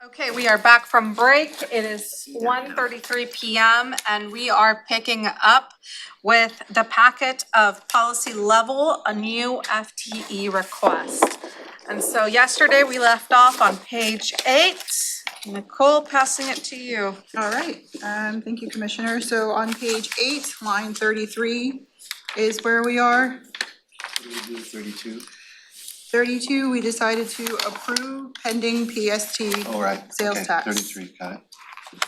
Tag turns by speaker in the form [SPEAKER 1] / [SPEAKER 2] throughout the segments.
[SPEAKER 1] Okay, we are back from break. It is 1:33 PM and we are picking up with the packet of policy level, a new FTE request. And so yesterday we left off on page 8. Nicole, passing it to you.
[SPEAKER 2] All right, thank you, Commissioner. So on page 8, line 33 is where we are.
[SPEAKER 3] What do we do, 32?
[SPEAKER 2] 32, we decided to approve pending PST
[SPEAKER 3] Oh, right.
[SPEAKER 2] sales
[SPEAKER 3] Okay,
[SPEAKER 2] tax.
[SPEAKER 3] 33, got it.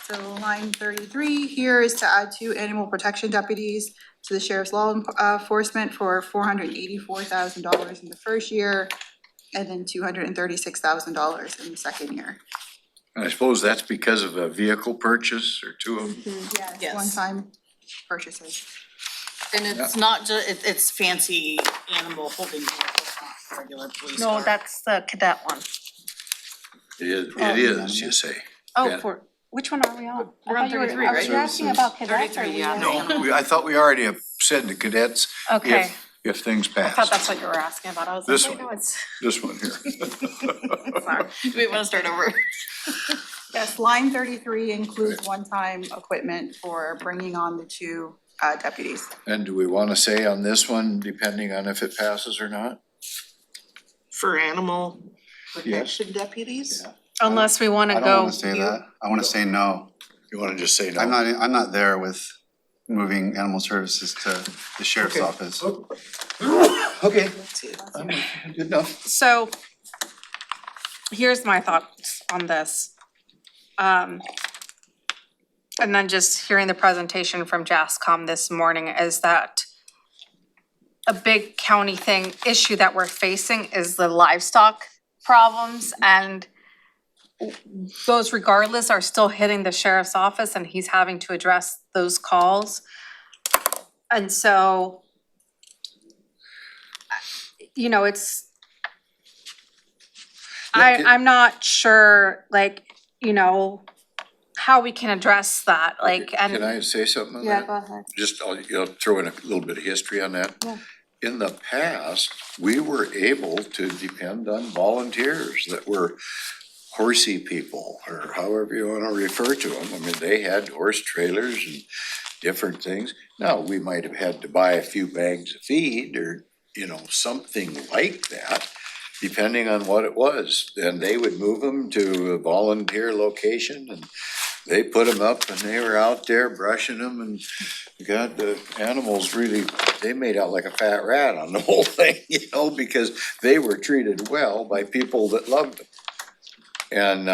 [SPEAKER 2] So line 33 here is to add 2 animal protection deputies to the sheriff's law enforcement for $484,000 in the first year, and then $236,000 in the second year.
[SPEAKER 4] I suppose that's because of a vehicle purchase or two of them.
[SPEAKER 2] Yes. One-time purchases.
[SPEAKER 5] And it's not it's fancy animal holding vehicles, not regular police
[SPEAKER 1] No,
[SPEAKER 5] car.
[SPEAKER 1] that's the cadet one.
[SPEAKER 4] It is, you say.
[SPEAKER 1] Oh,
[SPEAKER 4] Yeah.
[SPEAKER 1] for, which one are we on?
[SPEAKER 5] We're on 33,
[SPEAKER 1] Are
[SPEAKER 5] right?
[SPEAKER 1] you asking about cadets or
[SPEAKER 5] 33,
[SPEAKER 1] we
[SPEAKER 5] yeah.
[SPEAKER 1] are-
[SPEAKER 4] No, I thought we already have said the cadets
[SPEAKER 1] Okay,
[SPEAKER 4] if things
[SPEAKER 1] I
[SPEAKER 4] pass.
[SPEAKER 1] thought that's what you were asking about. I was
[SPEAKER 4] This
[SPEAKER 1] like, wait,
[SPEAKER 4] one.
[SPEAKER 1] no, it's,
[SPEAKER 4] This one here.
[SPEAKER 1] sorry.
[SPEAKER 5] We wanna start over.
[SPEAKER 2] Yes, line 33 includes one-time equipment for bringing on the 2 deputies.
[SPEAKER 4] And do we wanna say on this one, depending on if it passes or not?
[SPEAKER 5] For animal protection deputies?
[SPEAKER 4] Yeah.
[SPEAKER 1] Unless we wanna
[SPEAKER 3] I
[SPEAKER 1] go.
[SPEAKER 3] don't wanna say that. I wanna say no.
[SPEAKER 4] You wanna just say no?
[SPEAKER 3] I'm not there with moving animal services to the sheriff's
[SPEAKER 4] Okay.
[SPEAKER 3] office.
[SPEAKER 4] Okay. Good enough.
[SPEAKER 1] So here's my thoughts on this. And then just hearing the presentation from JASCOM this morning is that a big county issue that we're facing is the livestock problems, and those regardless are still hitting the sheriff's office and he's having to address those calls. And so, you know, I'm not sure, like, you know, how we can address that, like, and.
[SPEAKER 4] Can I say something on
[SPEAKER 1] Yeah,
[SPEAKER 4] that?
[SPEAKER 1] go ahead.
[SPEAKER 4] Just, I'll throw in a little bit of history on that.
[SPEAKER 1] Yeah.
[SPEAKER 4] In the past, we were able to depend on volunteers that were horsey people, or however you wanna refer to them. I mean, they had horse trailers and different things. Now, we might have had to buy a few bags of feed or, you know, something like that, depending on what it was. And they would move them to a volunteer location and they put them up and they were out there brushing them, and God, the animals really, they made out like a fat rat on the whole thing, you know, because they were treated well by people that loved them. And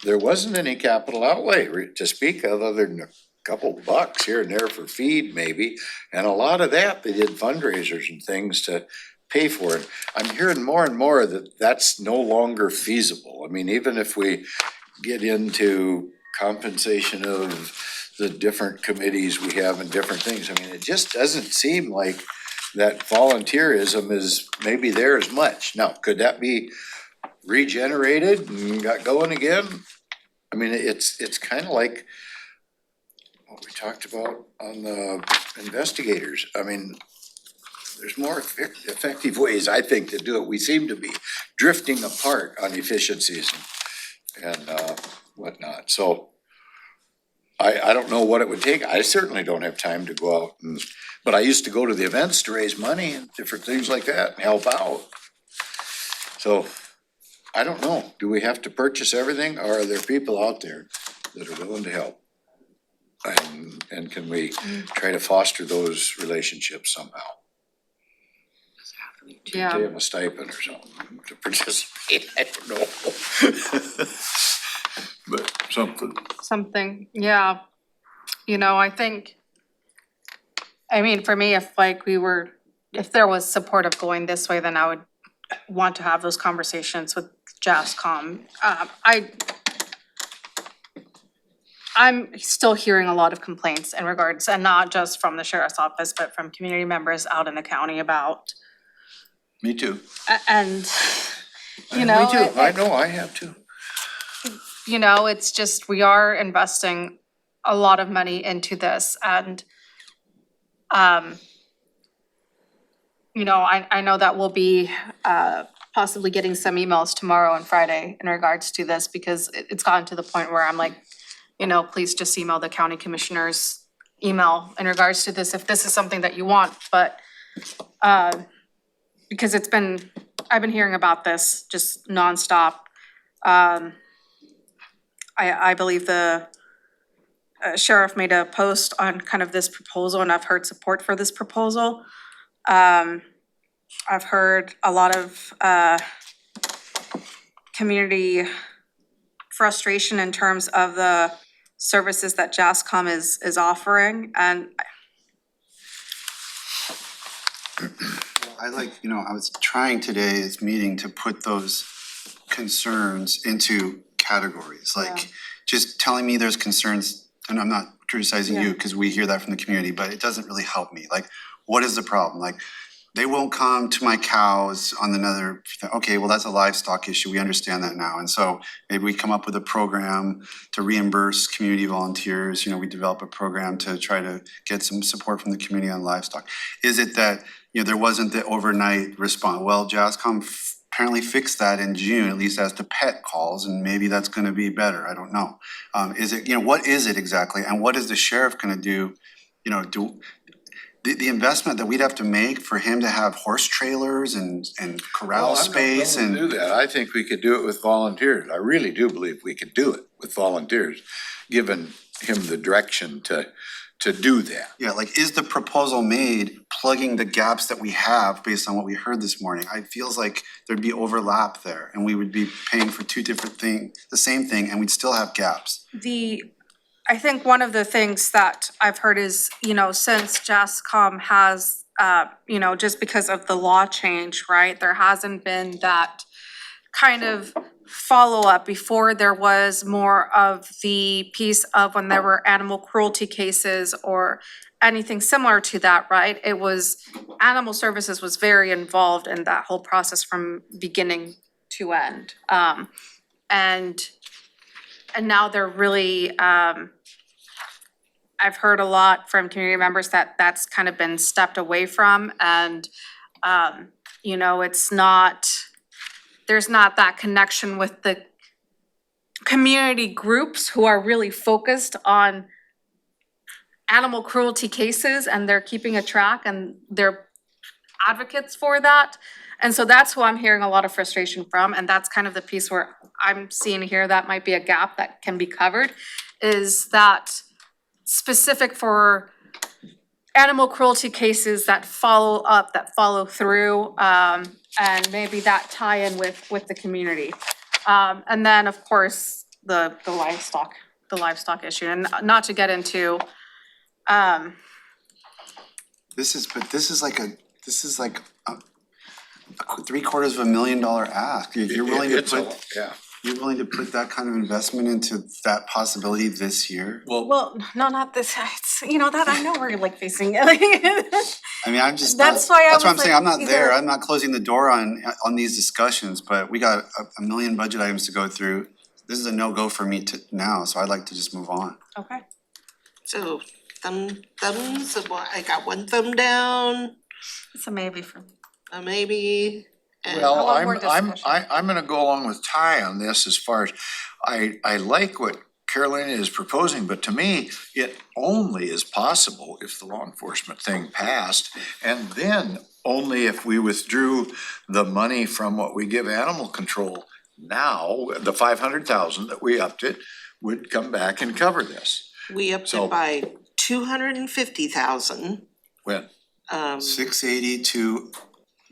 [SPEAKER 4] there wasn't any capital outlay to speak of other than a couple bucks here and there for feed maybe. And a lot of that, they did fundraisers and things to pay for it. I'm hearing more and more that that's no longer feasible. I mean, even if we get into compensation of the different committees we have and different things, I mean, it just doesn't seem like that volunteerism is maybe there as much. Now, could that be regenerated and got going again? I mean, it's kinda like what we talked about on the investigators. I mean, there's more effective ways, I think, to do it. We seem to be drifting apart on efficiencies and whatnot. So I don't know what it would take. I certainly don't have time to go out and, but I used to go to the events to raise money and different things like that and help out. So I don't know. Do we have to purchase everything, or are there people out there that are willing to help? And can we try to foster those relationships somehow?
[SPEAKER 1] Yeah.
[SPEAKER 4] Pay them a stipend or something to participate, I don't know. But something.
[SPEAKER 1] Yeah. You know, I think, I mean, for me, if there was support of going this way, then I would want to have those conversations with JASCOM. I'm still hearing a lot of complaints in regards, and not just from the sheriff's office, but from community members out in the county about,
[SPEAKER 4] Me too.
[SPEAKER 1] and, you know.
[SPEAKER 4] Me too. I know, I have too.
[SPEAKER 1] You know, it's just, we are investing a lot of money into this, and you know, I know that will be possibly getting some emails tomorrow and Friday in regards to this, because it's gotten to the point where I'm like, you know, please just email the county commissioner's email in regards to this, if this is something that you want, but because I've been hearing about this just nonstop. I believe the sheriff made a post on kind of this proposal, and I've heard support for this proposal. I've heard a lot of community frustration in terms of the services that JASCOM is offering, and
[SPEAKER 3] I was trying today's meeting to put those concerns into categories, like just telling me there's concerns, and I'm not criticizing you, because we hear that from the community, but it doesn't really help me. Like, what is the problem? Like, they won't come to my cows on another, okay, well, that's a livestock issue, we understand that now. And so maybe we come up with a program to reimburse community volunteers, we develop a program to try to get some support from the community on livestock. Is it that, there wasn't the overnight response? Well, JASCOM apparently fixed that in June, at least as to pet calls, and maybe that's gonna be better, I don't know. Is it, what is it exactly, and what is the sheriff gonna do? The investment that we'd have to make for him to have horse trailers and corral space
[SPEAKER 4] I'm not willing to do that. I think we could do it with volunteers. I really do believe we could do it with volunteers, given him the direction to do that.
[SPEAKER 3] Yeah, like, is the proposal made plugging the gaps that we have based on what we heard this morning? It feels like there'd be overlap there, and we would be paying for two different things, the same thing, and we'd still have gaps.
[SPEAKER 1] I think one of the things that I've heard is, since JASCOM has, just because of the law change, right, there hasn't been that kind of follow-up. Before, there was more of the piece of when there were animal cruelty cases or anything similar to that, right? It was, animal services was very involved in that whole process from beginning to end. And now they're really, I've heard a lot from community members that that's kind of been stepped away from, and it's not, there's not that connection with the community groups who are really focused on animal cruelty cases, and they're keeping a track, and they're advocates for that. And so that's who I'm hearing a lot of frustration from, and that's kind of the piece where I'm seeing here that might be a gap that can be covered, is that specific for animal cruelty cases that follow up, that follow through, and maybe that tie in with the community. And then, of course, the livestock issue, and not to get into,
[SPEAKER 3] This is like a $750,000 ask. If you're willing to put, you're willing to put that kind of investment into that possibility this year?
[SPEAKER 1] well, no, not this, it's, that I know we're like facing.
[SPEAKER 3] I mean, I'm just,
[SPEAKER 1] That's why I
[SPEAKER 3] that's what I'm
[SPEAKER 1] was
[SPEAKER 3] saying,
[SPEAKER 1] like,
[SPEAKER 3] I'm not there,
[SPEAKER 1] either-
[SPEAKER 3] I'm not closing the door on these discussions, but we got a million budget items to go through. This is a no-go for me now, so I'd like to just move on.
[SPEAKER 1] Okay.
[SPEAKER 6] So thumbs, I got one thumb down,
[SPEAKER 1] It's a maybe for me.
[SPEAKER 6] a maybe. And
[SPEAKER 4] Well,
[SPEAKER 1] want more
[SPEAKER 4] I'm
[SPEAKER 1] discussion.
[SPEAKER 4] gonna go along with Ty on this as far as, I like what Carolina is proposing, but to me, it only is possible if the law enforcement thing passed, and then only if we withdrew the money from what we give animal control now, the 500,000 that we upped it, would come back and cover this.
[SPEAKER 6] we upped
[SPEAKER 4] So-
[SPEAKER 6] it by 250,000.
[SPEAKER 4] When?
[SPEAKER 3] 680 to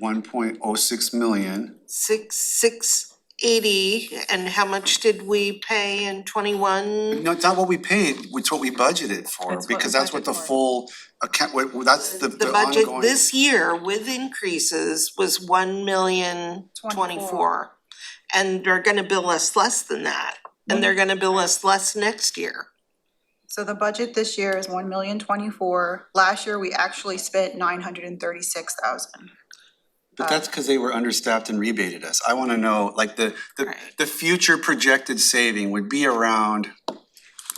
[SPEAKER 3] 1.06 million.
[SPEAKER 6] 680, and how much did we pay in 21?
[SPEAKER 3] No, it's not what we paid, it's what we budgeted for,
[SPEAKER 1] It's what we
[SPEAKER 3] because that's what the
[SPEAKER 1] budgeted for.
[SPEAKER 3] full account, that's the
[SPEAKER 6] The budget
[SPEAKER 3] ongoing.
[SPEAKER 6] this year with increases was 1,024,000. And they're gonna bill us less than that, and they're gonna bill us less next year.
[SPEAKER 2] So the budget this year is 1,024,000. Last year, we actually spent 936,000.
[SPEAKER 3] But that's because they were understaffed and rebated us. I wanna know, like, the
[SPEAKER 6] Right.
[SPEAKER 3] future projected saving would be around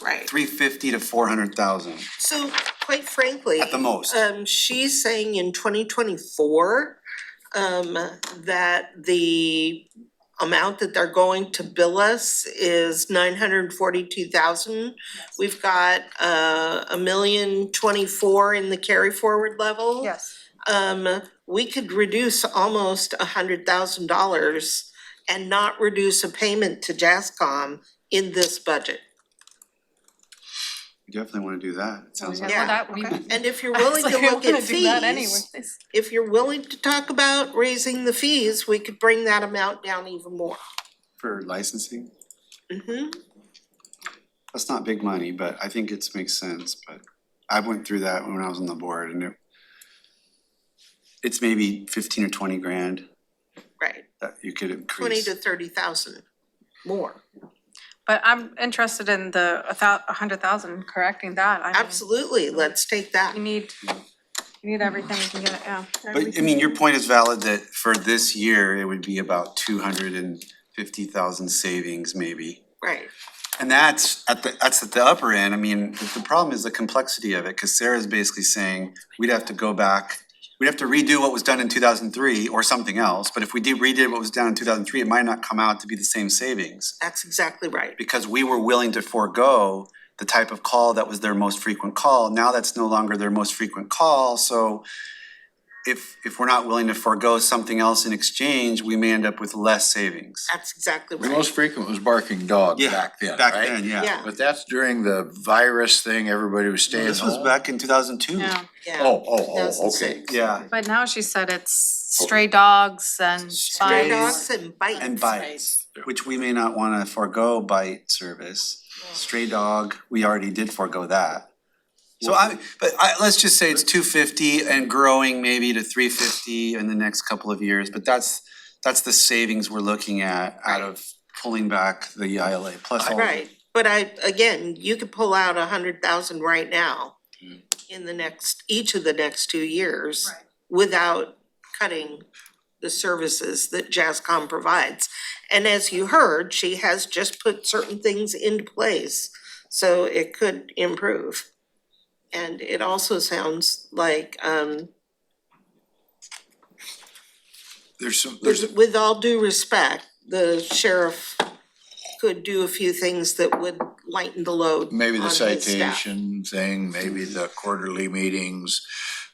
[SPEAKER 6] Right.
[SPEAKER 3] 350 to 400,000
[SPEAKER 6] So quite frankly.
[SPEAKER 3] at the most.
[SPEAKER 6] She's saying in 2024, that the amount that they're going to bill us is 942,000. We've got 1,024,000 in the carry forward level.
[SPEAKER 2] Yes.
[SPEAKER 6] We could reduce almost $100,000 and not reduce a payment to JASCOM in this budget.
[SPEAKER 3] We definitely wanna do that, it sounds like.
[SPEAKER 6] Yeah,
[SPEAKER 1] that we.
[SPEAKER 2] okay.
[SPEAKER 6] And if you're willing to look at fees,
[SPEAKER 1] fees.
[SPEAKER 6] if you're willing to talk about raising the fees, we could bring that amount down even more.
[SPEAKER 3] For licensing,
[SPEAKER 6] Mhm.
[SPEAKER 3] that's not big money, but I think it makes sense, but I went through that when I was on the board and it's maybe 15 or 20 grand
[SPEAKER 6] Right,
[SPEAKER 3] that you could
[SPEAKER 6] 20
[SPEAKER 3] increase.
[SPEAKER 6] to 30,000 more.
[SPEAKER 1] But I'm interested in the 100,000, correcting that. I mean,
[SPEAKER 6] Absolutely, let's take that.
[SPEAKER 1] You need everything we can get, yeah.
[SPEAKER 3] But I mean, your point is valid that for this year, it would be about 250,000 savings maybe.
[SPEAKER 6] Right,
[SPEAKER 3] And that's at the upper end. I mean, the problem is the complexity of it, cause Sarah's basically saying we'd have to go back, we'd have to redo what was done in 2003 or something else, but if we redid what was done in 2003, it might not come out to be the same savings.
[SPEAKER 6] that's exactly right.
[SPEAKER 3] Because we were willing to forego the type of call that was their most frequent call. Now that's no longer their most frequent call, so if we're not willing to forego something else in exchange, we may end up with less savings.
[SPEAKER 6] That's exactly
[SPEAKER 4] The
[SPEAKER 6] right.
[SPEAKER 4] most frequent was barking dog back then, right?
[SPEAKER 3] Back then, yeah.
[SPEAKER 6] Yeah.
[SPEAKER 4] But that's during the virus thing, everybody was staying home.
[SPEAKER 3] This was back in 2002.
[SPEAKER 1] Yeah,
[SPEAKER 6] Yeah.
[SPEAKER 4] Oh, okay.
[SPEAKER 6] 2006.
[SPEAKER 3] Yeah,
[SPEAKER 1] but now she said it's stray dogs and
[SPEAKER 6] Stray
[SPEAKER 1] bites.
[SPEAKER 6] dogs and bites.
[SPEAKER 3] and bites, which we may not wanna forego bite service. Stray dog, we already did forego that. So let's just say it's 250 and growing maybe to 350 in the next couple of years, but that's the savings we're looking at out of pulling back the ILA plus all.
[SPEAKER 6] Right, but again, you could pull out 100,000 right now in each of the next 2 years
[SPEAKER 2] Right.
[SPEAKER 6] without cutting the services that JASCOM provides. And as you heard, she has just put certain things into place, so it could improve. And it also sounds like, with all due respect, the sheriff could do a few things that would lighten the load
[SPEAKER 4] Maybe the
[SPEAKER 6] on his staff.
[SPEAKER 4] citation thing, maybe the quarterly meetings.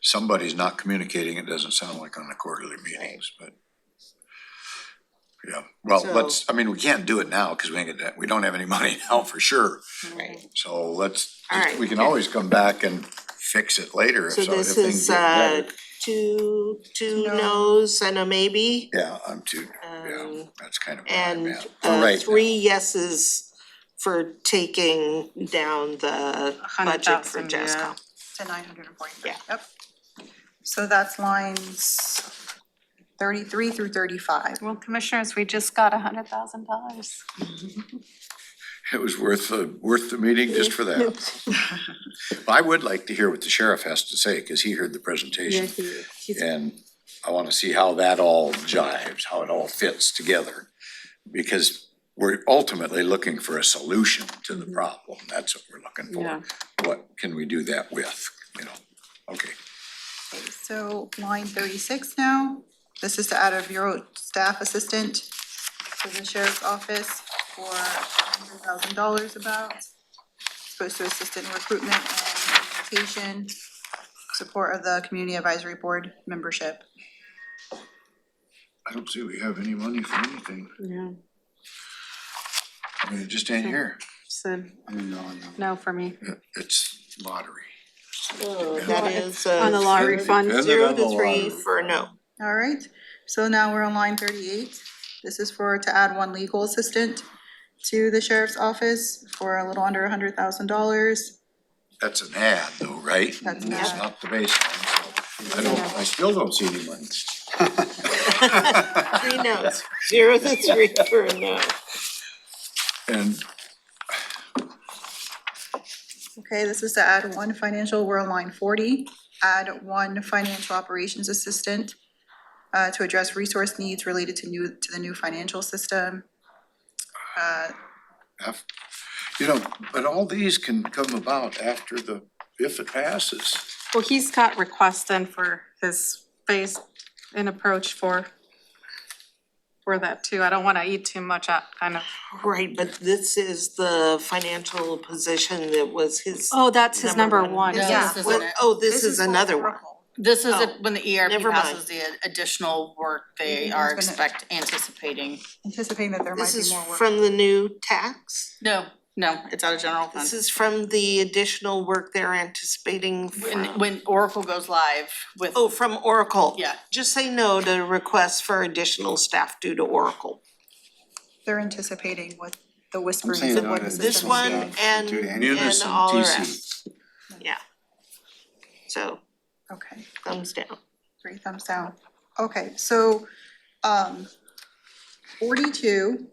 [SPEAKER 4] Somebody's not communicating, it doesn't sound like on the quarterly meetings, but. Yeah, well,
[SPEAKER 6] So-
[SPEAKER 4] we can't do it now, cause we don't have any money now for sure.
[SPEAKER 6] Right.
[SPEAKER 4] So
[SPEAKER 6] All right.
[SPEAKER 4] we can always come back and fix it later if
[SPEAKER 6] So
[SPEAKER 4] if
[SPEAKER 6] this
[SPEAKER 4] things
[SPEAKER 6] is
[SPEAKER 4] get better.
[SPEAKER 6] two
[SPEAKER 2] No.
[SPEAKER 6] no's and a maybe,
[SPEAKER 4] Yeah, I'm too, yeah,
[SPEAKER 6] um,
[SPEAKER 4] that's kind of where I'm
[SPEAKER 6] and
[SPEAKER 4] at. For right now.
[SPEAKER 6] 3 yeses for taking down the budget for
[SPEAKER 1] 100,000, yeah.
[SPEAKER 6] JASCOM.
[SPEAKER 2] To 943,
[SPEAKER 6] Yeah.
[SPEAKER 2] yep. So that's lines 33 through 35.
[SPEAKER 1] Well, commissioners, we just got $100,000.
[SPEAKER 4] It was worth the meeting just for that. Well, I would like to hear what the sheriff has to say, cause he heard the presentation. And I wanna see how that all jives, how it all fits together. Because we're ultimately looking for a solution to the problem, that's what we're looking
[SPEAKER 1] Yeah.
[SPEAKER 4] for. What can we do that with, okay.
[SPEAKER 2] So line 36 now, this is to add a bureau staff assistant to the sheriff's office for $100,000 about. Supposed to assist in recruitment and implementation, support of the community advisory board membership.
[SPEAKER 4] I don't see we have any money for anything,
[SPEAKER 1] Yeah,
[SPEAKER 4] it just ain't here,
[SPEAKER 1] so
[SPEAKER 3] No.
[SPEAKER 1] no for me.
[SPEAKER 4] it's lottery.
[SPEAKER 6] That is
[SPEAKER 1] On the lottery fund.
[SPEAKER 4] Isn't it
[SPEAKER 6] 0
[SPEAKER 4] on the
[SPEAKER 6] to 3
[SPEAKER 4] lottery?
[SPEAKER 6] for a no.
[SPEAKER 2] All right, so now we're on line 38. This is to add one legal assistant to the sheriff's office for a little under $100,000.
[SPEAKER 4] That's an ad though, right?
[SPEAKER 2] That's an
[SPEAKER 4] It's
[SPEAKER 2] ad.
[SPEAKER 4] not the baseline, so I still don't see any money.
[SPEAKER 6] 3 no's, 0 to 3 for a no.
[SPEAKER 4] And
[SPEAKER 2] Okay, this is to add one financial, we're on line 40. Add one financial operations assistant to address resource needs related to the new financial system.
[SPEAKER 4] but all these can come about after if it passes.
[SPEAKER 1] Well, he's got requests in for his phase an approach for that too. I don't wanna eat too much up, kind of.
[SPEAKER 6] Right, but this is the financial position that was his.
[SPEAKER 1] Oh, that's his number
[SPEAKER 6] Number
[SPEAKER 1] one,
[SPEAKER 6] one.
[SPEAKER 5] No,
[SPEAKER 1] yeah.
[SPEAKER 5] this
[SPEAKER 6] Well,
[SPEAKER 5] isn't it.
[SPEAKER 6] oh, this is
[SPEAKER 1] for
[SPEAKER 6] another one.
[SPEAKER 1] Oracle.
[SPEAKER 5] This is
[SPEAKER 6] Oh,
[SPEAKER 5] when the ERP
[SPEAKER 6] never mind.
[SPEAKER 5] passes the additional work they
[SPEAKER 2] Mhm,
[SPEAKER 5] are
[SPEAKER 2] it's
[SPEAKER 5] anticipating.
[SPEAKER 2] Anticipating that there might
[SPEAKER 6] This
[SPEAKER 2] be
[SPEAKER 6] is
[SPEAKER 2] more work.
[SPEAKER 6] from the new tax?
[SPEAKER 5] No, it's out of general
[SPEAKER 6] This
[SPEAKER 5] fund.
[SPEAKER 6] is from the additional work they're anticipating from.
[SPEAKER 5] When Oracle goes live with,
[SPEAKER 6] Oh, from Oracle.
[SPEAKER 5] yeah,
[SPEAKER 6] Just say no to requests for additional staff due to Oracle.
[SPEAKER 2] They're anticipating what the
[SPEAKER 3] I'm
[SPEAKER 2] whisperings
[SPEAKER 3] saying
[SPEAKER 2] of
[SPEAKER 3] no
[SPEAKER 2] what
[SPEAKER 3] to
[SPEAKER 2] the
[SPEAKER 6] This
[SPEAKER 2] system
[SPEAKER 6] one
[SPEAKER 2] is doing.
[SPEAKER 6] and
[SPEAKER 3] Do any-
[SPEAKER 6] and all the rest. Yeah. So,
[SPEAKER 2] Okay,
[SPEAKER 6] thumbs down.
[SPEAKER 2] 3 thumbs down. Okay, so, 42,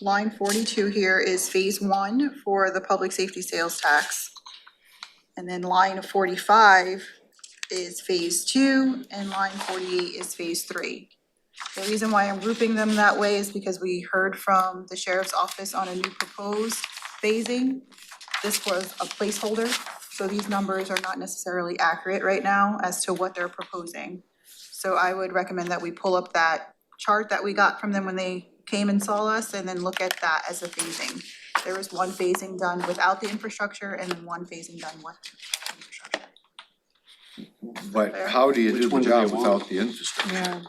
[SPEAKER 2] line 42 here is phase 1 for the public safety sales tax. And then line 45 is phase 2, and line 48 is phase 3. The reason why I'm grouping them that way is because we heard from the sheriff's office on a new proposed phasing. This was a placeholder, so these numbers are not necessarily accurate right now as to what they're proposing. So I would recommend that we pull up that chart that we got from them when they came and saw us and then look at that as a phasing. There was one phasing done without the infrastructure and then one phasing done with infrastructure.
[SPEAKER 7] But how do you
[SPEAKER 3] Which
[SPEAKER 7] do the
[SPEAKER 3] one do
[SPEAKER 7] job
[SPEAKER 3] they want?
[SPEAKER 7] without the infrastructure?
[SPEAKER 1] Yeah.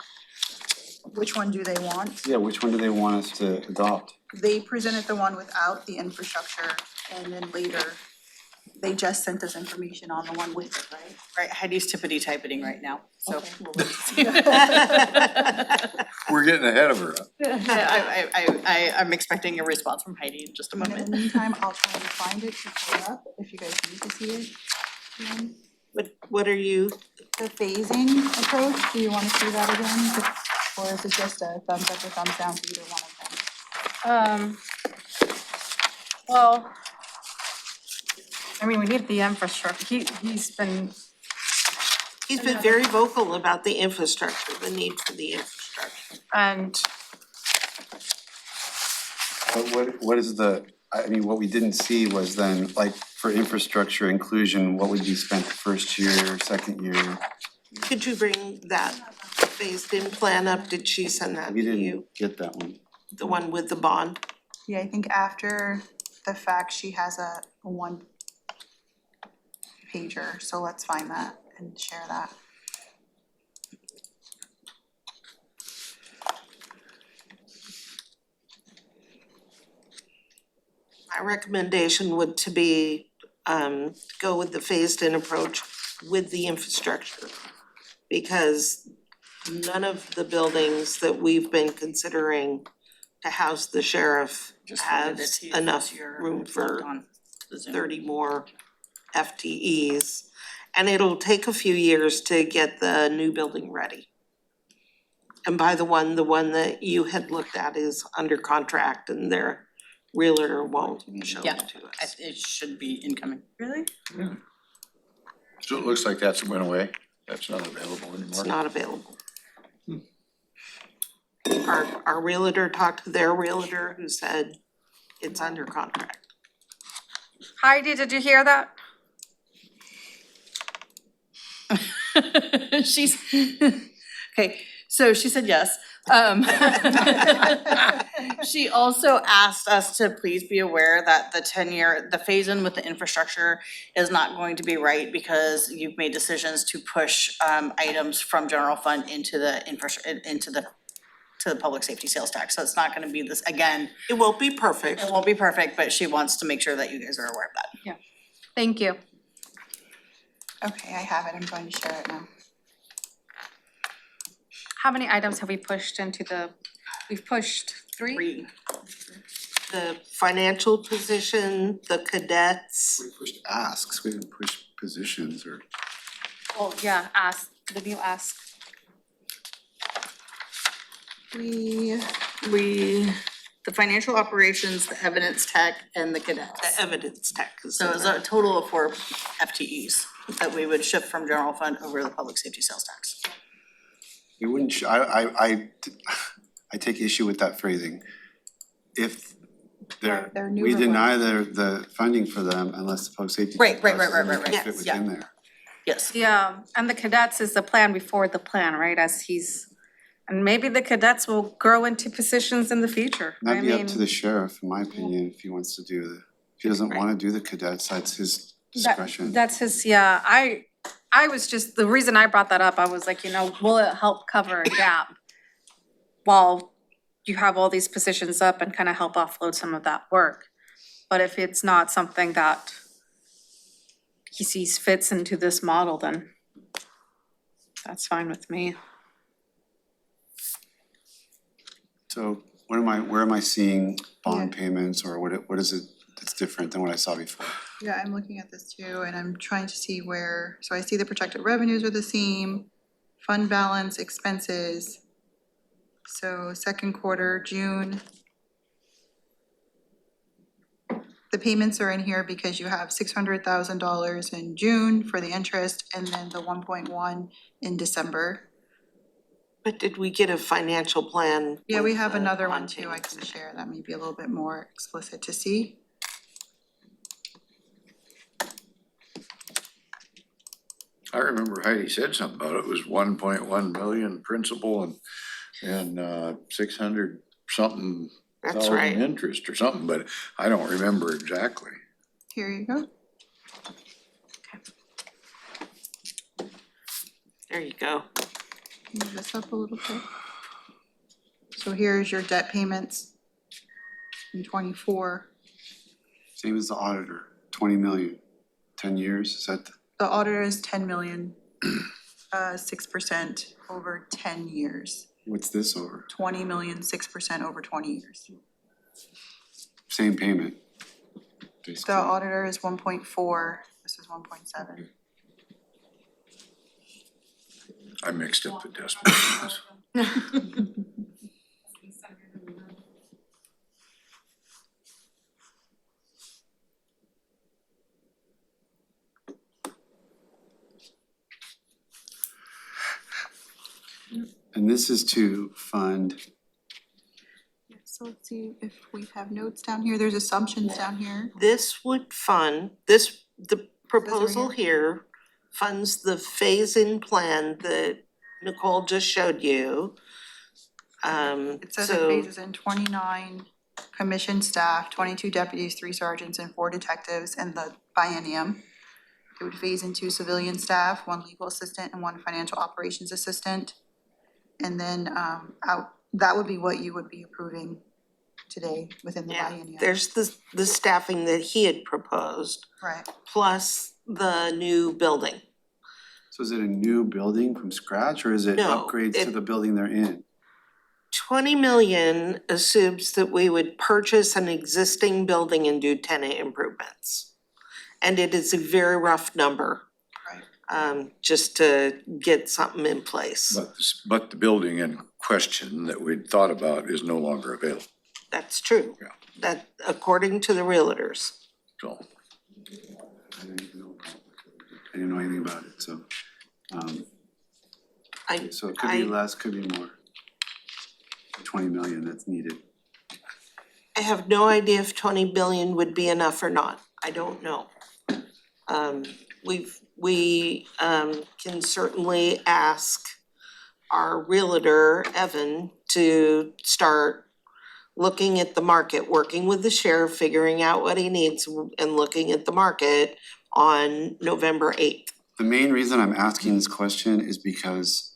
[SPEAKER 2] Which one do they want?
[SPEAKER 3] Yeah, which one do they want us to adopt?
[SPEAKER 2] They presented the one without the infrastructure and then later they just sent us information on the one with it, right?
[SPEAKER 5] right, Heidi's tippity typing right now, so.
[SPEAKER 2] Okay.
[SPEAKER 5] we'll wait to see.
[SPEAKER 7] We're getting ahead of her.
[SPEAKER 5] I'm expecting a response from Heidi in just a
[SPEAKER 2] And in
[SPEAKER 5] moment.
[SPEAKER 2] the meantime, I'll try and find it to pull it up if you guys need to see it.
[SPEAKER 6] What are you,
[SPEAKER 2] The phasing approach, do you wanna see that again? Or is it just a thumbs up or thumbs down for either one of them?
[SPEAKER 1] Well, I mean, we need the infrastructure. He's been
[SPEAKER 6] very vocal about the infrastructure, the need for the infrastructure.
[SPEAKER 1] and
[SPEAKER 3] But what is I mean, what we didn't see was then, like, for infrastructure inclusion, what would be spent the first year, second year?
[SPEAKER 6] Could you bring that phased in plan up? Did she send that
[SPEAKER 3] We
[SPEAKER 6] to
[SPEAKER 3] didn't
[SPEAKER 6] you?
[SPEAKER 3] get that one.
[SPEAKER 6] The one with the bond?
[SPEAKER 2] Yeah, I think after the fact, she has a one pager, so let's find that and share that.
[SPEAKER 6] My recommendation would to be, go with the phased in approach with the infrastructure. Because none of the buildings that we've been considering to house the sheriff
[SPEAKER 5] Just wanted to
[SPEAKER 6] has
[SPEAKER 5] see if
[SPEAKER 6] enough
[SPEAKER 5] you're
[SPEAKER 6] room for
[SPEAKER 5] logged on to the Zoom.
[SPEAKER 6] 30 more FTEs. And it'll take a few years to get the new building ready. And by the one that you had looked at is under contract and their realtor won't show
[SPEAKER 5] Yeah.
[SPEAKER 6] it to
[SPEAKER 5] I-
[SPEAKER 6] us.
[SPEAKER 5] It should be incoming.
[SPEAKER 2] Really?
[SPEAKER 7] So it looks like that's went away. That's not available
[SPEAKER 6] It's
[SPEAKER 7] anymore.
[SPEAKER 6] not available. Our realtor talked to their realtor who said it's under contract.
[SPEAKER 1] Heidi, did you hear that?
[SPEAKER 5] She's, okay, so she said yes. She also asked us to please be aware that the 10-year, the phase-in with the infrastructure is not going to be right because you've made decisions to push items from general fund into the to the public safety sales tax. So it's not gonna be this, again,
[SPEAKER 6] It won't be perfect.
[SPEAKER 5] it won't be perfect, but she wants to make sure that you guys are aware of that.
[SPEAKER 1] Thank you.
[SPEAKER 2] Okay, I have it, I'm going to share it now.
[SPEAKER 1] How many items have we pushed we've pushed 3?
[SPEAKER 5] 3.
[SPEAKER 6] The financial position, the cadets,
[SPEAKER 3] We pushed asks, we didn't push positions or.
[SPEAKER 1] Well, yeah, the new ask.
[SPEAKER 5] The financial operations, the evidence tech, and the cadets.
[SPEAKER 6] the evidence tech is
[SPEAKER 5] So
[SPEAKER 6] in
[SPEAKER 5] it's
[SPEAKER 6] there.
[SPEAKER 5] a total of 4 FTEs that we would shift from general fund over to the public safety sales tax.
[SPEAKER 3] You wouldn't, I take issue with that phrasing. If
[SPEAKER 2] They're
[SPEAKER 3] we
[SPEAKER 2] newer
[SPEAKER 3] deny the funding for them unless the public safety.
[SPEAKER 5] Right.
[SPEAKER 3] process doesn't fit
[SPEAKER 6] Yes,
[SPEAKER 3] within there.
[SPEAKER 5] Yes.
[SPEAKER 1] Yeah, and the cadets is the plan before the plan, right, and maybe the cadets will grow into positions in the future.
[SPEAKER 3] That'd be
[SPEAKER 1] I
[SPEAKER 3] up to
[SPEAKER 1] mean,
[SPEAKER 3] the sheriff, in my opinion, if he wants to do if he doesn't wanna do the cadets, that's his discretion.
[SPEAKER 1] That's his, yeah, I was just, the reason I brought that up, I was like, will it help cover a gap? While you have all these positions up and kind of help offload some of that work. But if it's not something that he sees fits into this model, then that's fine with me.
[SPEAKER 3] So where am I seeing bond payments or what is it that's different than what I saw before?
[SPEAKER 2] Yeah, I'm looking at this too, and I'm trying to see where, so I see the projected revenues are the same, fund balance, expenses. So second quarter, June. The payments are in here because you have $600,000 in June for the interest and then the 1.1 in December.
[SPEAKER 6] But did we get a financial plan?
[SPEAKER 2] Yeah, we
[SPEAKER 6] with
[SPEAKER 2] have
[SPEAKER 6] the
[SPEAKER 2] another one
[SPEAKER 6] bond
[SPEAKER 2] too, I
[SPEAKER 6] payments?
[SPEAKER 2] can share, that may be a little bit more explicit to see.
[SPEAKER 4] I remember Heidi said something about it, it was 1.1 million principal and 600 something
[SPEAKER 6] That's
[SPEAKER 4] thousand
[SPEAKER 6] right.
[SPEAKER 4] interest or something, but I don't remember exactly.
[SPEAKER 2] Here you go.
[SPEAKER 6] There you go.
[SPEAKER 2] Move this up a little bit. So here's your debt payments in '24.
[SPEAKER 3] Same as the auditor, 20 million, 10 years, is that?
[SPEAKER 2] The auditor is 10 million, 6% over 10 years.
[SPEAKER 3] What's this over?
[SPEAKER 2] 20 million, 6% over 20 years.
[SPEAKER 3] Same payment.
[SPEAKER 2] The
[SPEAKER 3] Basically.
[SPEAKER 2] auditor is 1.4, this is 1.7.
[SPEAKER 4] I mixed up the decimal points.
[SPEAKER 3] And this is to fund,
[SPEAKER 2] So let's see if we have notes down here, there's assumptions down here.
[SPEAKER 6] This would fund, the proposal here funds the phase-in plan that Nicole just showed you.
[SPEAKER 2] It says it
[SPEAKER 6] So,
[SPEAKER 2] phases in 29 commissioned staff, 22 deputies, 3 sergeants, and 4 detectives in the biennium. It would phase in 2 civilian staff, 1 legal assistant, and 1 financial operations assistant. And then that would be what you would be approving today within the
[SPEAKER 6] yeah,
[SPEAKER 2] biennium.
[SPEAKER 6] there's the staffing that he had proposed,
[SPEAKER 2] Right.
[SPEAKER 6] plus the new building.
[SPEAKER 3] so is it a new building from scratch or is it
[SPEAKER 6] No,
[SPEAKER 3] upgrades to the building they're in?
[SPEAKER 6] 20 million assumes that we would purchase an existing building and do tenant improvements. And it is a very rough number.
[SPEAKER 2] Right.
[SPEAKER 6] Just to get something in place.
[SPEAKER 4] But the building in question that we'd thought about is no longer available,
[SPEAKER 6] That's true.
[SPEAKER 4] Yeah.
[SPEAKER 6] That, according to the realtors.
[SPEAKER 4] so.
[SPEAKER 3] I didn't know anything about it, so. So it could be less, could be more. 20 million that's needed.
[SPEAKER 6] I have no idea if 20 billion would be enough or not. I don't know. We can certainly ask our realtor, Evan, to start looking at the market, working with the sheriff, figuring out what he needs and looking at the market on November 8th.
[SPEAKER 3] The main reason I'm asking this question is because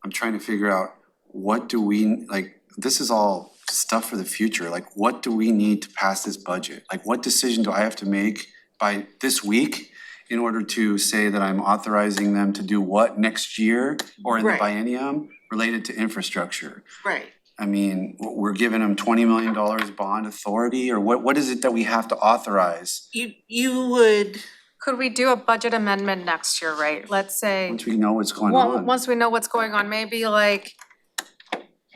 [SPEAKER 3] I'm trying to figure out what do we, like, this is all stuff for the future, like what do we need to pass this budget? Like what decision do I have to make by this week in order to say that I'm authorizing them to do what next year or in the
[SPEAKER 6] Right.
[SPEAKER 3] biennium related to infrastructure?
[SPEAKER 6] Right.
[SPEAKER 3] I mean, we're giving them $20 million bond authority or what is it that we have to authorize?
[SPEAKER 6] You would,
[SPEAKER 1] Could we do a budget amendment next year, right? Let's say,
[SPEAKER 3] Once we know what's going on.
[SPEAKER 1] once we know what's going on, maybe like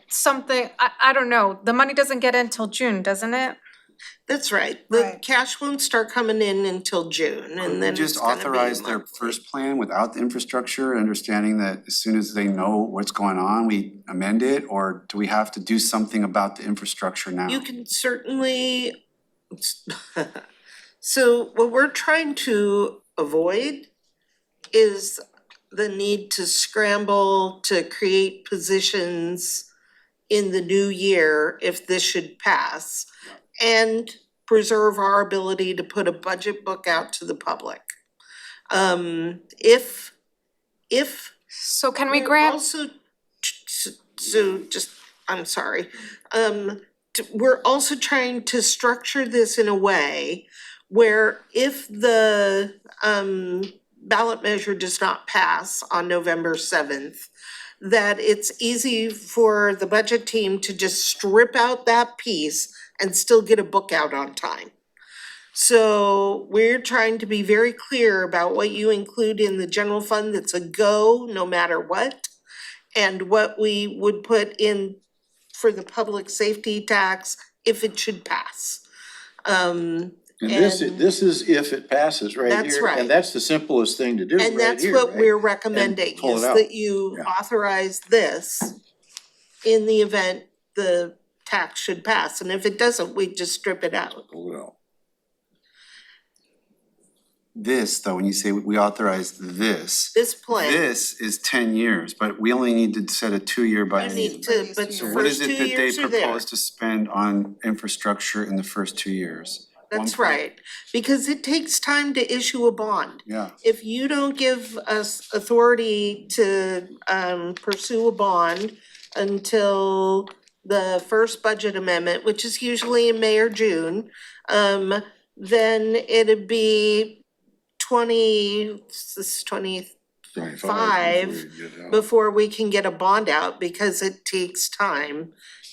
[SPEAKER 1] something, I don't know, the money doesn't get in till June, doesn't it?
[SPEAKER 6] that's right. The
[SPEAKER 2] Right.
[SPEAKER 6] cash won't start coming in until June and then
[SPEAKER 3] Just
[SPEAKER 6] it's gonna be
[SPEAKER 3] authorize their
[SPEAKER 6] monthly.
[SPEAKER 3] first plan without the infrastructure, understanding that as soon as they know what's going on, we amend it? Or do we have to do something about the infrastructure now?
[SPEAKER 6] You can certainly, so what we're trying to avoid is the need to scramble to create positions in the new year if this should pass, and preserve our ability to put a budget book out to the public. If
[SPEAKER 1] So can we
[SPEAKER 6] we're
[SPEAKER 1] grant,
[SPEAKER 6] also, so just, I'm sorry, we're also trying to structure this in a way where if the ballot measure does not pass on November 7th, that it's easy for the budget team to just strip out that piece and still get a book out on time. So we're trying to be very clear about what you include in the general fund that's a go, no matter what, and what we would put in for the public safety tax if it should pass.
[SPEAKER 7] And this is if it passes right here.
[SPEAKER 6] That's right.
[SPEAKER 7] And that's the simplest thing to do right here,
[SPEAKER 6] And that's what
[SPEAKER 7] right?
[SPEAKER 6] we're recommending,
[SPEAKER 7] pull it
[SPEAKER 6] is
[SPEAKER 7] out.
[SPEAKER 6] that you
[SPEAKER 7] Yeah.
[SPEAKER 6] authorize this in the event the tax should pass, and if it doesn't, we just strip it out.
[SPEAKER 7] Pull it out.
[SPEAKER 3] This, though, when you say we authorize this,
[SPEAKER 6] This plan,
[SPEAKER 3] this is 10 years, but we only need to set a 2-year
[SPEAKER 6] I
[SPEAKER 3] budget.
[SPEAKER 6] need to, but the
[SPEAKER 3] So what is
[SPEAKER 6] first
[SPEAKER 3] it
[SPEAKER 6] 2
[SPEAKER 3] that they
[SPEAKER 6] years are there.
[SPEAKER 3] propose to spend on infrastructure in the first 2 years?
[SPEAKER 6] That's
[SPEAKER 3] 1
[SPEAKER 6] right, because it takes time to issue a bond.
[SPEAKER 3] Yeah,
[SPEAKER 6] If you don't give us authority to pursue a bond until the first budget amendment, which is usually in May or June, then it'd be 25 before we can get a bond out, because it takes time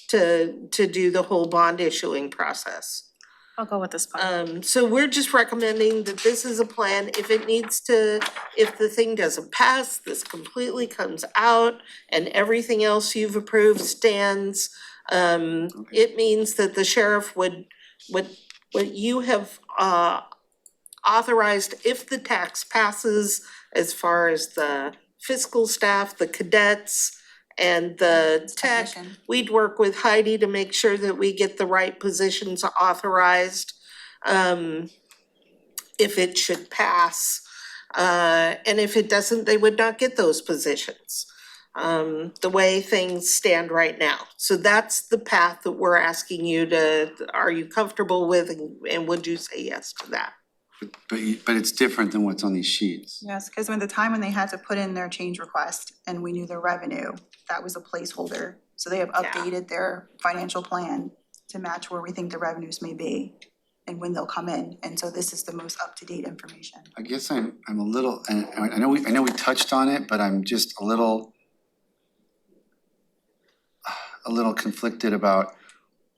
[SPEAKER 6] to do the whole bond issuing process.
[SPEAKER 1] I'll go with this plan.
[SPEAKER 6] So we're just recommending that this is a plan, if it needs to, if the thing doesn't pass, this completely comes out and everything else you've approved stands. It means that the sheriff would, what you have authorized, if the tax passes, as far as the fiscal staff, the cadets, and the tech,
[SPEAKER 2] Technician.
[SPEAKER 6] we'd work with Heidi to make sure that we get the right positions authorized, if it should pass. And if it doesn't, they would not get those positions, the way things stand right now. So that's the path that we're asking you to, are you comfortable with, and would you say yes to that?
[SPEAKER 3] but it's different than what's on these sheets.
[SPEAKER 2] Yes, because when they had to put in their change request and we knew their revenue, that was a placeholder. So they have updated their financial plan to match where we think the revenues may be and when they'll come in. And so this is the most up-to-date information.
[SPEAKER 3] I guess I'm a little, and I know we touched on it, but I'm just a little conflicted about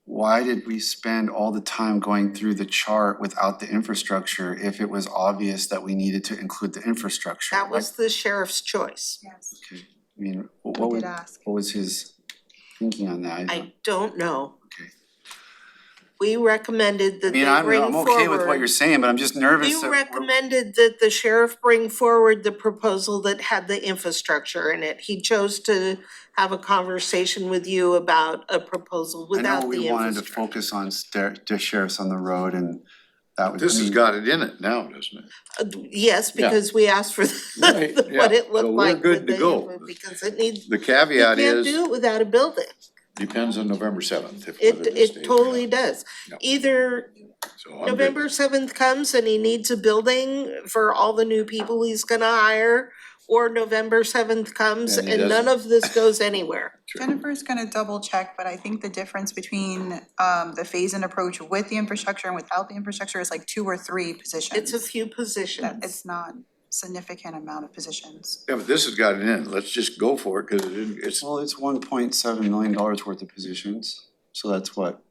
[SPEAKER 3] why did we spend all the time going through the chart without the infrastructure if it was obvious that we needed to include the infrastructure?
[SPEAKER 6] That was the sheriff's choice.
[SPEAKER 2] Yes.
[SPEAKER 3] Okay, I mean, what
[SPEAKER 2] We
[SPEAKER 3] was,
[SPEAKER 2] did ask.
[SPEAKER 3] what was his thinking on that?
[SPEAKER 6] I don't know.
[SPEAKER 3] Okay.
[SPEAKER 6] We recommended that
[SPEAKER 3] I mean,
[SPEAKER 6] they bring
[SPEAKER 3] I'm
[SPEAKER 6] forward.
[SPEAKER 3] okay with what you're saying, but I'm just nervous
[SPEAKER 6] We
[SPEAKER 3] that we're-
[SPEAKER 6] recommended that the sheriff bring forward the proposal that had the infrastructure in it. He chose to have a conversation with you about a proposal
[SPEAKER 3] I
[SPEAKER 6] without
[SPEAKER 3] know
[SPEAKER 6] the
[SPEAKER 3] we wanted to
[SPEAKER 6] infrastructure.
[SPEAKER 3] focus on the sheriffs on the road, and that was.
[SPEAKER 7] This has got it in it now, doesn't it?
[SPEAKER 6] Yes,
[SPEAKER 7] Yeah.
[SPEAKER 6] because we asked for
[SPEAKER 7] Right,
[SPEAKER 6] what
[SPEAKER 7] yeah.
[SPEAKER 6] it
[SPEAKER 7] So
[SPEAKER 6] looked
[SPEAKER 7] we're
[SPEAKER 6] like
[SPEAKER 7] good
[SPEAKER 6] with
[SPEAKER 7] to
[SPEAKER 6] the
[SPEAKER 7] go.
[SPEAKER 6] infra- because it needs,
[SPEAKER 7] The
[SPEAKER 6] you
[SPEAKER 7] caveat
[SPEAKER 6] can't
[SPEAKER 7] is,
[SPEAKER 6] do it without a building.
[SPEAKER 7] depends on November 7th.
[SPEAKER 6] It totally does.
[SPEAKER 7] Yeah.
[SPEAKER 6] Either November 7th comes and he needs a building for all the new people he's gonna hire, or November 7th comes
[SPEAKER 7] And he
[SPEAKER 6] and none
[SPEAKER 7] doesn't.
[SPEAKER 6] of this goes anywhere.
[SPEAKER 2] Jennifer's gonna double check, but I think the difference between the phase-in approach with the infrastructure and without the infrastructure is like 2 or 3 positions.
[SPEAKER 6] It's a few
[SPEAKER 2] That
[SPEAKER 6] positions.
[SPEAKER 2] it's not significant amount of positions.
[SPEAKER 7] Yeah, but this has got it in. Let's just go for it, cause it's,
[SPEAKER 3] Well, it's $1.7 million worth of positions, so that's what?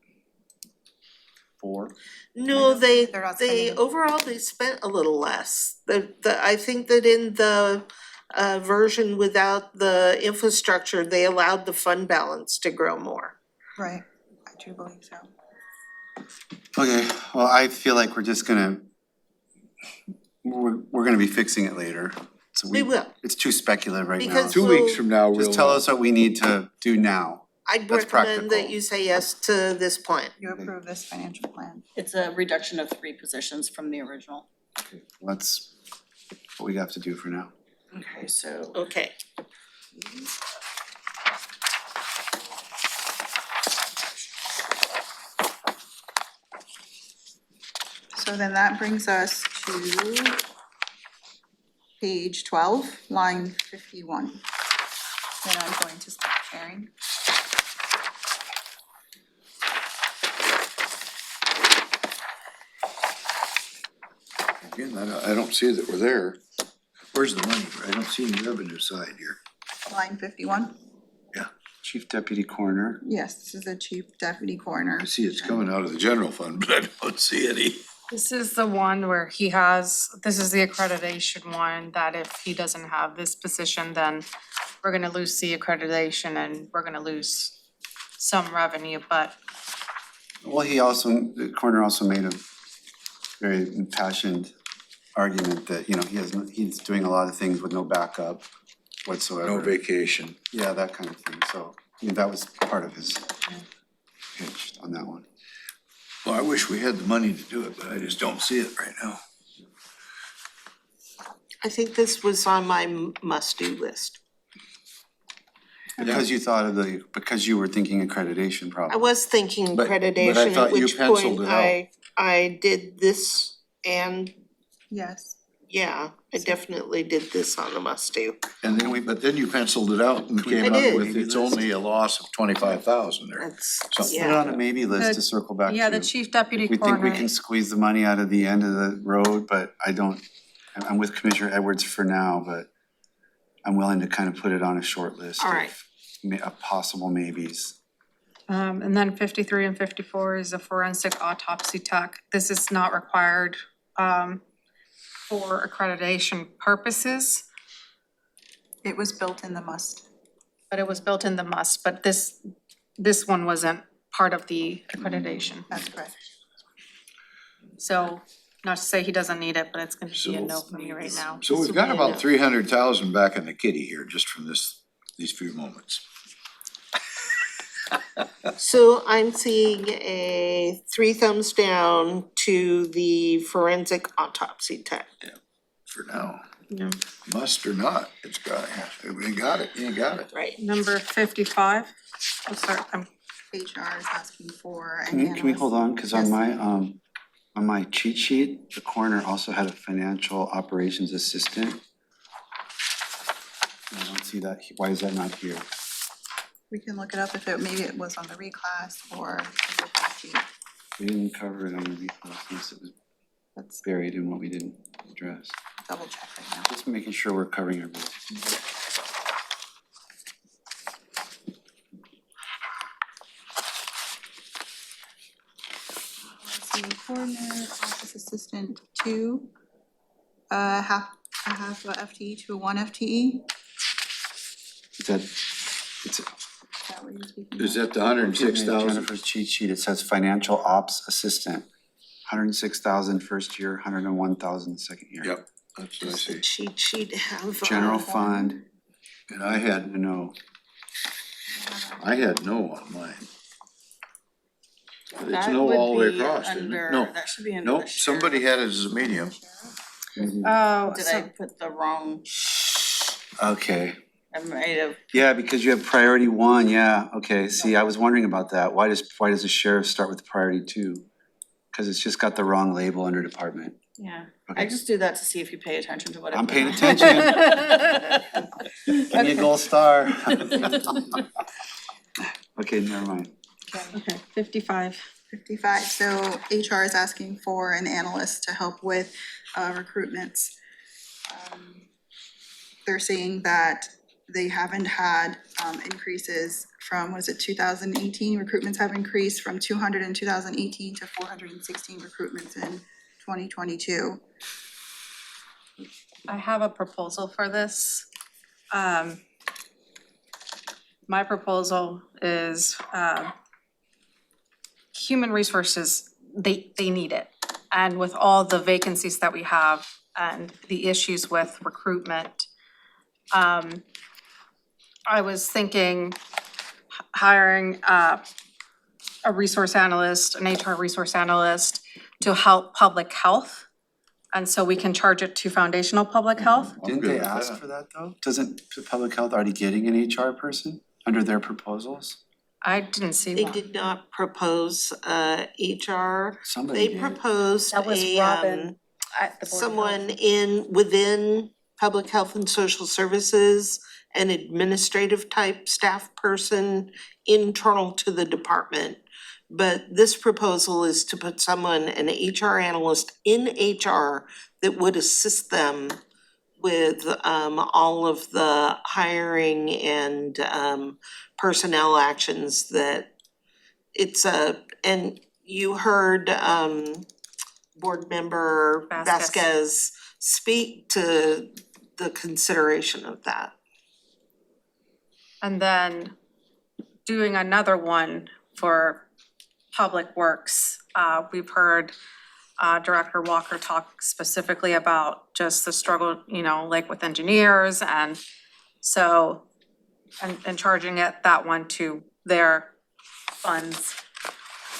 [SPEAKER 3] 4?
[SPEAKER 6] No, they,
[SPEAKER 2] They're not
[SPEAKER 6] they,
[SPEAKER 2] spending-
[SPEAKER 6] overall, they spent a little less. I think that in the version without the infrastructure, they allowed the fund balance to grow more.
[SPEAKER 2] Right, I do believe so.
[SPEAKER 3] Okay, well, I feel like we're just gonna, we're gonna be fixing it later. So
[SPEAKER 6] We will.
[SPEAKER 3] It's too speculative right now.
[SPEAKER 6] Because
[SPEAKER 7] 2 weeks from now, we'll.
[SPEAKER 3] Just tell us what we need to do now.
[SPEAKER 6] I'd
[SPEAKER 3] That's
[SPEAKER 6] recommend that
[SPEAKER 3] practical.
[SPEAKER 6] you say yes to this plan.
[SPEAKER 2] You approve this financial plan.
[SPEAKER 5] It's a reduction of 3 positions from the original.
[SPEAKER 3] Let's what we have to do for now.
[SPEAKER 5] Okay, so
[SPEAKER 6] Okay,
[SPEAKER 2] So then that brings us to page 12, line 51. Then I'm going to stop sharing.
[SPEAKER 4] Again, I don't see that we're there. Where's the money? I don't see any revenue side here.
[SPEAKER 2] Line 51?
[SPEAKER 3] Chief Deputy Coroner,
[SPEAKER 2] Yes, this is the chief deputy coroner.
[SPEAKER 4] I see it's coming out of the general fund, but I don't see any.
[SPEAKER 1] This is the one where he has, this is the accreditation one, that if he doesn't have this position, then we're gonna lose the accreditation and we're gonna lose some revenue, but
[SPEAKER 3] well, the coroner also made a very impassioned argument that, you know, he's doing a lot of things with no backup whatsoever.
[SPEAKER 4] No vacation.
[SPEAKER 3] Yeah, that kind of thing, so, I mean, that was part of his pitch on that one.
[SPEAKER 4] Well, I wish we had the money to do it, but I just don't see it right now.
[SPEAKER 6] I think this was on my must-do list.
[SPEAKER 3] Because you thought of because you were thinking accreditation
[SPEAKER 6] I
[SPEAKER 3] probably.
[SPEAKER 6] was thinking
[SPEAKER 4] But I
[SPEAKER 6] accreditation,
[SPEAKER 4] thought
[SPEAKER 6] at
[SPEAKER 4] you
[SPEAKER 6] which
[SPEAKER 4] penciled
[SPEAKER 6] point
[SPEAKER 4] it out.
[SPEAKER 6] I did this and,
[SPEAKER 2] Yes.
[SPEAKER 6] yeah, I definitely did this on the must-do.
[SPEAKER 4] And then but then you penciled it out and came
[SPEAKER 6] I
[SPEAKER 4] up
[SPEAKER 6] did.
[SPEAKER 4] with it's only a loss of 25,000 or
[SPEAKER 6] That's,
[SPEAKER 4] something.
[SPEAKER 3] Put it on a
[SPEAKER 6] yeah,
[SPEAKER 3] maybe list to
[SPEAKER 1] The-
[SPEAKER 3] circle back to.
[SPEAKER 1] yeah, the chief deputy
[SPEAKER 3] We think we
[SPEAKER 1] coroner.
[SPEAKER 3] can squeeze the money out of the end of the road, but I'm with Commissioner Edwards for now, but I'm willing to kind of put it on a short list
[SPEAKER 6] All
[SPEAKER 3] of
[SPEAKER 6] right.
[SPEAKER 3] of possible maybes.
[SPEAKER 1] And then 53 and 54 is a forensic autopsy tech. This is not required for accreditation purposes,
[SPEAKER 2] It was built in the must.
[SPEAKER 1] but it was built in the must, but this one wasn't part of the accreditation.
[SPEAKER 2] That's correct.
[SPEAKER 1] So, not to say he doesn't need it, but it's gonna be a no
[SPEAKER 4] So-
[SPEAKER 1] for me right now.
[SPEAKER 4] So we've got about 300,000 back in the kitty here just from these few moments.
[SPEAKER 6] so I'm seeing a 3 thumbs down to the forensic autopsy tech.
[SPEAKER 4] For now.
[SPEAKER 1] Yeah.
[SPEAKER 4] Must or not, it's got, we got it, you got it.
[SPEAKER 6] Right.
[SPEAKER 1] Number 55, oh, sorry,
[SPEAKER 2] HR is asking for an
[SPEAKER 3] Can we
[SPEAKER 2] analyst.
[SPEAKER 3] hold on, cause
[SPEAKER 2] Yes.
[SPEAKER 3] on my cheat sheet, the coroner also had a financial operations assistant. I don't see that, why is that not here?
[SPEAKER 2] We can look it up if maybe it was on the reclass or the sheet.
[SPEAKER 3] We didn't cover it on the reclass unless it was
[SPEAKER 2] Let's
[SPEAKER 3] buried in what we didn't address.
[SPEAKER 2] double check right now.
[SPEAKER 3] Just making sure we're covering our bases.
[SPEAKER 2] Policy coordinator, office assistant 2, a half a FTE to a 1 FTE.
[SPEAKER 3] Is that, it's,
[SPEAKER 2] Is that what you're speaking
[SPEAKER 4] Is
[SPEAKER 2] of?
[SPEAKER 4] that the 106,000?
[SPEAKER 3] Jennifer's cheat sheet, it says financial ops assistant. 106,000 first year, 101,000 second year.
[SPEAKER 4] Yep, that's what I
[SPEAKER 6] Does the
[SPEAKER 4] see.
[SPEAKER 6] cheat sheet have?
[SPEAKER 3] General fund,
[SPEAKER 4] And I had
[SPEAKER 3] no.
[SPEAKER 4] no on mine. But it's
[SPEAKER 5] that
[SPEAKER 4] no all the way
[SPEAKER 5] would be
[SPEAKER 4] across, isn't it?
[SPEAKER 5] under,
[SPEAKER 4] No,
[SPEAKER 5] that should be under
[SPEAKER 4] no,
[SPEAKER 5] the
[SPEAKER 4] somebody
[SPEAKER 5] sheriff.
[SPEAKER 4] had it as a medium.
[SPEAKER 1] oh,
[SPEAKER 5] Did I
[SPEAKER 1] so,
[SPEAKER 5] put the wrong,
[SPEAKER 3] Okay,
[SPEAKER 5] I might have,
[SPEAKER 3] yeah, because you have priority 1, yeah, okay, see, I was wondering about that. Why does the sheriff start with priority 2? Cause it's just got the wrong label under department.
[SPEAKER 5] yeah,
[SPEAKER 3] Okay.
[SPEAKER 5] I just do that to see if you pay attention to what I
[SPEAKER 3] I'm
[SPEAKER 5] put
[SPEAKER 3] paying
[SPEAKER 5] on.
[SPEAKER 3] attention. Give me a gold star. Okay, never mind.
[SPEAKER 1] okay, 55.
[SPEAKER 2] 55, so HR is asking for an analyst to help with recruitments. They're saying that they haven't had increases from, was it 2018? Recruitments have increased from 200 in 2018 to 416 recruitments in 2022.
[SPEAKER 1] I have a proposal for this. My proposal is, human resources, they need it. And with all the vacancies that we have and the issues with recruitment, I was thinking hiring a resource analyst, an HR resource analyst to help public health And so we can charge it to foundational public health.
[SPEAKER 7] I'm
[SPEAKER 3] Didn't
[SPEAKER 7] good
[SPEAKER 3] they
[SPEAKER 7] with
[SPEAKER 3] ask
[SPEAKER 7] that.
[SPEAKER 3] for that though? Doesn't public health already getting an HR person under their proposals?
[SPEAKER 1] I didn't see
[SPEAKER 6] They
[SPEAKER 1] one.
[SPEAKER 6] did not propose HR.
[SPEAKER 3] Somebody
[SPEAKER 6] They
[SPEAKER 3] did.
[SPEAKER 6] proposed
[SPEAKER 1] That was
[SPEAKER 6] a
[SPEAKER 1] Robin at the Board of
[SPEAKER 6] someone
[SPEAKER 1] Health.
[SPEAKER 6] within Public Health and Social Services, an administrative type staff person internal to the department. But this proposal is to put someone, an HR analyst in HR that would assist them with all of the hiring and personnel actions that it's and you heard board member
[SPEAKER 1] Vasquez.
[SPEAKER 6] Vasquez speak to the consideration of that.
[SPEAKER 1] And then doing another one for Public Works. We've heard Director Walker talk specifically about just the struggle, you know, like with engineers and so, and charging it, that one to their funds.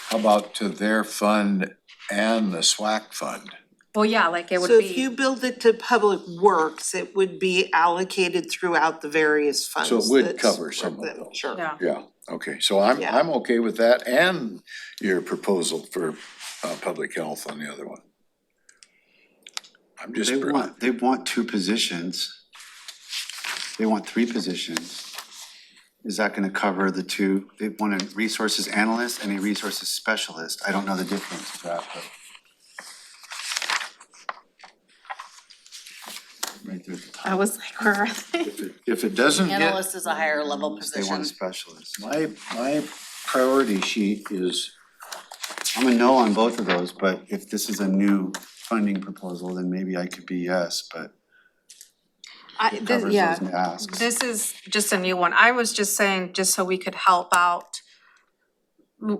[SPEAKER 7] How about to their fund and the SWAC fund?
[SPEAKER 1] Well, yeah, like it would
[SPEAKER 6] So
[SPEAKER 1] be.
[SPEAKER 6] if you build it to Public Works, it would be allocated throughout the various funds.
[SPEAKER 4] So it would
[SPEAKER 6] that's
[SPEAKER 4] cover some of
[SPEAKER 6] within.
[SPEAKER 4] those.
[SPEAKER 6] Sure.
[SPEAKER 1] Yeah.
[SPEAKER 4] Yeah, okay, so I'm
[SPEAKER 6] Yeah.
[SPEAKER 4] I'm okay with that and your proposal for public health on the other one. I'm just.
[SPEAKER 3] They want two positions. They want three positions. Is that gonna cover the two? They want a resources analyst and a resources specialist. I don't know the difference of that, but. Right there at the top.
[SPEAKER 5] I was like, where are they?
[SPEAKER 7] If it doesn't get,
[SPEAKER 5] Analyst is a higher level
[SPEAKER 3] They want a
[SPEAKER 5] position.
[SPEAKER 3] specialist.
[SPEAKER 7] my priority sheet is,
[SPEAKER 3] I'm a no on both of those, but if this is a new funding proposal, then maybe I could be yes, but it covers those asks.
[SPEAKER 1] This is just a new one. I was just saying, just so we could help out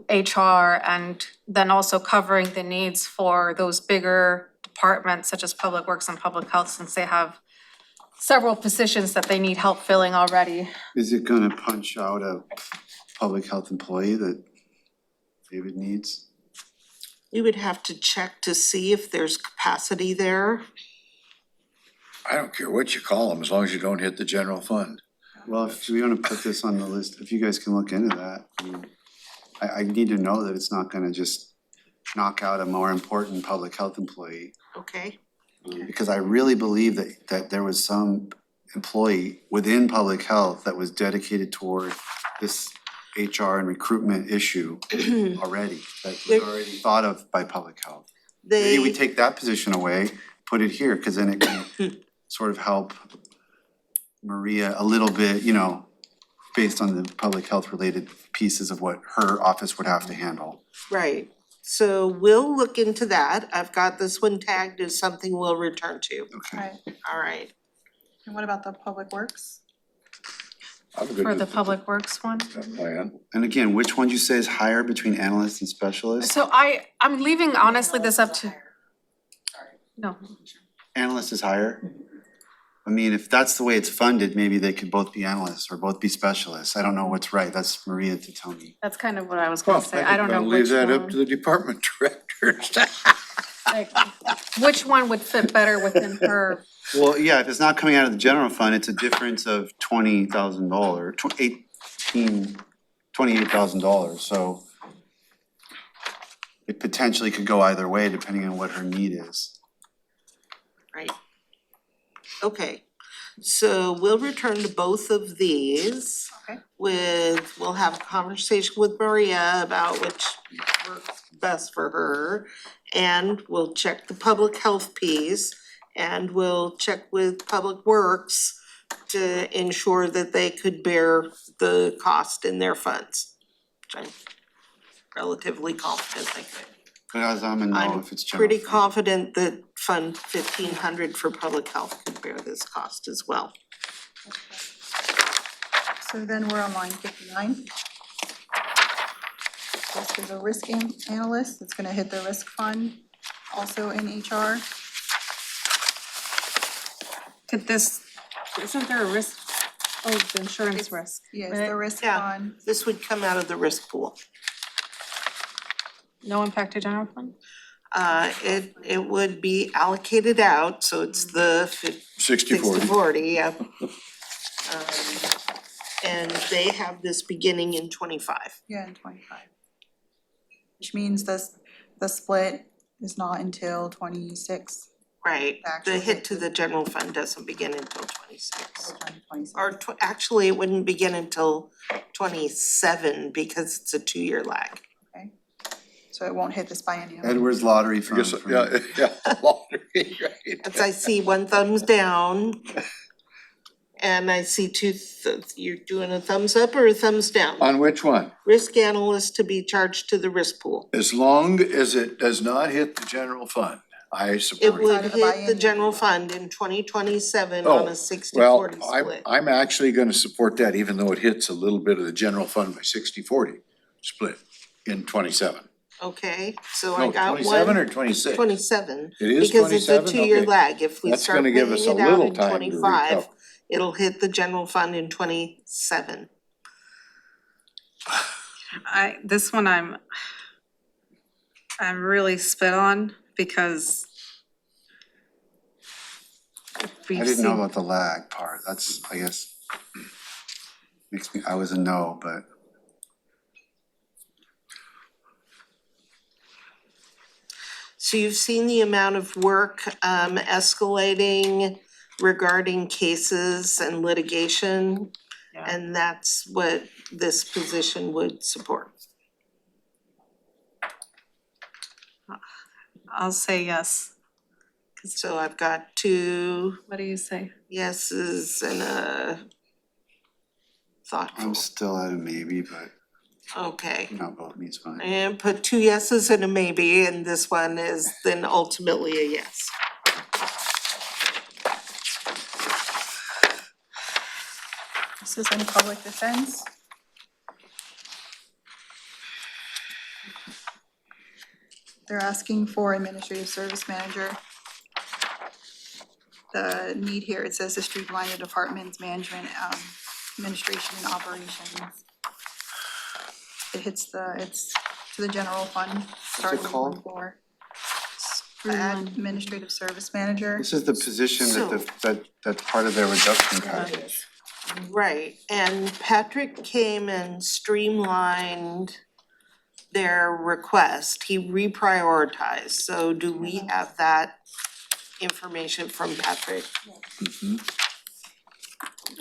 [SPEAKER 1] HR and then also covering the needs for those bigger departments such as Public Works and Public Health, since they have several positions that they need help filling already.
[SPEAKER 3] Is it gonna punch out a public health employee that David needs?
[SPEAKER 6] We would have to check to see if there's capacity there.
[SPEAKER 4] I don't care what you call them, as long as you don't hit the general fund.
[SPEAKER 3] Well, if we wanna put this on the list, if you guys can look into that, I mean, I need to know that it's not gonna just knock out a more important public health employee.
[SPEAKER 6] Okay,
[SPEAKER 3] Because I really believe that there was some employee within public health that was dedicated toward this HR and recruitment issue already, that was already thought of by public health. Maybe we
[SPEAKER 6] they,
[SPEAKER 3] take that position away, put it here, cause then it can sort of help Maria a little bit, you know, based on the public health related pieces of what her office would have to handle.
[SPEAKER 6] right, so we'll look into that. I've got this one tagged as something we'll return to.
[SPEAKER 3] Okay.
[SPEAKER 2] Right,
[SPEAKER 6] All right,
[SPEAKER 2] and what about the Public Works?
[SPEAKER 4] I'm good
[SPEAKER 1] For
[SPEAKER 4] with
[SPEAKER 1] the Public Works one.
[SPEAKER 4] that plan.
[SPEAKER 3] And again, which one you say is higher between analyst and specialist?
[SPEAKER 1] So I'm leaving honestly this up to. No,
[SPEAKER 3] Analyst is higher? I mean, if that's the way it's funded, maybe they could both be analysts or both be specialists. I don't know what's right. That's Maria to tell me.
[SPEAKER 1] that's kind of what I was
[SPEAKER 4] Well,
[SPEAKER 1] gonna say. I don't know
[SPEAKER 4] Leave
[SPEAKER 1] which
[SPEAKER 4] that up
[SPEAKER 1] one.
[SPEAKER 4] to the department directors.
[SPEAKER 1] Like, which one would fit better within her?
[SPEAKER 3] Well, yeah, if it's not coming out of the general fund, it's a difference of $20,000, $28,000, so it potentially could go either way depending on what her need is.
[SPEAKER 6] right. Okay, so we'll return to both of these.
[SPEAKER 2] Okay.
[SPEAKER 6] We'll have a conversation with Maria about which works best for her. And we'll check the public health piece, and we'll check with Public Works to ensure that they could bear the cost in their funds, which I'm relatively confident they could.
[SPEAKER 3] But as I'm a no
[SPEAKER 6] I'm
[SPEAKER 3] if it's general
[SPEAKER 6] pretty
[SPEAKER 3] fund.
[SPEAKER 6] confident that Fund 1500 for public health could bear this cost as well.
[SPEAKER 2] So then we're on line 59. This is a risk analyst, it's gonna hit the risk fund, also in HR.
[SPEAKER 1] Could this, isn't there a risk? Oh, the insurance risk.
[SPEAKER 2] Yes,
[SPEAKER 1] right?
[SPEAKER 2] the risk
[SPEAKER 6] Yeah.
[SPEAKER 2] fund,
[SPEAKER 6] This would come out of the risk pool.
[SPEAKER 1] No impact to general fund?
[SPEAKER 6] it would be allocated out, so it's the
[SPEAKER 4] 60/40.
[SPEAKER 6] 60/40, yep. And they have this beginning in 25.
[SPEAKER 2] Yeah, in 25. Which means the split is not until 26.
[SPEAKER 6] Right, the
[SPEAKER 2] Actual
[SPEAKER 6] hit to the general fund doesn't begin until 26.
[SPEAKER 2] Or
[SPEAKER 6] Or actually, it wouldn't begin until 27 because it's a 2-year lag.
[SPEAKER 2] so it won't hit this biennium.
[SPEAKER 3] Edwards Lottery
[SPEAKER 7] I
[SPEAKER 3] from.
[SPEAKER 7] guess, yeah, lottery, right?
[SPEAKER 6] As I see one thumbs down. And I see you're doing a thumbs up or a thumbs down?
[SPEAKER 4] On which one?
[SPEAKER 6] Risk analyst to be charged to the risk pool.
[SPEAKER 4] As long as it does not hit the general fund, I
[SPEAKER 6] It
[SPEAKER 4] support it.
[SPEAKER 6] would
[SPEAKER 2] Outside of the
[SPEAKER 6] hit the
[SPEAKER 2] biennium.
[SPEAKER 6] general fund in 2027
[SPEAKER 4] Oh,
[SPEAKER 6] on a 60/40
[SPEAKER 4] Well,
[SPEAKER 6] split.
[SPEAKER 4] I'm actually gonna support that, even though it hits a little bit of the general fund by 60/40 split in 27.
[SPEAKER 6] Okay, so I
[SPEAKER 4] No,
[SPEAKER 6] got
[SPEAKER 4] 27 or
[SPEAKER 6] one,
[SPEAKER 4] 26?
[SPEAKER 6] 27.
[SPEAKER 4] It is
[SPEAKER 6] Because it's a
[SPEAKER 4] 27?
[SPEAKER 6] 2-year
[SPEAKER 4] Okay.
[SPEAKER 6] lag. If we
[SPEAKER 4] That's
[SPEAKER 6] start
[SPEAKER 4] gonna
[SPEAKER 6] paying
[SPEAKER 4] give us
[SPEAKER 6] it
[SPEAKER 4] a
[SPEAKER 6] out
[SPEAKER 4] little
[SPEAKER 6] in
[SPEAKER 4] time to
[SPEAKER 6] 25,
[SPEAKER 4] recover.
[SPEAKER 6] it'll hit the general fund in 27.
[SPEAKER 1] This one I'm really split on because
[SPEAKER 3] I didn't know about the lag part, that's, I guess, makes me, I was a no, but.
[SPEAKER 6] So you've seen the amount of work escalating regarding cases and litigation.
[SPEAKER 1] Yeah.
[SPEAKER 6] And that's what this position would support.
[SPEAKER 1] I'll say yes.
[SPEAKER 6] So I've got 2
[SPEAKER 1] What do you say?
[SPEAKER 6] yeses and a thoughtful.
[SPEAKER 3] I'm still at a maybe, but
[SPEAKER 6] Okay.
[SPEAKER 3] not vote means fine.
[SPEAKER 6] And put 2 yeses and a maybe, and this one is then ultimately a yes.
[SPEAKER 2] This is in public defense. They're asking for administrative service manager. The need here, it says to streamline the department's management, administration and operations. It's to the general fund, starting
[SPEAKER 3] called?
[SPEAKER 2] for administrative service manager.
[SPEAKER 3] This is the position that's part of their reduction package.
[SPEAKER 6] Right, and Patrick came and streamlined their request, he reprioritized, so do we have that information from Patrick?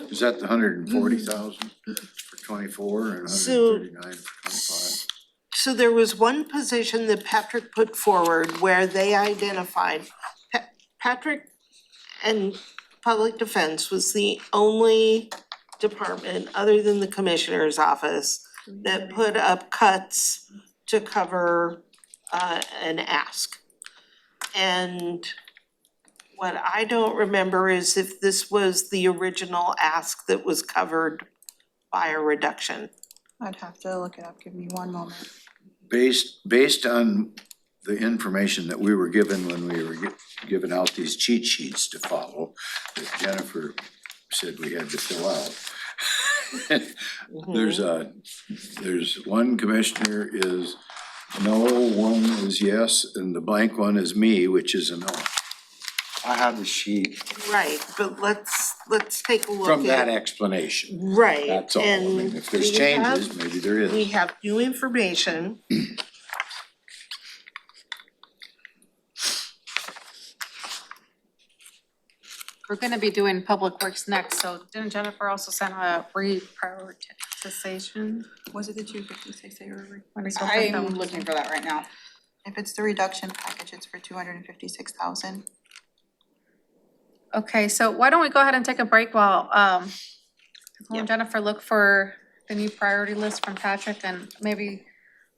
[SPEAKER 4] Is that the 140,000 for 24 and
[SPEAKER 6] So-
[SPEAKER 4] 139 for 25?
[SPEAKER 6] So there was one position that Patrick put forward where they identified, Patrick and Public Defense was the only department, other than the Commissioner's Office, that put up cuts to cover an ask. And what I don't remember is if this was the original ask that was covered by a reduction.
[SPEAKER 2] I'd have to look it up, give me one moment.
[SPEAKER 4] Based on the information that we were given when we were giving out these cheat sheets to follow, that Jennifer said we had to fill out. There's one commissioner is no, one is yes, and the blank one is me, which is a no.
[SPEAKER 3] I have the sheet.
[SPEAKER 6] Right, but let's take a look at.
[SPEAKER 4] From that explanation,
[SPEAKER 6] Right,
[SPEAKER 4] that's all. I mean,
[SPEAKER 6] and
[SPEAKER 4] if there's
[SPEAKER 6] we have-
[SPEAKER 4] changes, maybe there is.
[SPEAKER 6] We have new information.
[SPEAKER 1] We're gonna be doing Public Works next, so didn't Jennifer also send a reprioritization?
[SPEAKER 2] Was it the 256 they were?
[SPEAKER 1] Or something?
[SPEAKER 5] I'm looking for that right now.
[SPEAKER 2] If it's the reduction package, it's for 256,000.
[SPEAKER 1] Okay, so why don't we go ahead and take a break while
[SPEAKER 6] Yep.
[SPEAKER 1] Jennifer look for the new priority list from Patrick, and maybe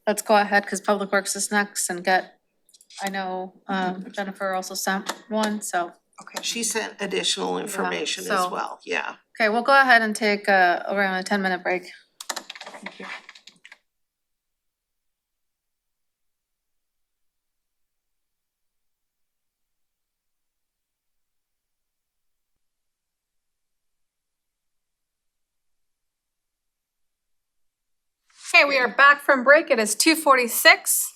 [SPEAKER 1] let's go ahead, cause Public Works is next, and get, I know Jennifer also sent one, so.
[SPEAKER 2] Okay.
[SPEAKER 6] She sent additional information as
[SPEAKER 1] so-
[SPEAKER 6] well, yeah.
[SPEAKER 1] Okay, we'll go ahead and take around a 10-minute break.
[SPEAKER 2] Thank you.
[SPEAKER 1] Okay, we are back from break. It is 2:46,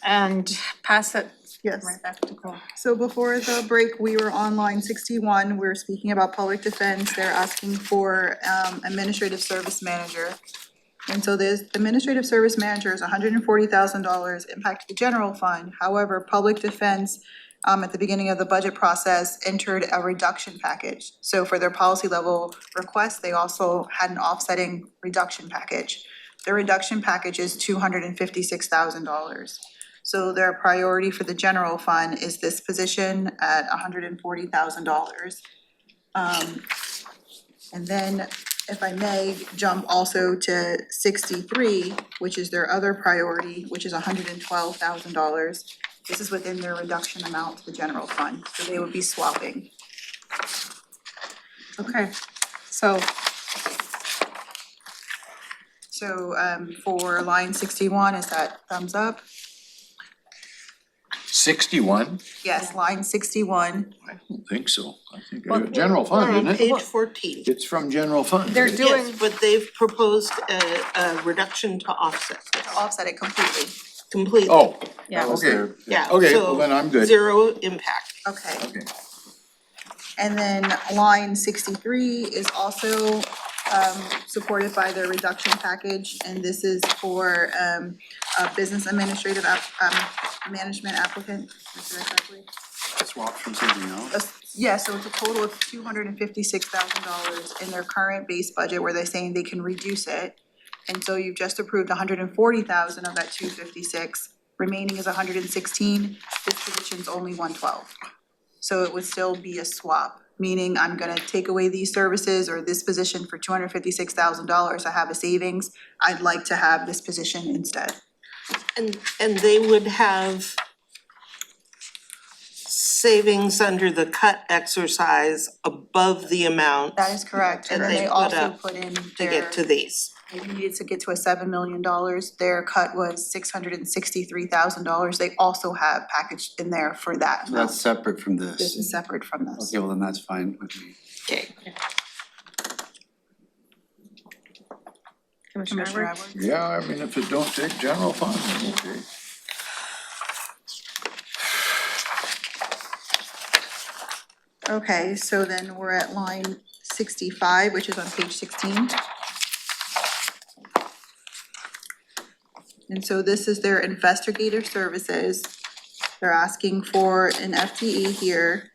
[SPEAKER 1] and pass it
[SPEAKER 2] Yes.
[SPEAKER 1] Right back to call.
[SPEAKER 2] So before the break, we were on line 61, we were speaking about public defense, they're asking for administrative service manager. And so the administrative service manager is $140,000 impact to the general fund, however, public defense at the beginning of the budget process entered a reduction package. So for their policy level request, they also had an offsetting reduction package. Their reduction package is $256,000. So their priority for the general fund is this position at $140,000. And then, if I may, jump also to 63, which is their other priority, which is $112,000. This is within their reduction amount to the general fund, so they would be swapping.
[SPEAKER 1] Okay, so
[SPEAKER 2] So, for line 61, is that thumbs up?
[SPEAKER 7] 61?
[SPEAKER 2] Yes, line 61.
[SPEAKER 7] I don't think so. I think,
[SPEAKER 1] Well,
[SPEAKER 7] general
[SPEAKER 6] We're
[SPEAKER 7] fund,
[SPEAKER 6] on
[SPEAKER 7] isn't it?
[SPEAKER 6] page 14.
[SPEAKER 7] It's from general fund.
[SPEAKER 1] they're doing,
[SPEAKER 6] Yes, but they've proposed a reduction to offset this
[SPEAKER 2] To offset it completely.
[SPEAKER 6] completely.
[SPEAKER 7] Oh,
[SPEAKER 1] yeah,
[SPEAKER 3] That was
[SPEAKER 7] okay.
[SPEAKER 3] their-
[SPEAKER 6] Yeah,
[SPEAKER 7] okay,
[SPEAKER 6] so
[SPEAKER 7] well then I'm good.
[SPEAKER 6] zero impact.
[SPEAKER 2] Okay.
[SPEAKER 7] Okay.
[SPEAKER 2] And then line 63 is also supported by the reduction package, and this is for a business administrative management applicant. Is that correctly?
[SPEAKER 3] Swap from something else?
[SPEAKER 2] Yeah, so it's a total of $256,000 in their current base budget where they're saying they can reduce it. And so you've just approved $140,000 of that 256, remaining is 116. This position's only 112. So it would still be a swap, meaning I'm gonna take away these services or this position for $256,000, I have a savings. I'd like to have this position instead.
[SPEAKER 6] And they would have savings under the cut exercise above the amount
[SPEAKER 2] That is correct, and then
[SPEAKER 6] They
[SPEAKER 2] they
[SPEAKER 6] put
[SPEAKER 2] also
[SPEAKER 6] up
[SPEAKER 2] put in
[SPEAKER 6] to
[SPEAKER 2] their,
[SPEAKER 6] get to these.
[SPEAKER 2] they needed to get to a $7 million, their cut was $663,000, they also have packaged in there for that
[SPEAKER 3] So that's
[SPEAKER 2] amount.
[SPEAKER 3] separate from
[SPEAKER 2] This
[SPEAKER 3] this.
[SPEAKER 2] is separate from this.
[SPEAKER 3] Okay, well then that's fine with me.
[SPEAKER 6] Okay.
[SPEAKER 1] Commissioner
[SPEAKER 2] Commissioner
[SPEAKER 1] Edwards?
[SPEAKER 2] Edwards?
[SPEAKER 7] Yeah, I mean, if it don't take general fund, then okay.
[SPEAKER 2] Okay, so then we're at line 65, which is on page 16. And so this is their investigator services. They're asking for an FTE here.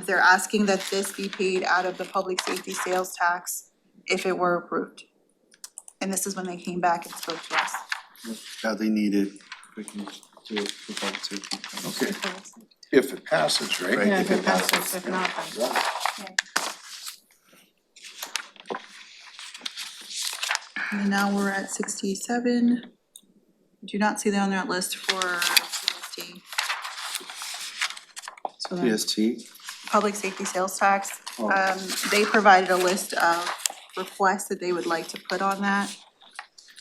[SPEAKER 2] They're asking that this be paid out of the public safety sales tax if it were approved. And this is when they came back and spoke to us.
[SPEAKER 3] Badly needed, we can do it for public safety.
[SPEAKER 7] Okay, if it passes, right?
[SPEAKER 3] Right.
[SPEAKER 1] Yeah,
[SPEAKER 3] if it
[SPEAKER 1] passes, if not, then.
[SPEAKER 2] And now we're at 67. Do not see that on that list for PST. So then,
[SPEAKER 3] PST,
[SPEAKER 2] public safety sales tax,
[SPEAKER 3] Oh.
[SPEAKER 2] they provided a list of requests that they would like to put on that.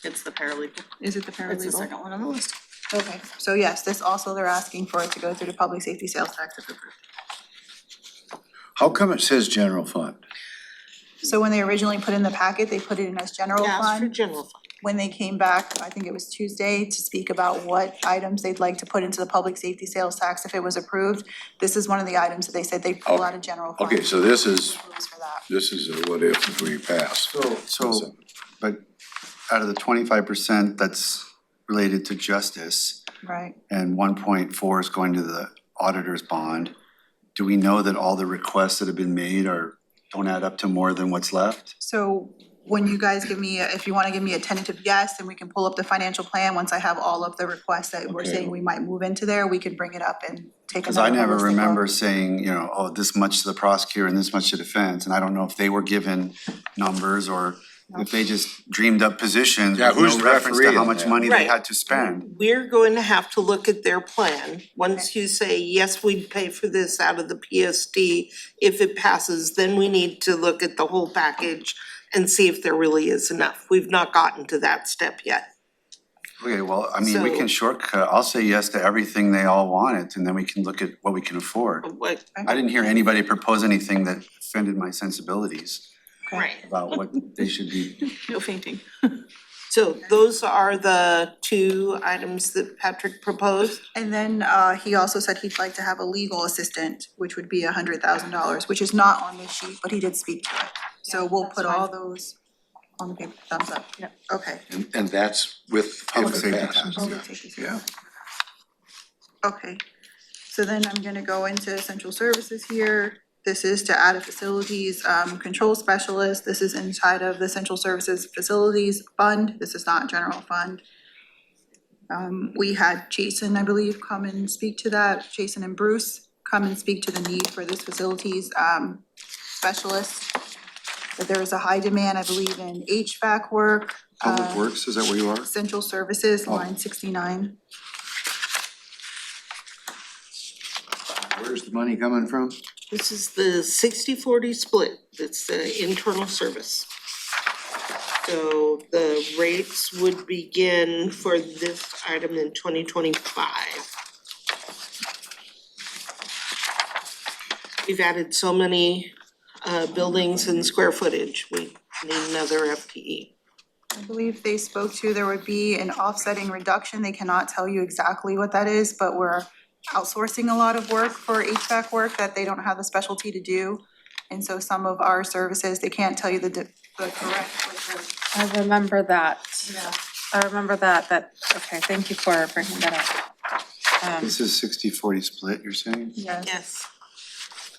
[SPEAKER 5] It's the paralegal.
[SPEAKER 2] Is it the
[SPEAKER 5] It's the
[SPEAKER 2] paralegal?
[SPEAKER 5] second one on the list.
[SPEAKER 2] Okay, so yes, this also, they're asking for it to go through the public safety sales tax if approved.
[SPEAKER 7] How come it says general fund?
[SPEAKER 2] So when they originally put in the packet, they put it in as general
[SPEAKER 6] Yeah, it's for
[SPEAKER 2] fund.
[SPEAKER 6] general fund.
[SPEAKER 2] When they came back, I think it was Tuesday, to speak about what items they'd like to put into the public safety sales tax if it was approved, this is one of the items that they said they'd pull out of general fund.
[SPEAKER 7] Okay, so this is,
[SPEAKER 2] For that.
[SPEAKER 7] this is a what if we pass.
[SPEAKER 3] so, but out of the 25% that's related to justice
[SPEAKER 2] Right,
[SPEAKER 3] and 1.4 is going to the auditor's bond, do we know that all the requests that have been made don't add up to more than what's left?
[SPEAKER 2] so when you guys give me, if you wanna give me a tentative yes, then we can pull up the financial plan, once I have all of the requests that we're
[SPEAKER 7] Okay.
[SPEAKER 2] saying we might move into there, we can bring it up and take
[SPEAKER 3] Cause I
[SPEAKER 2] another
[SPEAKER 3] never
[SPEAKER 2] holistic look.
[SPEAKER 3] remember saying, you know, oh, this much to the prosecutor and this much to defense, and I don't know if they were given numbers or if they just dreamed up positions
[SPEAKER 7] Yeah,
[SPEAKER 3] with
[SPEAKER 7] who's
[SPEAKER 3] no
[SPEAKER 7] the
[SPEAKER 3] reference to
[SPEAKER 7] referee
[SPEAKER 3] how
[SPEAKER 7] in
[SPEAKER 3] much
[SPEAKER 7] that?
[SPEAKER 3] money they
[SPEAKER 6] Right.
[SPEAKER 3] had to spend.
[SPEAKER 6] We're going to have to look at their plan. Once you say, yes, we'd pay for this out of the PSD, if it passes, then we need to look at the whole package and see if there really is enough. We've not gotten to that step yet.
[SPEAKER 3] Okay, well, I mean, we
[SPEAKER 6] So-
[SPEAKER 3] can shortcut, I'll say yes to everything they all wanted, and then we can look at what we can afford.
[SPEAKER 6] What,
[SPEAKER 3] I didn't hear anybody propose anything that offended my sensibilities
[SPEAKER 6] right.
[SPEAKER 3] about what they should be.
[SPEAKER 5] No fainting.
[SPEAKER 6] So those are the two items that Patrick proposed.
[SPEAKER 2] And then he also said he'd like to have a legal assistant, which would be $100,000, which is not on this sheet, but he did speak to it. So
[SPEAKER 1] Yeah,
[SPEAKER 2] we'll
[SPEAKER 1] that's
[SPEAKER 2] put
[SPEAKER 1] fine.
[SPEAKER 2] all those on the paper, thumbs up.
[SPEAKER 1] Yep.
[SPEAKER 2] Okay.
[SPEAKER 4] And that's with
[SPEAKER 3] Public
[SPEAKER 4] if it
[SPEAKER 3] safety
[SPEAKER 4] passes.
[SPEAKER 3] tax.
[SPEAKER 2] Public safety.
[SPEAKER 4] Yeah.
[SPEAKER 2] Okay, so then I'm gonna go into essential services here. This is to add a facilities control specialist. This is inside of the essential services facilities fund. This is not general fund. We had Jason, I believe, come and speak to that. Jason and Bruce come and speak to the need for this facilities specialist. That there is a high demand, I believe, in HVAC work.
[SPEAKER 3] Public Works, is that where you are?
[SPEAKER 2] Essential services, line 69.
[SPEAKER 3] Where's the money coming from?
[SPEAKER 6] This is the 60-40 split, it's the internal service. So the rates would begin for this item in 2025. We've added so many buildings and square footage, we need another FTE.
[SPEAKER 2] I believe they spoke to, there would be an offsetting reduction. They cannot tell you exactly what that is, but we're outsourcing a lot of work for HVAC work that they don't have the specialty to do. And so some of our services, they can't tell you the correct.
[SPEAKER 1] I remember that.
[SPEAKER 2] Yeah.
[SPEAKER 1] I remember that, okay, thank you for bringing that up.
[SPEAKER 3] This is 60-40 split, you're saying?
[SPEAKER 2] Yes.
[SPEAKER 6] Yes.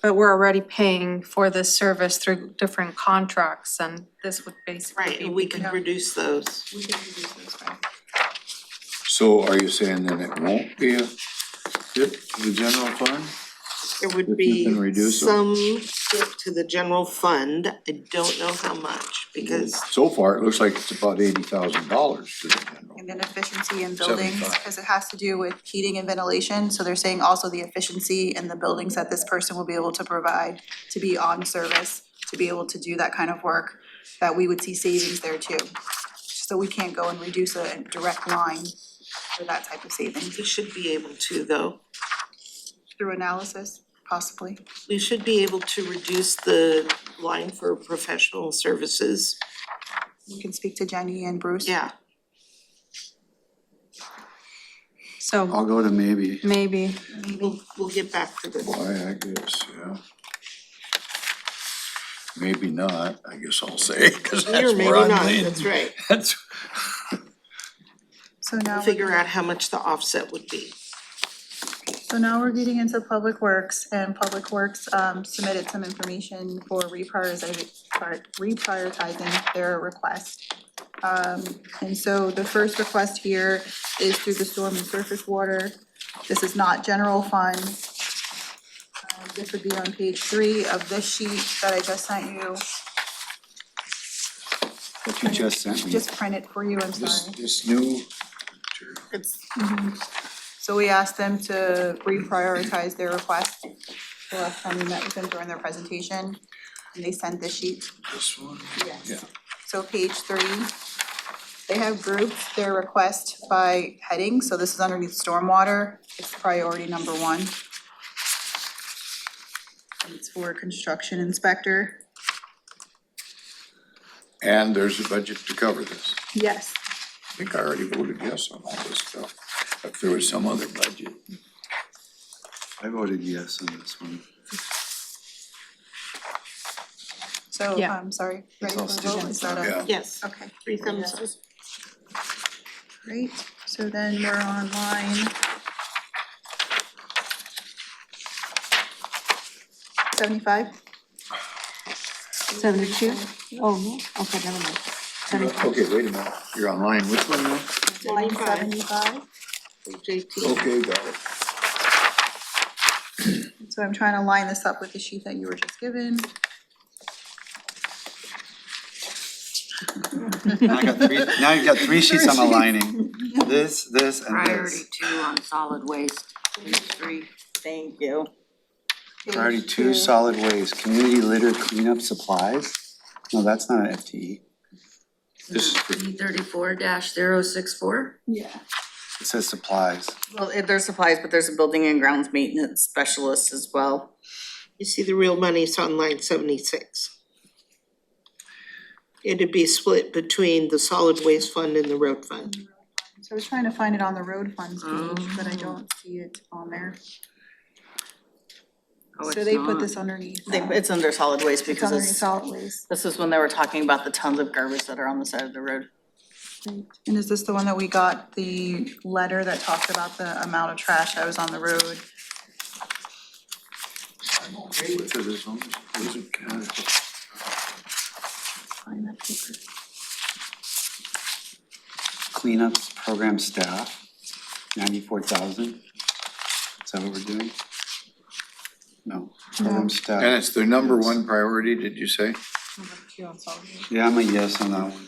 [SPEAKER 1] But we're already paying for this service through different contracts, and this would basically
[SPEAKER 6] Right,
[SPEAKER 1] be.
[SPEAKER 6] and we can reduce those.
[SPEAKER 2] We can reduce those, right?
[SPEAKER 4] So are you saying then it won't be a dip to the general fund?
[SPEAKER 6] There would
[SPEAKER 4] If you can
[SPEAKER 6] be
[SPEAKER 4] reduce them.
[SPEAKER 6] some dip to the general fund, I don't know how much, because
[SPEAKER 4] So far, it looks like it's about $80,000 to the general.
[SPEAKER 2] And then efficiency in buildings,
[SPEAKER 4] 75.
[SPEAKER 2] because it has to do with heating and ventilation. So they're saying also the efficiency in the buildings that this person will be able to provide to be on service, to be able to do that kind of work, that we would see savings there too. So we can't go and reduce a direct line for that type of savings
[SPEAKER 6] we should be able to though.
[SPEAKER 2] through analysis, possibly.
[SPEAKER 6] We should be able to reduce the line for professional services.
[SPEAKER 2] We can speak to Jenny and Bruce.
[SPEAKER 6] Yeah,
[SPEAKER 1] So
[SPEAKER 3] I'll go to maybe.
[SPEAKER 1] maybe,
[SPEAKER 6] we'll get back to this.
[SPEAKER 4] Why, I guess, yeah. Maybe not, I guess I'll say, cause that's
[SPEAKER 6] Or
[SPEAKER 4] where
[SPEAKER 6] maybe
[SPEAKER 4] I'm
[SPEAKER 6] not,
[SPEAKER 4] leaning.
[SPEAKER 6] that's right.
[SPEAKER 4] That's,
[SPEAKER 2] So now.
[SPEAKER 6] We'll figure out how much the offset would be.
[SPEAKER 2] So now we're getting into Public Works, and Public Works submitted some information for reprioritizing their request. And so the first request here is through the storm and surface water. This is not general fund. This would be on page 3 of this sheet that I just sent you.
[SPEAKER 3] What you just sent me.
[SPEAKER 2] Just print it for you, I'm
[SPEAKER 4] this,
[SPEAKER 2] sorry.
[SPEAKER 4] this new,
[SPEAKER 2] It's, so we asked them to reprioritize their request. The last time we met with them during their presentation, and they sent this sheet.
[SPEAKER 4] this one,
[SPEAKER 2] Yes.
[SPEAKER 4] yeah.
[SPEAKER 2] So page 3, they have grouped their request by heading, so this is underneath stormwater, it's priority number 1. It's for construction inspector.
[SPEAKER 4] And there's a budget to cover this.
[SPEAKER 2] Yes.
[SPEAKER 4] I think I already voted yes on all this stuff. If there was some other budget.
[SPEAKER 3] I voted yes on this one.
[SPEAKER 2] So,
[SPEAKER 1] Yeah.
[SPEAKER 2] sorry, ready for a
[SPEAKER 3] all
[SPEAKER 2] vote, is that
[SPEAKER 4] Yeah.
[SPEAKER 6] Yes,
[SPEAKER 2] Okay,
[SPEAKER 6] 3 thumbs up.
[SPEAKER 2] great, so then we're on line 75.
[SPEAKER 1] 72? Oh, no, okay, never mind. 75.
[SPEAKER 4] Okay, wait a minute, you're on line, which one now?
[SPEAKER 2] Line
[SPEAKER 6] 75.
[SPEAKER 2] 75.
[SPEAKER 6] JT.
[SPEAKER 4] Okay, got it.
[SPEAKER 2] So I'm trying to line this up with the sheet that you were just given.
[SPEAKER 3] Now you've got 3 sheets I'm aligning. This, and
[SPEAKER 8] Priority
[SPEAKER 3] this.
[SPEAKER 8] 2 on solid waste, page 3.
[SPEAKER 5] Thank you.
[SPEAKER 3] Priority
[SPEAKER 2] Page
[SPEAKER 3] 2, solid waste, community litter cleanup supplies. No, that's not an FTE.
[SPEAKER 4] This is for,
[SPEAKER 8] E34-064.
[SPEAKER 2] Yeah.
[SPEAKER 3] It says supplies.
[SPEAKER 5] Well, there's supplies, but there's a building and grounds maintenance specialist as well.
[SPEAKER 6] You see the real money's on line 76. It'd be split between the solid waste fund and the road fund.
[SPEAKER 2] So I was trying to find it on the road funds page, but I don't see it on there.
[SPEAKER 8] Oh,
[SPEAKER 2] So
[SPEAKER 8] it's
[SPEAKER 2] they put
[SPEAKER 8] not.
[SPEAKER 2] this underneath.
[SPEAKER 5] It's under solid waste
[SPEAKER 2] It's
[SPEAKER 5] because
[SPEAKER 2] underneath
[SPEAKER 5] it's,
[SPEAKER 2] solid waste.
[SPEAKER 5] this is when they were talking about the tons of garbage that are on the side of the road.
[SPEAKER 2] And is this the one that we got the letter that talked about the amount of trash that was on the road?
[SPEAKER 7] I'm okay with it as long as it doesn't count.
[SPEAKER 2] Find that paper.
[SPEAKER 3] Cleanups program staff, 94,000. Is that what we're doing? No, program staff.
[SPEAKER 7] And it's their number one priority, did you say?
[SPEAKER 2] Number 2 on solid waste.
[SPEAKER 3] Yeah, I'm a yes on that one.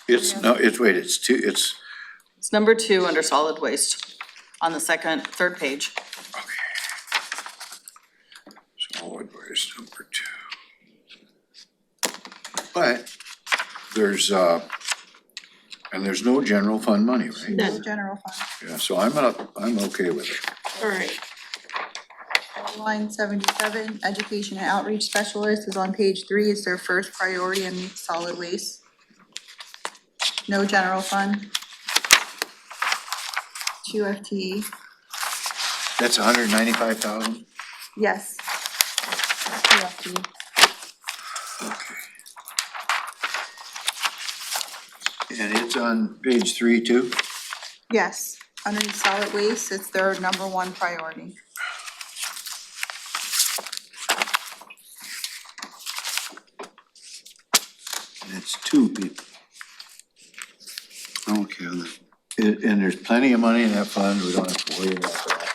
[SPEAKER 7] It's, no, it's, wait, it's two, it's,
[SPEAKER 5] It's number 2 under solid waste on the third page.
[SPEAKER 7] solid waste number 2. But there's, and there's no general fund money, right?
[SPEAKER 2] No general fund.
[SPEAKER 7] Yeah, so I'm okay with it.
[SPEAKER 6] Alright,
[SPEAKER 2] Line 77, education and outreach specialist is on page 3. It's their first priority in solid waste. No general fund. 2 FTE.
[SPEAKER 7] That's 195,000?
[SPEAKER 2] Yes. 2 FTE.
[SPEAKER 7] And it's on page 3 too?
[SPEAKER 2] Yes, underneath solid waste, it's their number 1 priority.
[SPEAKER 7] And it's 2 people.
[SPEAKER 3] I'm okay on that.
[SPEAKER 7] And there's plenty of money in that fund, we don't have to worry about that.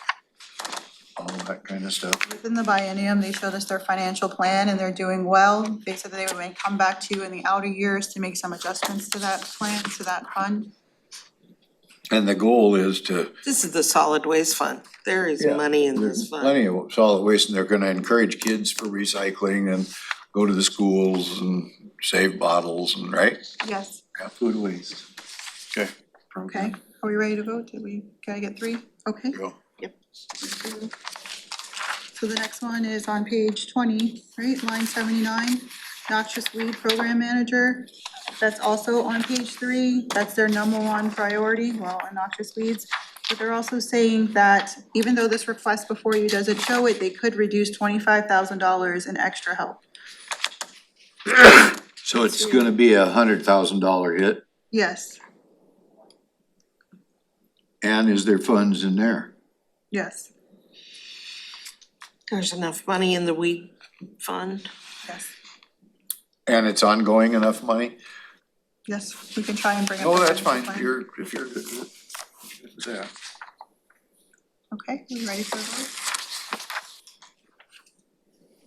[SPEAKER 7] All that kind of stuff.
[SPEAKER 2] Within the biennium, they showed us their financial plan and they're doing well. They said that they would come back to you in the outer years to make some adjustments to that plan, to that fund.
[SPEAKER 7] And the goal is to,
[SPEAKER 6] this is the solid waste fund. There is
[SPEAKER 7] Yeah,
[SPEAKER 6] money in
[SPEAKER 7] there's
[SPEAKER 6] this fund.
[SPEAKER 7] plenty of solid waste, and they're gonna encourage kids for recycling and go to the schools and save bottles and, right?
[SPEAKER 2] Yes,
[SPEAKER 3] Food waste.
[SPEAKER 7] Okay.
[SPEAKER 2] okay. Are we ready to vote? Can I get 3? Okay.
[SPEAKER 7] Go.
[SPEAKER 2] So the next one is on page 20, right, line 79, noxious weed program manager. That's also on page 3, that's their number 1 priority, well, noxious weeds. But they're also saying that even though this request before you doesn't show it, they could reduce $25,000 in extra help.
[SPEAKER 7] So it's gonna be $100,000 hit,
[SPEAKER 2] Yes,
[SPEAKER 7] and is there funds in there?
[SPEAKER 2] yes,
[SPEAKER 6] There's enough money in the weed fund.
[SPEAKER 2] yes,
[SPEAKER 7] And it's ongoing enough money?
[SPEAKER 2] yes, we can try and bring it.
[SPEAKER 7] Oh,
[SPEAKER 2] back
[SPEAKER 7] that's
[SPEAKER 2] into
[SPEAKER 7] fine,
[SPEAKER 2] plan.
[SPEAKER 7] if you're good with that.
[SPEAKER 2] Okay, you ready for a vote?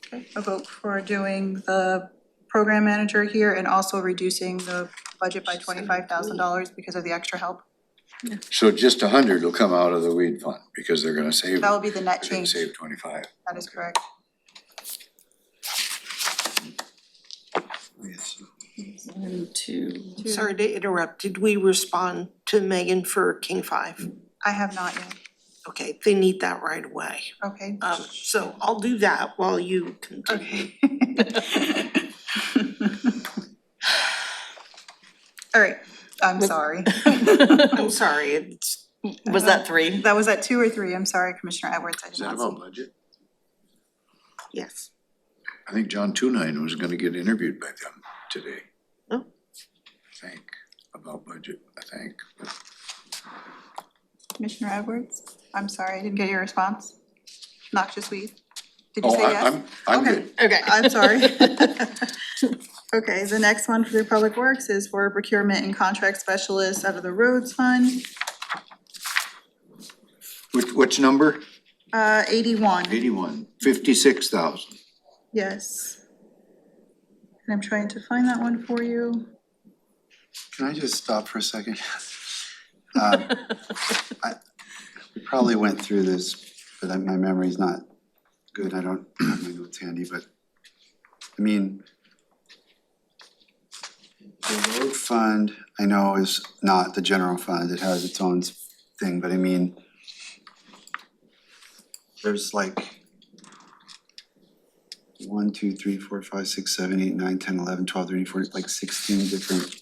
[SPEAKER 2] Okay, a vote for doing the program manager here and also reducing the budget by $25,000 because of the extra help.
[SPEAKER 7] So just 100 will come out of the weed fund, because they're gonna save,
[SPEAKER 2] That
[SPEAKER 7] they're
[SPEAKER 2] will be the net
[SPEAKER 7] gonna
[SPEAKER 2] change,
[SPEAKER 7] save 25.
[SPEAKER 2] that is correct.
[SPEAKER 3] Yes.
[SPEAKER 5] 2.
[SPEAKER 6] Sorry to interrupt, did we respond to Megan for King 5?
[SPEAKER 2] I have not yet,
[SPEAKER 6] Okay, they need that right away.
[SPEAKER 2] okay.
[SPEAKER 6] So I'll do that while you continue.
[SPEAKER 2] Okay. All right, I'm sorry.
[SPEAKER 6] I'm sorry, it's,
[SPEAKER 5] Was that 3?
[SPEAKER 2] That was at 2 or 3, I'm sorry, Commissioner Edwards, I
[SPEAKER 7] Is
[SPEAKER 2] did
[SPEAKER 7] that
[SPEAKER 2] not
[SPEAKER 7] about
[SPEAKER 2] see.
[SPEAKER 7] budget?
[SPEAKER 6] yes.
[SPEAKER 7] I think John Tunine was gonna get interviewed by them today.
[SPEAKER 6] Oh.
[SPEAKER 7] I think, about budget, I think.
[SPEAKER 2] Commissioner Edwards, I'm sorry, I didn't get your response. Noxious weed, did you
[SPEAKER 7] Oh,
[SPEAKER 2] say yes?
[SPEAKER 7] I'm
[SPEAKER 2] Okay.
[SPEAKER 7] good.
[SPEAKER 5] Okay.
[SPEAKER 2] I'm sorry. Okay, the next one for the Public Works is for procurement and contract specialist out of the roads fund,
[SPEAKER 7] Which number?
[SPEAKER 2] 81,
[SPEAKER 7] 81, 56,000.
[SPEAKER 2] yes. And I'm trying to find that one for you.
[SPEAKER 3] Can I just stop for a second? We probably went through this, but my memory's not good, I don't have my notes handy, but, I mean, the road fund, I know, is not the general fund, it has its own thing, but I mean, there's like 1, 1, 2, 3, 4, 5, 6, 7, 8, 9, 10, 11, 12, 13, 14, like 16 different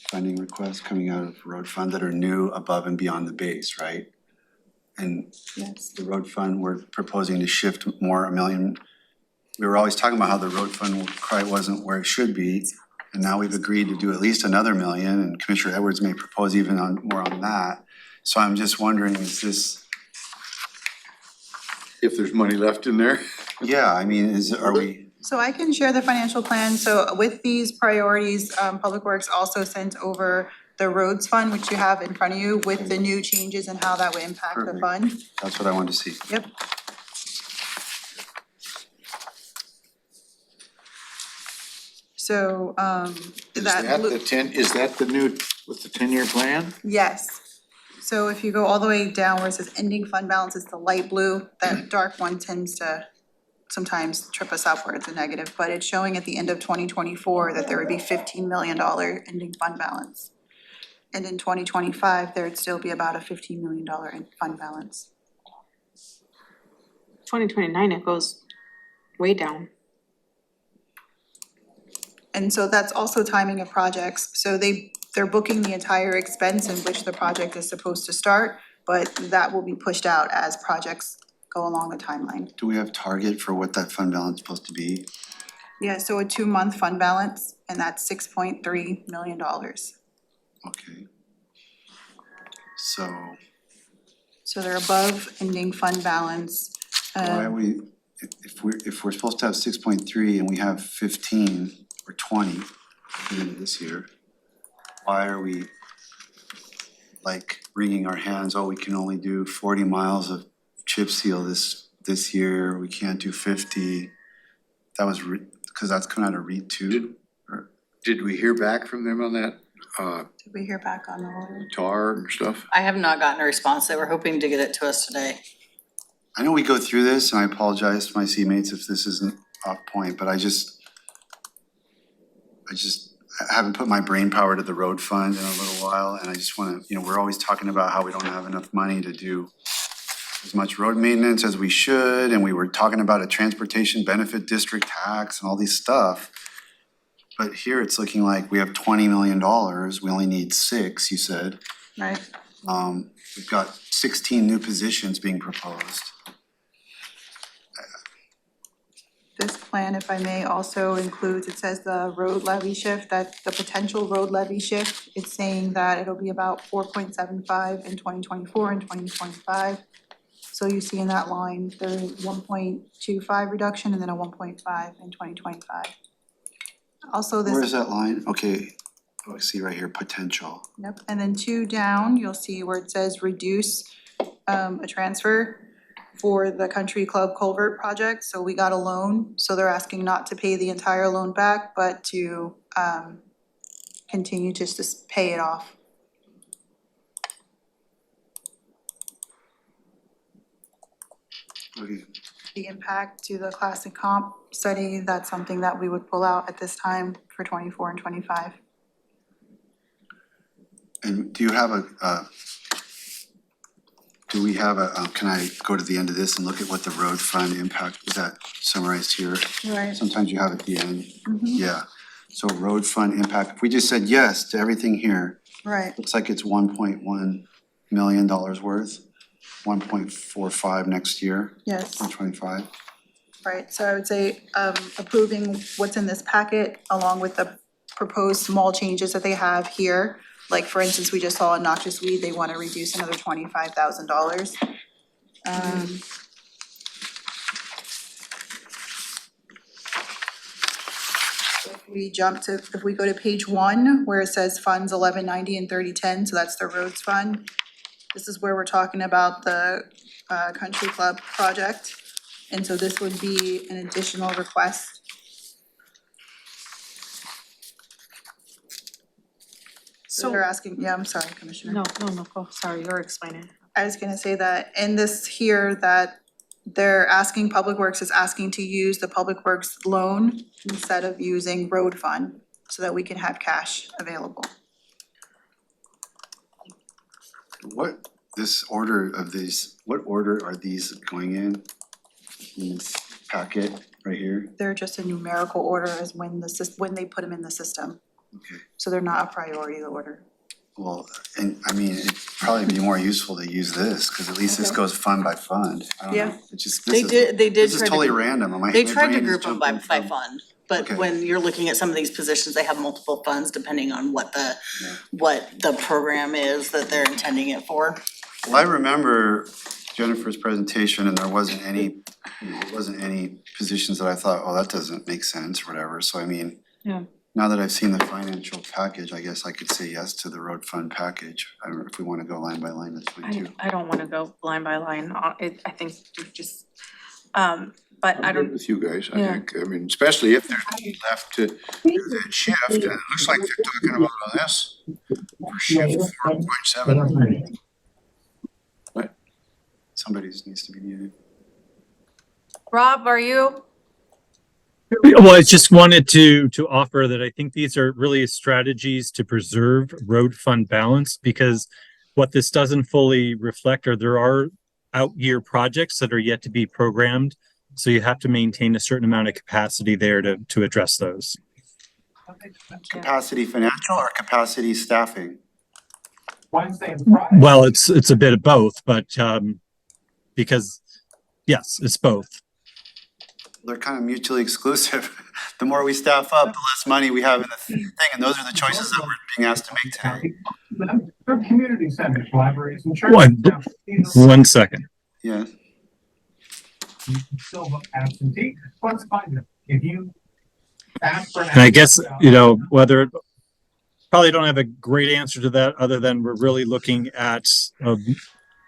[SPEAKER 3] funding requests coming out of road fund that are new above and beyond the base, right? And
[SPEAKER 2] Yes.
[SPEAKER 3] the road fund, we're proposing to shift more, 1 million. We were always talking about how the road fund probably wasn't where it should be. And now we've agreed to do at least another 1 million, and Commissioner Edwards may propose even more on that. So I'm just wondering, is this,
[SPEAKER 7] If there's money left in there.
[SPEAKER 3] yeah, I mean, are we,
[SPEAKER 2] So I can share the financial plan. So with these priorities, Public Works also sent over the roads fund, which you have in front of you with the new changes and how that would impact the
[SPEAKER 3] Perfect.
[SPEAKER 2] fund.
[SPEAKER 3] that's what I wanted to see.
[SPEAKER 2] Yep. So,
[SPEAKER 7] Is that
[SPEAKER 2] blue-
[SPEAKER 7] the 10, is that the new, with the 10-year plan?
[SPEAKER 2] yes. So if you go all the way down where it says ending fund balance, it's the light blue. That dark one tends to sometimes trip us up where it's a negative, but it's showing at the end of 2024 that there would be $15 million ending fund balance. And in 2025, there would still be about a $15 million in fund balance.
[SPEAKER 1] 2029, it goes way down.
[SPEAKER 2] And so that's also timing of projects. So they're booking the entire expense in which the project is supposed to start, but that will be pushed out as projects go along the timeline.
[SPEAKER 3] Do we have target for what that fund balance is supposed to be?
[SPEAKER 2] Yeah, so a 2-month fund balance, and that's $6.3 million.
[SPEAKER 3] Okay. So
[SPEAKER 2] So they're above ending fund balance.
[SPEAKER 3] why are we, if we're supposed to have 6.3 and we have 15 or 20 at the end of this year, why are we like wringing our hands, oh, we can only do 40 miles of chip seal this year, we can't do 50? That was because that's coming out of REIT 2.
[SPEAKER 7] Did we hear back from them on that,
[SPEAKER 2] Did we hear back on the order?
[SPEAKER 7] tar and stuff?
[SPEAKER 5] I have not gotten a response. They were hoping to get it to us today.
[SPEAKER 3] I know we go through this, and I apologize to my teammates if this isn't off point, but I haven't put my brain power to the road fund in a little while, and I just wanna, we're always talking about how we don't have enough money to do as much road maintenance as we should, and we were talking about a transportation benefit district tax and all these stuff. But here it's looking like we have $20 million, we only need 6, you said.
[SPEAKER 2] Right.
[SPEAKER 3] We've got 16 new positions being proposed.
[SPEAKER 2] This plan, if I may, also includes, it says the road levy shift, that the potential road levy shift, it's saying that it'll be about 4.75 in 2024 and 2025. So you see in that line, there's 1.25 reduction and then a 1.5 in 2025. Also this.
[SPEAKER 3] Where is that line? Okay, oh, I see right here, potential.
[SPEAKER 2] Yep, and then 2 down, you'll see where it says reduce a transfer for the country club culvert project. So we got a loan, so they're asking not to pay the entire loan back, but to continue just to pay it off.
[SPEAKER 3] Okay,
[SPEAKER 2] The impact to the classic comp study, that's something that we would pull out at this time for 24 and 25.
[SPEAKER 3] and do you have can I go to the end of this and look at what the road fund impact, is that summarized here?
[SPEAKER 2] Right.
[SPEAKER 3] Sometimes you have at the end.
[SPEAKER 2] Mhm.
[SPEAKER 3] Yeah, so road fund impact, if we just said yes to everything here,
[SPEAKER 2] Right,
[SPEAKER 3] looks like it's $1.1 million worth, 1.45 next year,
[SPEAKER 2] yes.
[SPEAKER 3] 2025.
[SPEAKER 2] Right, so I would say approving what's in this packet along with the proposed small changes that they have here. Like, for instance, we just saw a noxious weed, they wanna reduce another $25,000. If we go to page 1, where it says funds 1190 and 3010, so that's the roads fund. This is where we're talking about the country club project. And so this would be an additional request. So they're asking, yeah, I'm sorry, Commissioner.
[SPEAKER 1] No, go, sorry, you're explaining.
[SPEAKER 2] I was gonna say that in this here, that they're asking, Public Works is asking to use the Public Works loan instead of using road fund, so that we can have cash available.
[SPEAKER 3] What order are these going in? packet right here?
[SPEAKER 2] They're just a numerical order as when when they put them in the system.
[SPEAKER 3] Okay,
[SPEAKER 2] So they're not a priority order.
[SPEAKER 3] well, and I mean, it'd probably be more useful to use this, cause at least this
[SPEAKER 2] Okay.
[SPEAKER 3] goes fund by fund. I don't
[SPEAKER 2] Yeah.
[SPEAKER 3] know, it's just,
[SPEAKER 5] They
[SPEAKER 3] this
[SPEAKER 5] did
[SPEAKER 3] is
[SPEAKER 5] try
[SPEAKER 3] totally
[SPEAKER 5] to,
[SPEAKER 3] random.
[SPEAKER 5] they
[SPEAKER 3] My
[SPEAKER 5] tried to
[SPEAKER 3] brain is
[SPEAKER 5] group them by
[SPEAKER 3] jumping from-
[SPEAKER 5] fund. But
[SPEAKER 3] Okay.
[SPEAKER 5] when you're looking at some of these positions, they have multiple funds depending on what
[SPEAKER 3] Yeah.
[SPEAKER 5] the program is that they're intending it for.
[SPEAKER 3] Well, I remember Jennifer's presentation and there wasn't any positions that I thought, oh, that doesn't make sense or whatever, so I mean.
[SPEAKER 1] Yeah.
[SPEAKER 3] Now that I've seen the financial package, I guess I could say yes to the road fund package. I don't know if we wanna go line by line, that's fine too.
[SPEAKER 1] I don't wanna go line by line, I think we just, but I
[SPEAKER 7] I'm good
[SPEAKER 1] don't,
[SPEAKER 7] with you guys, I
[SPEAKER 1] Yeah.
[SPEAKER 7] think, I mean, especially if there's any left to do that shift, and it looks like they're talking about on this for shift 4.7.
[SPEAKER 3] Somebody just needs to be muted.
[SPEAKER 1] Rob, are you?
[SPEAKER 9] Well, I just wanted to offer that I think these are really strategies to preserve road fund balance, because what this doesn't fully reflect are there are out year projects that are yet to be programmed. So you have to maintain a certain amount of capacity there to address those.
[SPEAKER 3] Capacity financial or capacity staffing?
[SPEAKER 9] Well, it's a bit of both, but because yes, it's both.
[SPEAKER 3] They're kind of mutually exclusive. The more we staff up, the less money we have in the thing, and those are the choices that we're being asked to make today.
[SPEAKER 10] For community centers, libraries, and
[SPEAKER 9] One,
[SPEAKER 10] churches.
[SPEAKER 9] 1 second.
[SPEAKER 3] Yeah,
[SPEAKER 10] You can still vote absentee. Let's find them. If you ask for an
[SPEAKER 9] And I guess, whether probably don't have a great answer to that other than we're really looking at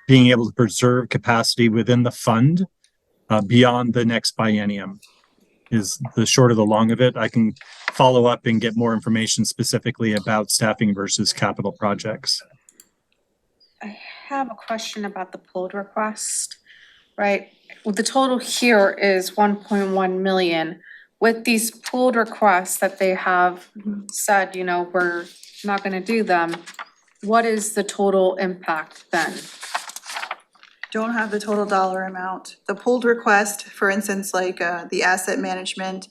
[SPEAKER 9] being able to preserve capacity within the fund beyond the next biennium is the short of the long of it. I can follow up and get more information specifically about staffing versus capital projects.
[SPEAKER 1] I have a question about the pulled request, right? Well, the total here is 1.1 million. With these pulled requests that they have said, we're not gonna do them, what is the total impact then?
[SPEAKER 2] Don't have the total dollar amount. The pulled request, for instance, like the asset management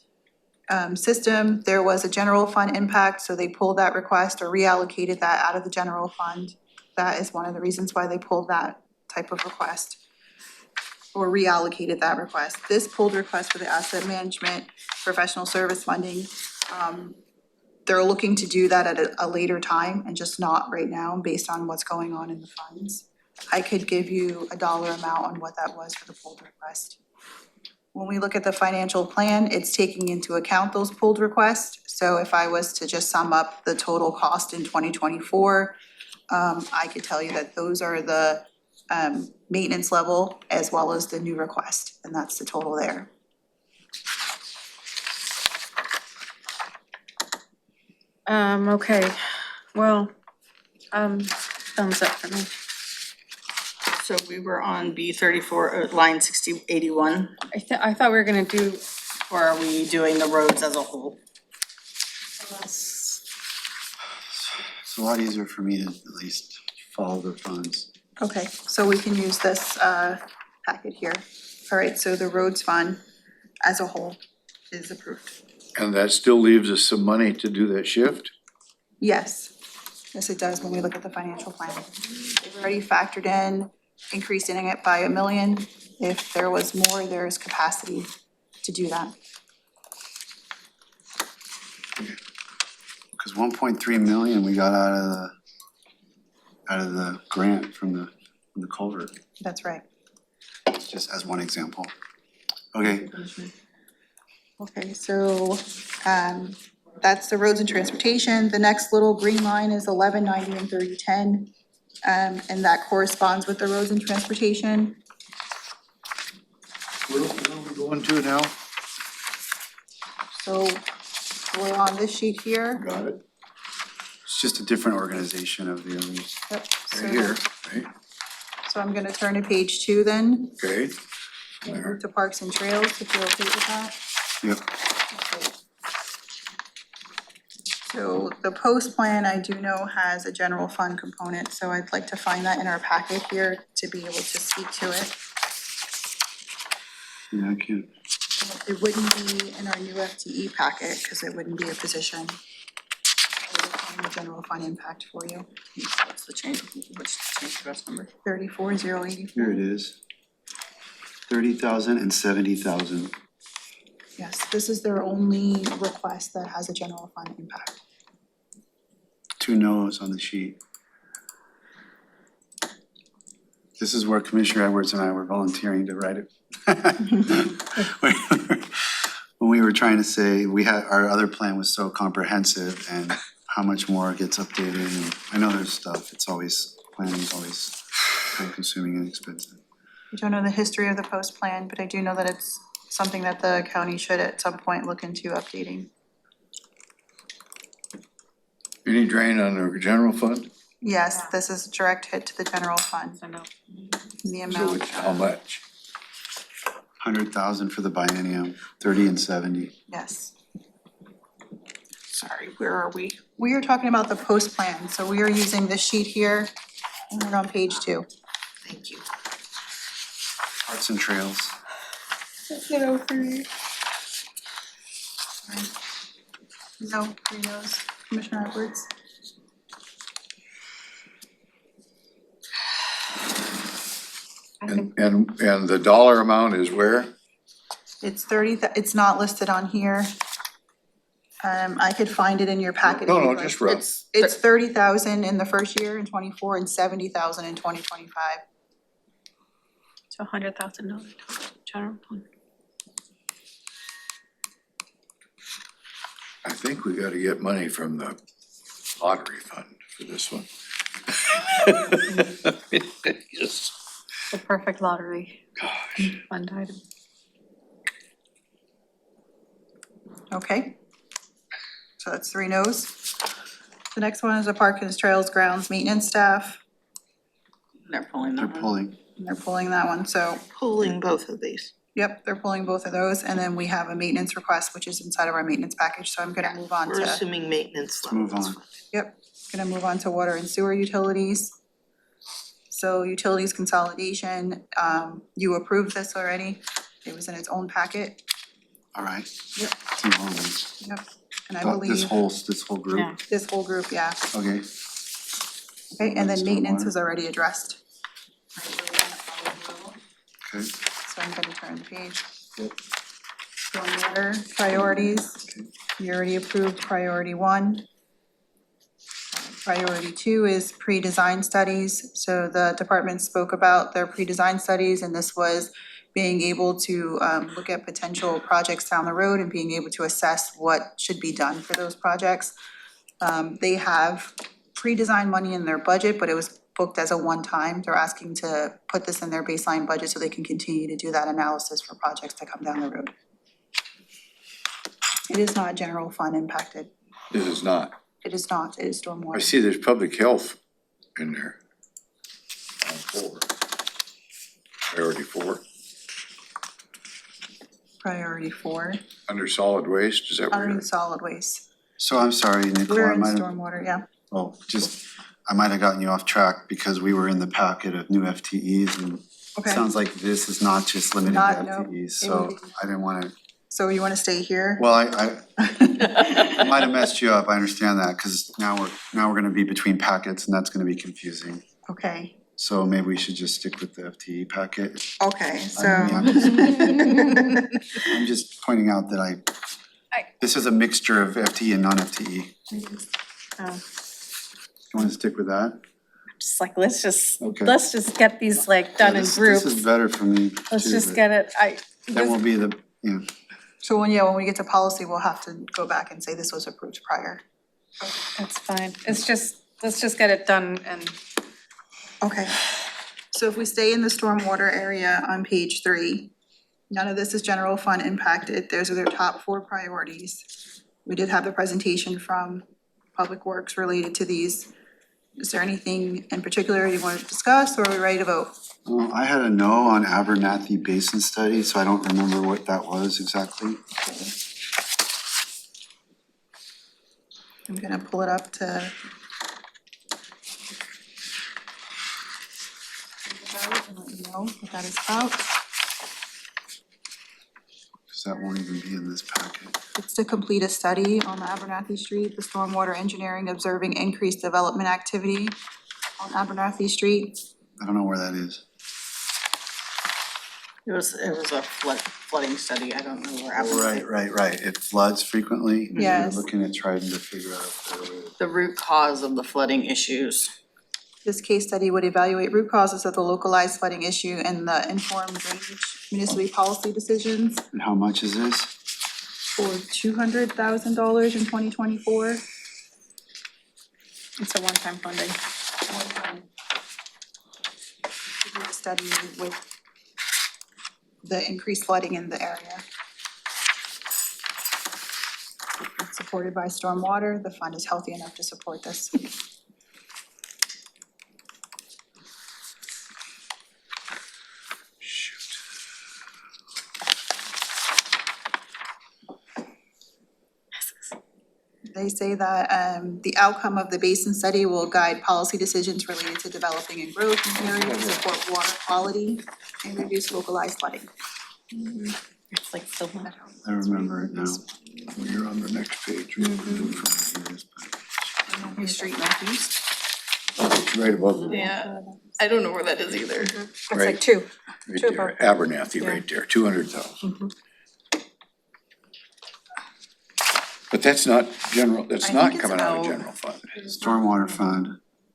[SPEAKER 2] system, there was a general fund impact, so they pulled that request or reallocated that out of the general fund. That is one of the reasons why they pulled that type of request or reallocated that request. This pulled request for the asset management professional service funding, they're looking to do that at a later time and just not right now based on what's going on in the funds. I could give you a dollar amount on what that was for the pulled request. When we look at the financial plan, it's taking into account those pulled requests. So if I was to just sum up the total cost in 2024, I could tell you that those are the maintenance level as well as the new request, and that's the total there.
[SPEAKER 1] Okay, well, thumbs up for me.
[SPEAKER 5] So we were on B34, line 6081,
[SPEAKER 1] I thought we were gonna do,
[SPEAKER 5] or are we doing the roads as a whole?
[SPEAKER 3] it's a lot easier for me to at least follow the funds.
[SPEAKER 2] Okay, so we can use this packet here. All right, so the roads fund as a whole is approved.
[SPEAKER 7] And that still leaves us some money to do that shift?
[SPEAKER 2] Yes, yes it does when we look at the financial plan. They've already factored in increasing it by $1 million. If there was more, there's capacity to do that.
[SPEAKER 3] Cause 1.3 million we got out of the grant from the culvert,
[SPEAKER 2] That's right.
[SPEAKER 3] just as one example. Okay,
[SPEAKER 2] Okay, so that's the roads and transportation. The next little green line is 1190 and 3010. And that corresponds with the roads and transportation.
[SPEAKER 7] Where are we going to now?
[SPEAKER 2] So we're on this sheet here.
[SPEAKER 7] Got it,
[SPEAKER 3] it's just a different organization of the others.
[SPEAKER 2] Yep.
[SPEAKER 7] right here, right,
[SPEAKER 2] So I'm gonna turn to page 2 then,
[SPEAKER 7] okay.
[SPEAKER 2] and move to parks and trails, if you're okay with that.
[SPEAKER 3] Yep,
[SPEAKER 2] Okay. So the post plan, I do know has a general fund component, so I'd like to find that in our packet here to be able to speak to it.
[SPEAKER 3] yeah, I can't
[SPEAKER 2] It wouldn't be in our new FTE packet, because it wouldn't be a position. I will find the general fund impact for you.
[SPEAKER 5] What's the change, what's the change address number?
[SPEAKER 2] 34,084.
[SPEAKER 3] Here it is. 30,000 and 70,000.
[SPEAKER 2] Yes, this is their only request that has a general fund impact.
[SPEAKER 3] 2 no's on the sheet. This is where Commissioner Edwards and I were volunteering to write it. When we were trying to say, our other plan was so comprehensive and how much more gets updated, and I know there's stuff, planning's always time consuming and expensive.
[SPEAKER 2] I don't know the history of the post plan, but I do know that it's something that the county should at some point look into updating.
[SPEAKER 4] Any drain on the general fund?
[SPEAKER 2] Yes, this is a direct hit to the general fund,
[SPEAKER 8] So no.
[SPEAKER 2] the
[SPEAKER 4] So
[SPEAKER 2] amount.
[SPEAKER 4] it's how much?
[SPEAKER 3] 100,000 for the biennium, 30 and 70.
[SPEAKER 2] Yes. Sorry, where are we? We are talking about the post plan, so we are using this sheet here, and we're on page 2.
[SPEAKER 6] Thank you.
[SPEAKER 3] Parks and trails.
[SPEAKER 2] No, 3 no's. Commissioner Edwards.
[SPEAKER 4] And the dollar amount is where?
[SPEAKER 2] It's 30, it's not listed on here. I could find it in your packet.
[SPEAKER 4] No,
[SPEAKER 2] if you'd
[SPEAKER 4] no,
[SPEAKER 2] like.
[SPEAKER 4] just rough.
[SPEAKER 2] It's 30,000 in the first year in 24 and 70,000 in 2025.
[SPEAKER 1] So $100,000 general fund.
[SPEAKER 4] I think we gotta get money from the lottery fund for this one. Yes.
[SPEAKER 1] The perfect lottery
[SPEAKER 4] Gosh.
[SPEAKER 1] fund item.
[SPEAKER 2] Okay. So that's 3 no's. The next one is a park and trails grounds maintenance staff.
[SPEAKER 5] They're pulling
[SPEAKER 3] They're
[SPEAKER 5] that one.
[SPEAKER 3] pulling.
[SPEAKER 2] And they're pulling that one, so,
[SPEAKER 6] Pulling both of these.
[SPEAKER 2] yep, they're pulling both of those. And then we have a maintenance request, which is inside of our maintenance package, so I'm gonna move on
[SPEAKER 6] We're
[SPEAKER 2] to,
[SPEAKER 6] assuming maintenance
[SPEAKER 3] Let's move
[SPEAKER 6] levels.
[SPEAKER 3] on.
[SPEAKER 2] yep, gonna move on to water and sewer utilities. So utilities consolidation, you approved this already. It was in its own packet.
[SPEAKER 3] All right.
[SPEAKER 2] Yep.
[SPEAKER 3] Let's move on then.
[SPEAKER 2] Yep. And I
[SPEAKER 3] This
[SPEAKER 2] believe
[SPEAKER 3] whole group?
[SPEAKER 8] Yeah.
[SPEAKER 2] this whole group, yeah.
[SPEAKER 3] Okay.
[SPEAKER 2] Okay, and then maintenance
[SPEAKER 3] Stormwater.
[SPEAKER 2] was already addressed.
[SPEAKER 3] Okay.
[SPEAKER 2] So I'm gonna turn the page.
[SPEAKER 3] Yep.
[SPEAKER 2] Stormwater priorities,
[SPEAKER 3] Okay.
[SPEAKER 2] you already approved priority 1. Priority 2 is pre-design studies, so the department spoke about their pre-design studies, and this was being able to look at potential projects down the road and being able to assess what should be done for those projects. They have pre-design money in their budget, but it was booked as a one-time. They're asking to put this in their baseline budget so they can continue to do that analysis for projects that come down the road. It is not general fund impacted.
[SPEAKER 4] It is not.
[SPEAKER 2] It is not, it is
[SPEAKER 4] I
[SPEAKER 2] stormwater.
[SPEAKER 4] see there's public health in there. On 4. Priority 4,
[SPEAKER 2] Priority 4,
[SPEAKER 4] under solid waste, is that where?
[SPEAKER 2] under solid waste.
[SPEAKER 3] So I'm sorry, Nicole,
[SPEAKER 2] We're
[SPEAKER 3] I
[SPEAKER 2] in
[SPEAKER 3] might have,
[SPEAKER 2] stormwater, yeah.
[SPEAKER 3] I might have gotten you off track because we were in the packet of new FTEs and it
[SPEAKER 2] Okay,
[SPEAKER 3] sounds like this is not just limited to
[SPEAKER 2] Not- no,
[SPEAKER 3] FTEs,
[SPEAKER 2] it
[SPEAKER 3] so
[SPEAKER 2] would be-
[SPEAKER 3] I didn't wanna,
[SPEAKER 2] so you wanna stay here?
[SPEAKER 3] well, I might have messed you up, I understand that, cause now we're gonna be between packets and that's gonna be confusing.
[SPEAKER 2] Okay,
[SPEAKER 3] So maybe we should just stick with the FTE packet.
[SPEAKER 2] okay, so.
[SPEAKER 3] I'm just pointing out that this is a mixture of FTE and non-FTE.
[SPEAKER 1] Oh.
[SPEAKER 3] You wanna stick with that?
[SPEAKER 1] Just like, let's just
[SPEAKER 3] Okay.
[SPEAKER 1] get these like done
[SPEAKER 3] Yeah,
[SPEAKER 1] in
[SPEAKER 3] this-
[SPEAKER 1] groups.
[SPEAKER 3] This is better for me
[SPEAKER 1] Let's
[SPEAKER 3] too,
[SPEAKER 1] just
[SPEAKER 3] but
[SPEAKER 1] get it,
[SPEAKER 3] Then we'll be the,
[SPEAKER 2] So when we get to policy, we'll have to go back and say this was approved prior.
[SPEAKER 1] that's fine. It's just, let's just get it done and
[SPEAKER 2] Okay, so if we stay in the stormwater area on page 3, none of this is general fund impacted, those are their top 4 priorities. We did have the presentation from Public Works related to these. Is there anything in particular you want to discuss, or are we ready to vote?
[SPEAKER 3] I had a no on Abernathy Basin Study, so I don't remember what that was exactly.
[SPEAKER 2] I'm gonna pull it up to. And let you know what that is about.
[SPEAKER 3] that won't even be in this packet.
[SPEAKER 2] It's to complete a study on the Abernathy Street, the stormwater engineering observing increased development activity on Abernathy Street.
[SPEAKER 3] I don't know where that is.
[SPEAKER 5] It was a flooding study, I don't know where.
[SPEAKER 3] Right. It floods frequently.
[SPEAKER 2] Yes.
[SPEAKER 3] We're looking at trying to figure out if there is.
[SPEAKER 5] The root cause of the flooding issues.
[SPEAKER 2] This case study would evaluate root causes of the localized flooding issue and the informed drainage municipal policy decisions
[SPEAKER 3] And how much is this?
[SPEAKER 2] for $200,000 in 2024.
[SPEAKER 1] It's a one-time funding.
[SPEAKER 2] To do a study with the increased flooding in the area. It's supported by stormwater. The fund is healthy enough to support this.
[SPEAKER 3] Shoot.
[SPEAKER 2] They say that the outcome of the basin study will guide policy decisions related to developing and growth in areas, support water quality, and reduce localized flooding.
[SPEAKER 5] It's like so much.
[SPEAKER 3] I remember it now.
[SPEAKER 4] You're on the next page.
[SPEAKER 2] Street northeast.
[SPEAKER 4] It's right above the,
[SPEAKER 5] Yeah, I don't know where that is either.
[SPEAKER 1] It's
[SPEAKER 4] Right.
[SPEAKER 1] like two.
[SPEAKER 4] right
[SPEAKER 1] Two
[SPEAKER 4] there,
[SPEAKER 1] above.
[SPEAKER 4] Abernathy right there, 200,000. But that's not general, that's
[SPEAKER 5] I
[SPEAKER 4] not
[SPEAKER 5] think it's
[SPEAKER 4] coming out of
[SPEAKER 5] out.
[SPEAKER 4] general fund.
[SPEAKER 3] Stormwater fund.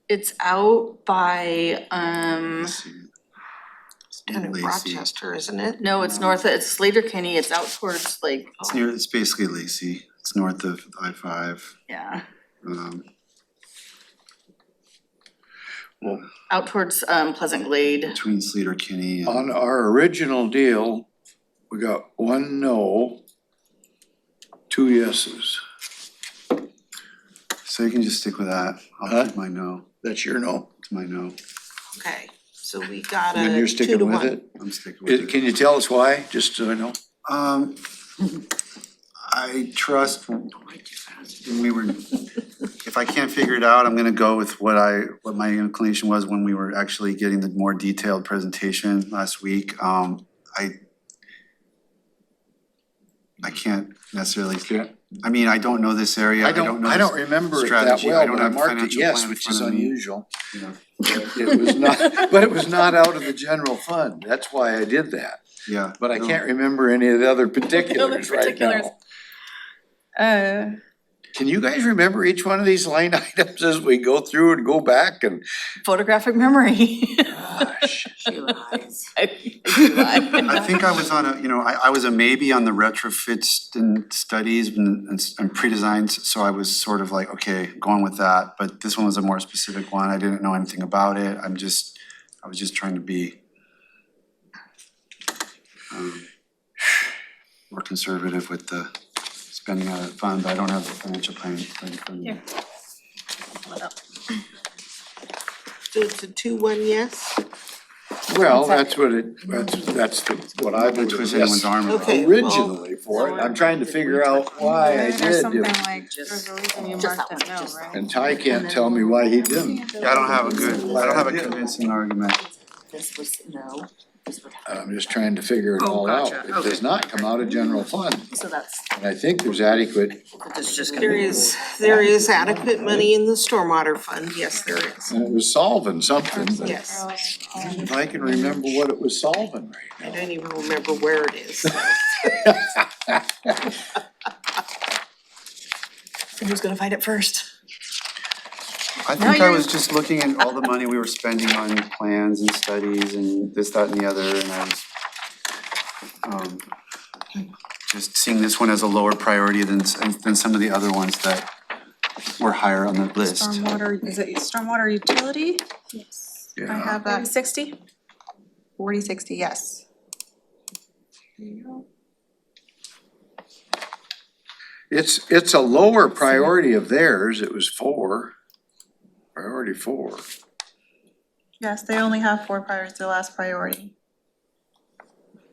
[SPEAKER 5] It's out by,
[SPEAKER 3] Let's see.
[SPEAKER 6] It's down in
[SPEAKER 3] Lacey.
[SPEAKER 6] Rochester, isn't it?
[SPEAKER 5] no, it's north, it's Slater Kenny, it's out towards like,
[SPEAKER 3] It's basically Lacey. It's north of I-5.
[SPEAKER 5] yeah,
[SPEAKER 4] Well,
[SPEAKER 5] out towards Pleasant Glade.
[SPEAKER 3] Between Sleater Kinney and.
[SPEAKER 4] on our original deal, we got 1 no, 2 yeses.
[SPEAKER 3] So you can just stick with that.
[SPEAKER 4] Huh?
[SPEAKER 3] I'll keep my no.
[SPEAKER 4] That's your no.
[SPEAKER 3] It's my no.
[SPEAKER 6] Okay, so we got
[SPEAKER 4] And
[SPEAKER 6] a
[SPEAKER 4] you're
[SPEAKER 6] 2
[SPEAKER 4] sticking
[SPEAKER 6] to
[SPEAKER 4] with
[SPEAKER 6] 1.
[SPEAKER 4] it?
[SPEAKER 3] I'm sticking with it.
[SPEAKER 4] Can you tell us why, just so I know?
[SPEAKER 3] I trust when we were, if I can't figure it out, I'm gonna go with what my inclination was when we were actually getting the more detailed presentation last week. I can't necessarily, I mean, I don't know this area.
[SPEAKER 4] I don't remember it that
[SPEAKER 3] strategy. I
[SPEAKER 4] well,
[SPEAKER 3] don't
[SPEAKER 4] but I
[SPEAKER 3] have the
[SPEAKER 4] marked it
[SPEAKER 3] financial
[SPEAKER 4] yes,
[SPEAKER 3] plan in
[SPEAKER 4] which
[SPEAKER 3] front
[SPEAKER 4] is
[SPEAKER 3] of me.
[SPEAKER 4] unusual.
[SPEAKER 3] You know,
[SPEAKER 4] It was not, but it was not out of the general fund, that's why I did that.
[SPEAKER 3] yeah.
[SPEAKER 4] But I
[SPEAKER 3] no.
[SPEAKER 4] can't remember any of the other particulars right
[SPEAKER 5] particulars.
[SPEAKER 4] now. Can you guys remember each one of these line items as we go through and go back and?
[SPEAKER 5] Photographic memory.
[SPEAKER 4] Gosh.
[SPEAKER 8] She lies.
[SPEAKER 3] I think I was on I was a maybe on the retrofits and studies and pre-designs, so I was sort of like, okay, going with that. But this one was a more specific one. I didn't know anything about it. I was just trying to be more conservative with the spending out of the fund, but I don't have the financial plan in front of me.
[SPEAKER 1] Here.
[SPEAKER 6] So it's a 2-1 yes?
[SPEAKER 4] Well, that's what what I believe.
[SPEAKER 3] Twist
[SPEAKER 4] Yes.
[SPEAKER 3] anyone's arm.
[SPEAKER 6] Okay, well,
[SPEAKER 4] Originally for it, I'm trying to figure out why I
[SPEAKER 1] There's
[SPEAKER 4] did
[SPEAKER 1] something
[SPEAKER 4] do it.
[SPEAKER 1] like, there's a reason you
[SPEAKER 8] Just
[SPEAKER 1] marked
[SPEAKER 8] that
[SPEAKER 1] it
[SPEAKER 8] one,
[SPEAKER 1] no,
[SPEAKER 8] just
[SPEAKER 1] right?
[SPEAKER 4] And Ty can't tell me why he didn't.
[SPEAKER 3] Yeah, I don't have a convincing argument.
[SPEAKER 8] This was no, this would have,
[SPEAKER 4] I'm just trying to figure it all out.
[SPEAKER 8] gotcha.
[SPEAKER 4] It does not come out of general fund,
[SPEAKER 8] so that's,
[SPEAKER 4] and I think there's adequate,
[SPEAKER 8] it's just gonna
[SPEAKER 6] There
[SPEAKER 8] be.
[SPEAKER 6] is adequate money in the stormwater fund, yes, there is.
[SPEAKER 4] and it was solving something, but
[SPEAKER 6] Yes,
[SPEAKER 4] if I can remember what it was solving
[SPEAKER 6] I
[SPEAKER 4] right
[SPEAKER 6] don't even remember where it is.
[SPEAKER 5] So who's gonna find it first?
[SPEAKER 3] I think I was just looking at all the money we were spending on plans and studies and this, that, and the other, and I was just seeing this one as a lower priority than some of the other ones that were higher on the list.
[SPEAKER 2] Stormwater, is it stormwater utility?
[SPEAKER 8] Yes.
[SPEAKER 4] now.
[SPEAKER 2] I
[SPEAKER 4] Yeah,
[SPEAKER 2] have that
[SPEAKER 1] 60?
[SPEAKER 2] 4060, yes.
[SPEAKER 4] it's a lower priority of theirs, it was 4, priority 4.
[SPEAKER 2] Yes, they only have 4 priorities, their last priority.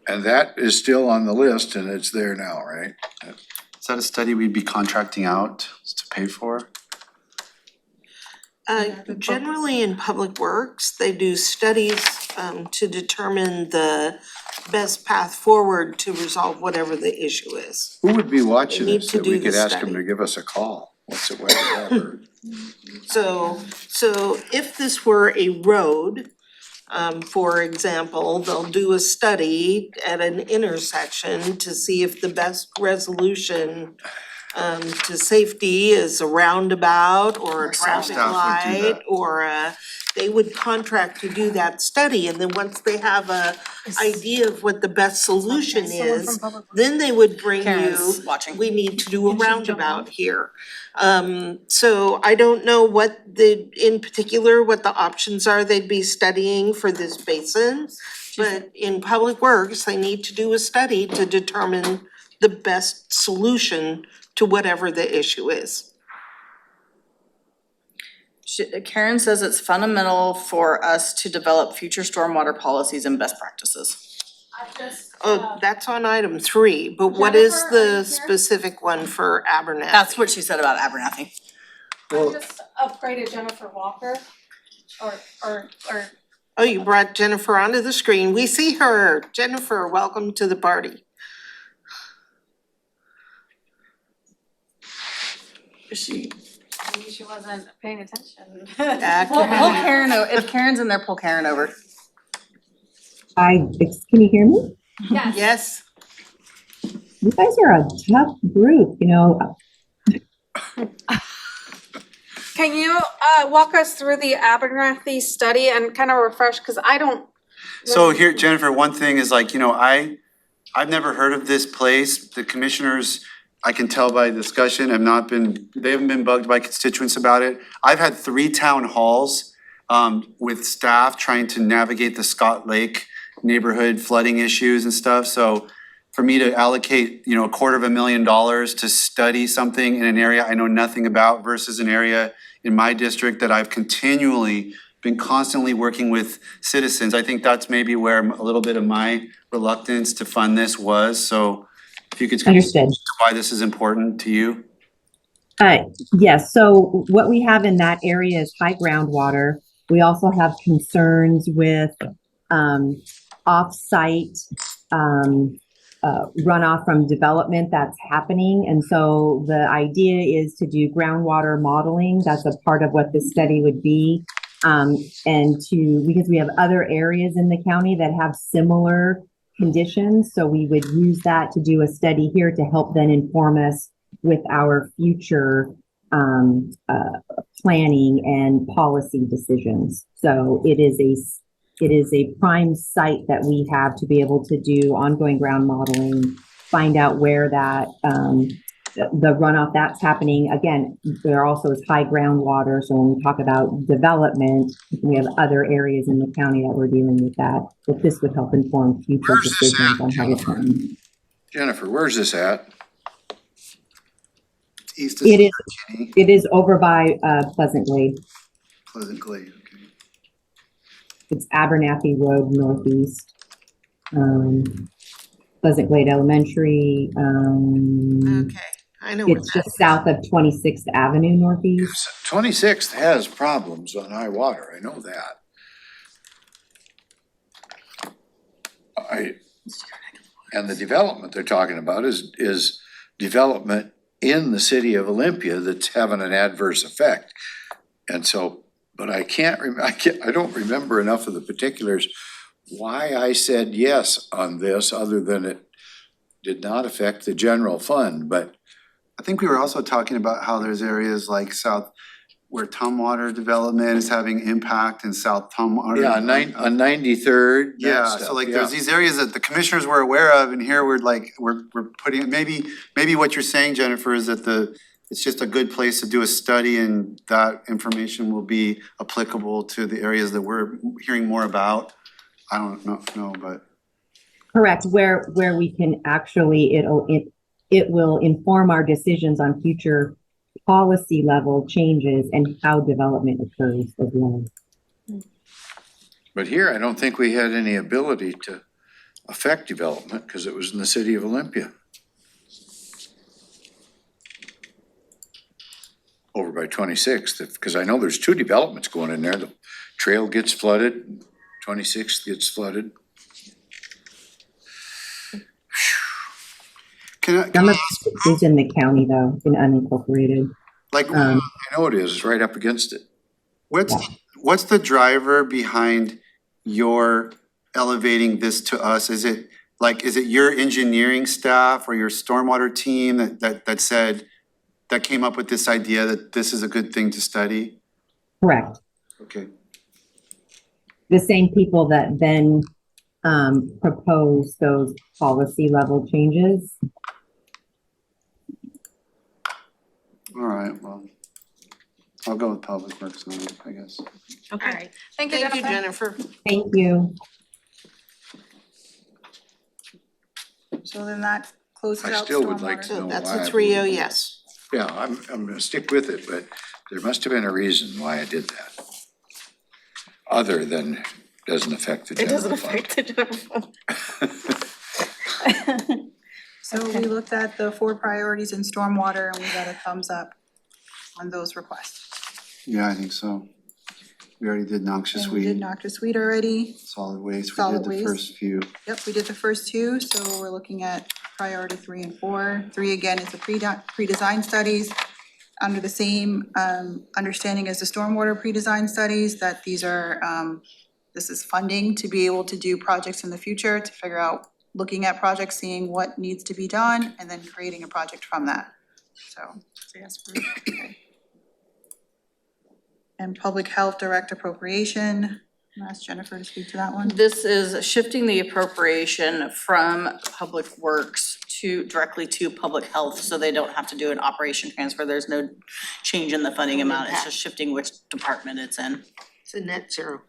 [SPEAKER 4] And that is still on the list and it's there now, right?
[SPEAKER 3] Is that a study we'd be contracting out to pay for?
[SPEAKER 6] Generally in public works, they do studies to determine the best path forward to resolve whatever the issue is.
[SPEAKER 4] Who would be watching
[SPEAKER 6] They need
[SPEAKER 4] this
[SPEAKER 6] to
[SPEAKER 4] that we
[SPEAKER 6] do
[SPEAKER 4] could
[SPEAKER 6] the
[SPEAKER 4] ask them
[SPEAKER 6] study.
[SPEAKER 4] to give us a call? What's it, whatever.
[SPEAKER 6] So if this were a road, for example, they'll do a study at an intersection to see if the best resolution to safety is a roundabout or a traffic
[SPEAKER 3] Staff would do
[SPEAKER 6] light
[SPEAKER 3] that.
[SPEAKER 6] or they would contract to do that study, and then once they have a idea of what the best solution is, then they would bring you,
[SPEAKER 5] Karen's watching.
[SPEAKER 6] we need to do a roundabout here. So I don't know what in particular, what the options are they'd be studying for this basin. But in Public Works, they need to do a study to determine the best solution to whatever the issue is.
[SPEAKER 5] Karen says it's fundamental for us to develop future stormwater policies and best practices.
[SPEAKER 6] Oh, that's on item 3, but what is
[SPEAKER 1] Jennifer, are you
[SPEAKER 6] the
[SPEAKER 1] here?
[SPEAKER 6] specific one for Abernathy?
[SPEAKER 5] That's what she said about Abernathy.
[SPEAKER 1] I just upgraded Jennifer Walker, or.
[SPEAKER 6] Oh, you brought Jennifer onto the screen. We see her. Jennifer, welcome to the party.
[SPEAKER 1] Maybe she wasn't paying attention.
[SPEAKER 5] Pull Karen over, if Karen's in there, pull Karen over.
[SPEAKER 11] Can you hear me?
[SPEAKER 1] Yes.
[SPEAKER 6] Yes?
[SPEAKER 11] You guys are a tough group, you know.
[SPEAKER 1] Can you walk us through the Abernathy study and kind of refresh, because I don't.
[SPEAKER 3] So here, Jennifer, one thing is like, I've never heard of this place. The commissioners, I can tell by discussion, they haven't been bugged by constituents about it. I've had 3 town halls with staff trying to navigate the Scott Lake neighborhood flooding issues and stuff. So for me to allocate, $250,000 to study something in an area I know nothing about versus an area in my district that I've been constantly working with citizens, I think that's maybe where a little bit of my reluctance to fund this was. So if you could
[SPEAKER 11] Understood.
[SPEAKER 3] why this is important to you.
[SPEAKER 11] Yes, so what we have in that area is high groundwater. We also have concerns with off-site runoff from development that's happening. And so the idea is to do groundwater modeling. That's a part of what this study would be. Because we have other areas in the county that have similar conditions. So we would use that to do a study here to help then inform us with our future planning and policy decisions. So it is a prime site that we have to be able to do ongoing ground modeling, find out where that the runoff that's happening. Again, there also is high groundwater. So when we talk about development, we have other areas in the county that we're dealing with that. But this would help inform future
[SPEAKER 4] Where's this
[SPEAKER 11] decisions
[SPEAKER 4] at,
[SPEAKER 11] on how to
[SPEAKER 4] Jennifer?
[SPEAKER 11] plan.
[SPEAKER 4] Jennifer, where's this at?
[SPEAKER 3] East of
[SPEAKER 11] It is.
[SPEAKER 3] Kinney,
[SPEAKER 11] It is over by Pleasant Glade.
[SPEAKER 3] Pleasant Glade, okay.
[SPEAKER 11] It's Abernathy Road Northeast. Pleasant Glade Elementary.
[SPEAKER 6] Okay, I know what
[SPEAKER 11] It's
[SPEAKER 6] that
[SPEAKER 11] just south of 26th Avenue Northeast.
[SPEAKER 4] 26th has problems on high water, I know that. And the development they're talking about is development in the city of Olympia that's having an adverse effect. And so, but I don't remember enough of the particulars why I said yes on this, other than it did not affect the general fund, but
[SPEAKER 3] I think we were also talking about how there's areas like south where Tumwater development is having impact in South Tumwater.
[SPEAKER 4] yeah, on 93rd. that
[SPEAKER 3] Yeah,
[SPEAKER 4] stuff,
[SPEAKER 3] so like
[SPEAKER 4] yeah.
[SPEAKER 3] there's these areas that the commissioners were aware of, and here we're putting, maybe what you're saying, Jennifer, is that it's just a good place to do a study, and that information will be applicable to the areas that we're hearing more about. I don't know, but.
[SPEAKER 11] Correct, where we can actually, it will inform our decisions on future policy level changes and how development occurs as well.
[SPEAKER 4] But here, I don't think we had any ability to affect development because it was in the city of Olympia. Over by 26th, because I know there's 2 developments going in there. The trail gets flooded, 26th gets flooded.
[SPEAKER 11] Some of it is in the county though, in unincorporated.
[SPEAKER 3] like,
[SPEAKER 11] Um,
[SPEAKER 4] I know it is, it's right up against it.
[SPEAKER 3] what's the driver behind your elevating this to us? Is it your engineering staff or your stormwater team that said, that came up with this idea that this is a good thing to study?
[SPEAKER 11] Correct.
[SPEAKER 3] Okay.
[SPEAKER 11] The same people that then propose those policy level changes.
[SPEAKER 3] All right, well, I'll go with Public Works on it, I guess.
[SPEAKER 1] Okay.
[SPEAKER 6] Alright,
[SPEAKER 1] Thank you,
[SPEAKER 6] thank you,
[SPEAKER 1] Jennifer.
[SPEAKER 6] Jennifer.
[SPEAKER 11] Thank you.
[SPEAKER 2] So then that closes
[SPEAKER 4] I
[SPEAKER 2] out
[SPEAKER 4] still would like
[SPEAKER 2] stormwater.
[SPEAKER 4] to know
[SPEAKER 6] So that's
[SPEAKER 4] why
[SPEAKER 6] a
[SPEAKER 4] I
[SPEAKER 6] 3-0
[SPEAKER 4] voted
[SPEAKER 6] yes.
[SPEAKER 4] Yeah, I'm gonna stick with it, but there must have been a reason why I did that. Other than doesn't affect the
[SPEAKER 5] It
[SPEAKER 4] general
[SPEAKER 5] doesn't
[SPEAKER 4] fund.
[SPEAKER 5] affect the general fund.
[SPEAKER 2] So we looked at the 4 priorities in stormwater and we got a thumbs up on those requests.
[SPEAKER 3] Yeah, I think so. We already did noxious
[SPEAKER 2] And we did
[SPEAKER 3] weed,
[SPEAKER 2] noxious weed already.
[SPEAKER 3] solid waste, we
[SPEAKER 2] Solid
[SPEAKER 3] did the
[SPEAKER 2] waste.
[SPEAKER 3] first few.
[SPEAKER 2] Yep, we did the first 2, so we're looking at priority 3 and 4. 3 again is the pre-design studies. Under the same understanding as the stormwater pre-design studies, that these are, this is funding to be able to do projects in the future, to figure out, looking at projects, seeing what needs to be done, and then creating a project from that, so.
[SPEAKER 5] Yes,
[SPEAKER 2] Okay. And public health direct appropriation, I'll ask Jennifer to speak to that one.
[SPEAKER 5] This is shifting the appropriation from Public Works directly to Public Health, so they don't have to do an operation transfer. There's no change in the funding amount, it's just shifting which department it's in.
[SPEAKER 6] It's a net zero.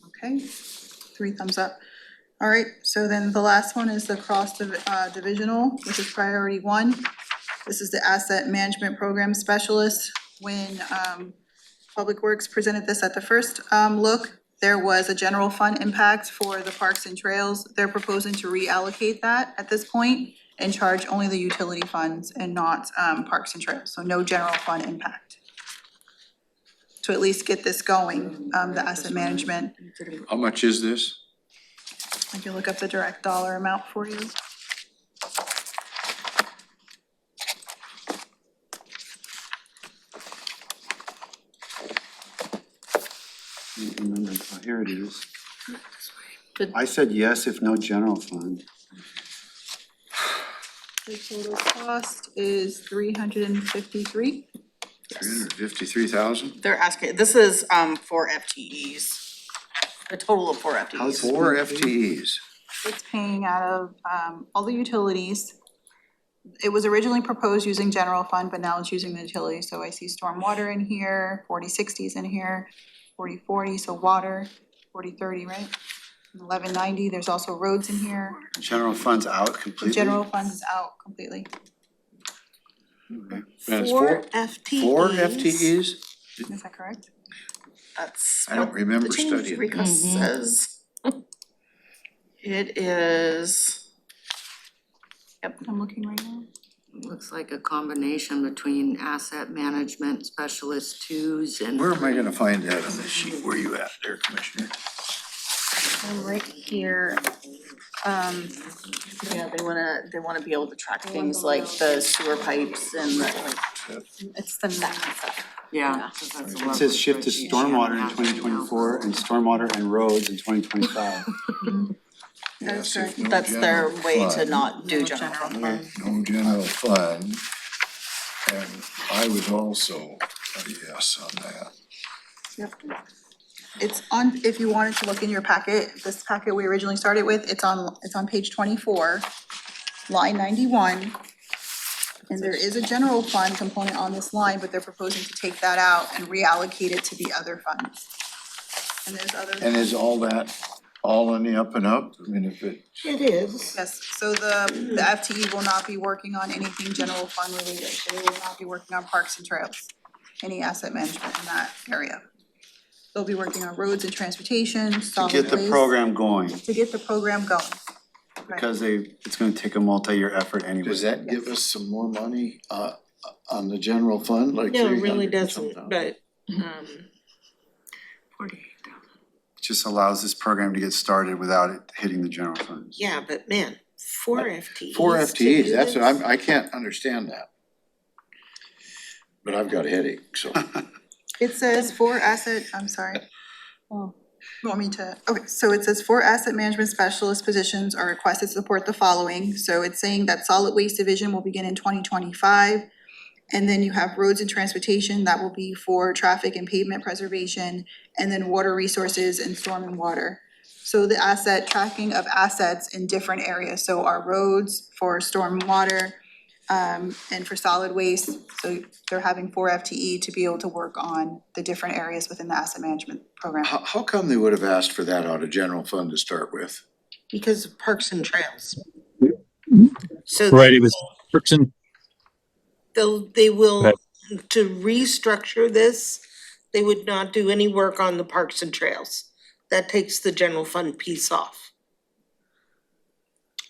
[SPEAKER 2] Okay, 3 thumbs up. All right, so then the last one is the divisional, which is priority 1. This is the asset management program specialist. When Public Works presented this at the first look, there was a general fund impact for the parks and trails. They're proposing to reallocate that at this point and charge only the utility funds and not parks and trails, so no general fund impact. To at least get this going, the asset management.
[SPEAKER 4] How much is this?
[SPEAKER 2] I can look up the direct dollar amount for you.
[SPEAKER 3] I don't remember, oh, here it is.
[SPEAKER 5] The-
[SPEAKER 3] I said yes if no general fund.
[SPEAKER 2] The total cost is 353.
[SPEAKER 4] 353,000?
[SPEAKER 5] They're asking, this is for FTEs, a total of 4 FTEs.
[SPEAKER 4] 4 FTEs.
[SPEAKER 2] It's paying out of all the utilities. It was originally proposed using general fund, but now it's using the utilities. So I see stormwater in here, 4060 is in here, 4040, so water, 4030, right? 1190, there's also roads in here.
[SPEAKER 3] General fund's out
[SPEAKER 2] The
[SPEAKER 3] completely?
[SPEAKER 2] general fund is out completely.
[SPEAKER 3] Okay.
[SPEAKER 4] And it's
[SPEAKER 6] 4 FTEs.
[SPEAKER 4] 4 FTEs?
[SPEAKER 2] Is that correct?
[SPEAKER 5] That's
[SPEAKER 4] I don't
[SPEAKER 5] what
[SPEAKER 4] remember
[SPEAKER 5] the change
[SPEAKER 4] studying that.
[SPEAKER 5] request says. It is. Yep.
[SPEAKER 2] I'm looking right now.
[SPEAKER 8] Looks like a combination between asset management specialist twos and.
[SPEAKER 4] Where am I gonna find that on this sheet? Where you at there, Commissioner?
[SPEAKER 5] Right here, yeah, they wanna be able to track things like the sewer pipes and the,
[SPEAKER 1] It's the next.
[SPEAKER 8] Yeah.
[SPEAKER 3] It says shift to stormwater in 2024 and stormwater and roads in 2025.
[SPEAKER 2] That is correct.
[SPEAKER 4] if no
[SPEAKER 5] that's their
[SPEAKER 4] general
[SPEAKER 5] way to
[SPEAKER 4] fund,
[SPEAKER 5] not do
[SPEAKER 1] No
[SPEAKER 5] general
[SPEAKER 1] general
[SPEAKER 5] fund.
[SPEAKER 4] No general fund. And I would also a yes on that.
[SPEAKER 2] Yep. It's on, if you wanted to look in your packet, this packet we originally started with, it's on page 24, line 91. And there is a general fund component on this line, but they're proposing to take that out and reallocate it to the other funds. And there's other.
[SPEAKER 4] And is all that all on the up and up? I mean, if it,
[SPEAKER 6] It is.
[SPEAKER 2] Yes, so the FTE will not be working on anything general fund related, they will not be working on parks and trails, any asset management in that area. They'll be working on roads and transportation,
[SPEAKER 3] To
[SPEAKER 2] solid
[SPEAKER 3] get the
[SPEAKER 2] waste,
[SPEAKER 3] program going,
[SPEAKER 2] to get the program going. Right.
[SPEAKER 3] because it's gonna take a multi-year effort anyway.
[SPEAKER 4] does that give us some more money on the general fund, like
[SPEAKER 6] No, it
[SPEAKER 4] 300
[SPEAKER 6] really
[SPEAKER 4] and some
[SPEAKER 6] doesn't,
[SPEAKER 4] thousand?
[SPEAKER 6] but
[SPEAKER 8] 48,000.
[SPEAKER 3] It just allows this program to get started without it hitting the general funds.
[SPEAKER 6] yeah, but man, 4 FTEs.
[SPEAKER 4] 4
[SPEAKER 6] to
[SPEAKER 4] FTEs,
[SPEAKER 6] do
[SPEAKER 4] that's,
[SPEAKER 6] this?
[SPEAKER 4] I can't understand that. But I've got a headache, so.
[SPEAKER 2] It says I'm sorry. Oh, you want me to, okay, so it says 4 asset management specialist positions are requested to support the following. So it's saying that solid waste division will begin in 2025. And then you have roads and transportation, that will be for traffic and pavement preservation, and then water resources and storm and water. So the asset tracking of assets in different areas, so our roads for storm and water, and for solid waste, so they're having 4 FTE to be able to work on the different areas within the asset management program.
[SPEAKER 4] How come they would have asked for that out of general fund to start with?
[SPEAKER 6] Because of Parks and Trails. So
[SPEAKER 9] Right, it was friction.
[SPEAKER 6] they will,
[SPEAKER 9] Right.
[SPEAKER 6] to restructure this, they would not do any work on the Parks and Trails. That takes the general fund piece off.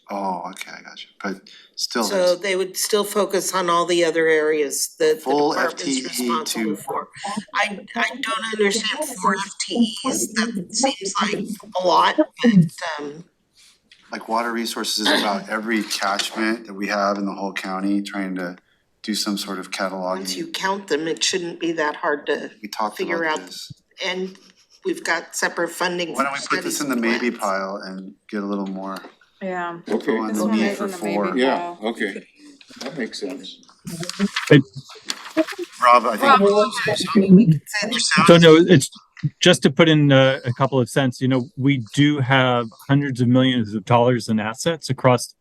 [SPEAKER 3] Oh, okay, I got you, but still,
[SPEAKER 6] So
[SPEAKER 3] there's
[SPEAKER 6] they would still focus on all the other areas that the
[SPEAKER 3] full
[SPEAKER 6] department's
[SPEAKER 3] FTE
[SPEAKER 6] responsible
[SPEAKER 3] to,
[SPEAKER 6] for. I don't understand 4 FTEs, that seems like a lot, but
[SPEAKER 3] like water resources is about every catchment that we have in the whole county, trying to do some sort of
[SPEAKER 6] once you
[SPEAKER 3] cataloging.
[SPEAKER 6] count them, it shouldn't be that hard to
[SPEAKER 3] We talked
[SPEAKER 6] figure
[SPEAKER 3] about
[SPEAKER 6] out.
[SPEAKER 3] this.
[SPEAKER 6] And we've got separate funding
[SPEAKER 3] Why
[SPEAKER 6] for
[SPEAKER 3] don't we put this
[SPEAKER 6] studies
[SPEAKER 3] in the
[SPEAKER 6] and
[SPEAKER 3] maybe
[SPEAKER 6] plans.
[SPEAKER 3] pile and get a little more
[SPEAKER 1] Yeah.
[SPEAKER 4] Okay,
[SPEAKER 3] on
[SPEAKER 1] This
[SPEAKER 3] the
[SPEAKER 1] one
[SPEAKER 3] need
[SPEAKER 1] is
[SPEAKER 3] for
[SPEAKER 1] in the
[SPEAKER 3] 4.
[SPEAKER 1] maybe
[SPEAKER 4] yeah, okay, that makes sense.
[SPEAKER 3] Rob, I think.
[SPEAKER 6] We could say that
[SPEAKER 9] So no, it's just to put in a couple of cents, we do have hundreds of millions of dollars in assets across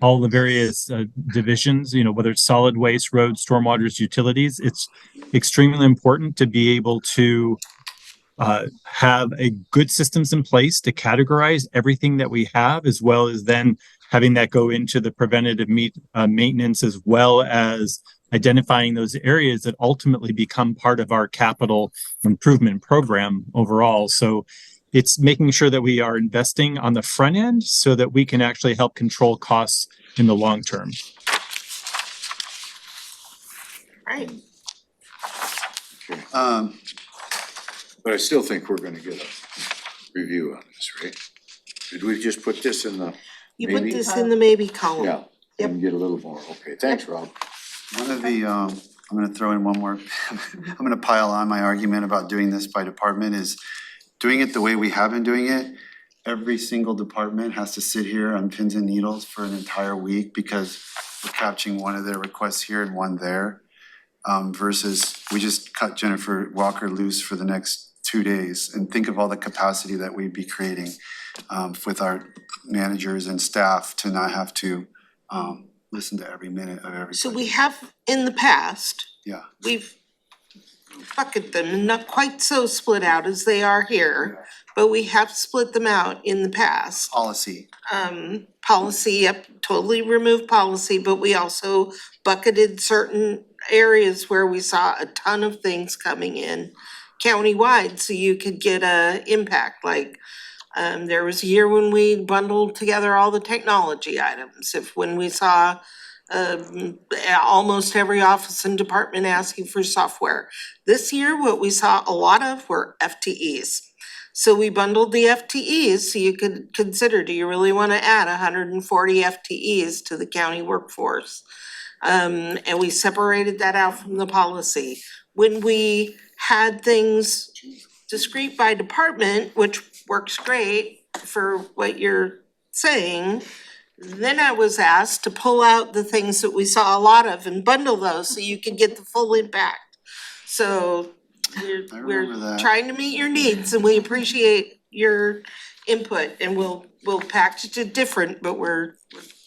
[SPEAKER 9] all the various divisions, whether it's solid waste, roads, stormwaters, utilities. It's extremely important to be able to have a good systems in place to categorize everything that we have, as well as then having that go into the preventative maintenance, as well as identifying those areas that ultimately become part of our capital improvement program overall. So it's making sure that we are investing on the front end so that we can actually help control costs in the long term.
[SPEAKER 6] right.
[SPEAKER 4] But I still think we're gonna get a review on this, right? Did we just put this in the,
[SPEAKER 6] You put
[SPEAKER 4] Maybe.
[SPEAKER 6] this in the maybe column.
[SPEAKER 4] yeah, and get a little more, okay, thanks, Rob.
[SPEAKER 3] One of the, I'm gonna throw in one more, I'm gonna pile on my argument about doing this by department is doing it the way we have been doing it. Every single department has to sit here on pins and needles for an entire week because we're catching one of their requests here and one there. Versus we just cut Jennifer Walker loose for the next 2 days and think of all the capacity that we'd be creating with our managers and staff to not have to listen to every minute of everybody.
[SPEAKER 6] So we have in the past,
[SPEAKER 3] Yeah,
[SPEAKER 6] we've bucketed them, not quite so split out as they are here, but we have split them out in the past.
[SPEAKER 3] policy.
[SPEAKER 6] Policy, yep, totally removed policy, but we also bucketed certain areas where we saw a ton of things coming in countywide, so you could get a impact, like there was a year when we bundled together all the technology items. When we saw almost every office and department asking for software. This year, what we saw a lot of were FTEs. So we bundled the FTEs so you could consider, do you really wanna add 140 FTEs to the county workforce? And we separated that out from the policy. When we had things discrete by department, which works great for what you're saying, then I was asked to pull out the things that we saw a lot of and bundle those so you could get the full impact. So
[SPEAKER 3] I remember
[SPEAKER 6] we're
[SPEAKER 3] that.
[SPEAKER 6] trying to meet your needs and we appreciate your input and we'll package it different, but we're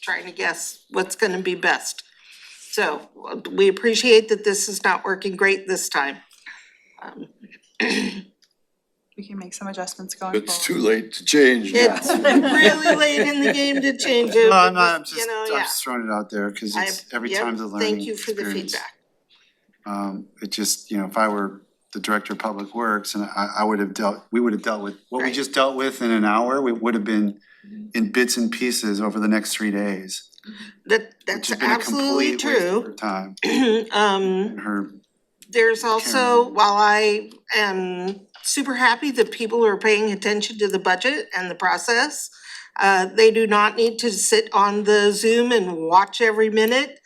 [SPEAKER 6] trying to guess what's gonna be best. So we appreciate that this is not working great this time.
[SPEAKER 2] We can make some adjustments going forward.
[SPEAKER 4] It's too late to change now.
[SPEAKER 6] It's really late in the game to change it,
[SPEAKER 3] No, I'm
[SPEAKER 6] but
[SPEAKER 3] not, I'm
[SPEAKER 6] you know, yeah.
[SPEAKER 3] just throwing it out there because it's every
[SPEAKER 6] Yep,
[SPEAKER 3] time's a learning
[SPEAKER 6] thank you for the
[SPEAKER 3] experience.
[SPEAKER 6] feedback.
[SPEAKER 3] It just, if I were the director of public works and we would have dealt with, what we
[SPEAKER 6] Right.
[SPEAKER 3] just dealt with in an hour, we would have been in bits and pieces over the next 3 days.
[SPEAKER 6] That's
[SPEAKER 3] Which has been a
[SPEAKER 6] absolutely
[SPEAKER 3] complete waste of
[SPEAKER 6] true.
[SPEAKER 3] her time
[SPEAKER 6] Um,
[SPEAKER 3] and her,
[SPEAKER 6] there's also, while I am super happy that people are paying attention to the budget and the process, They do not need to sit on the Zoom and watch every minute.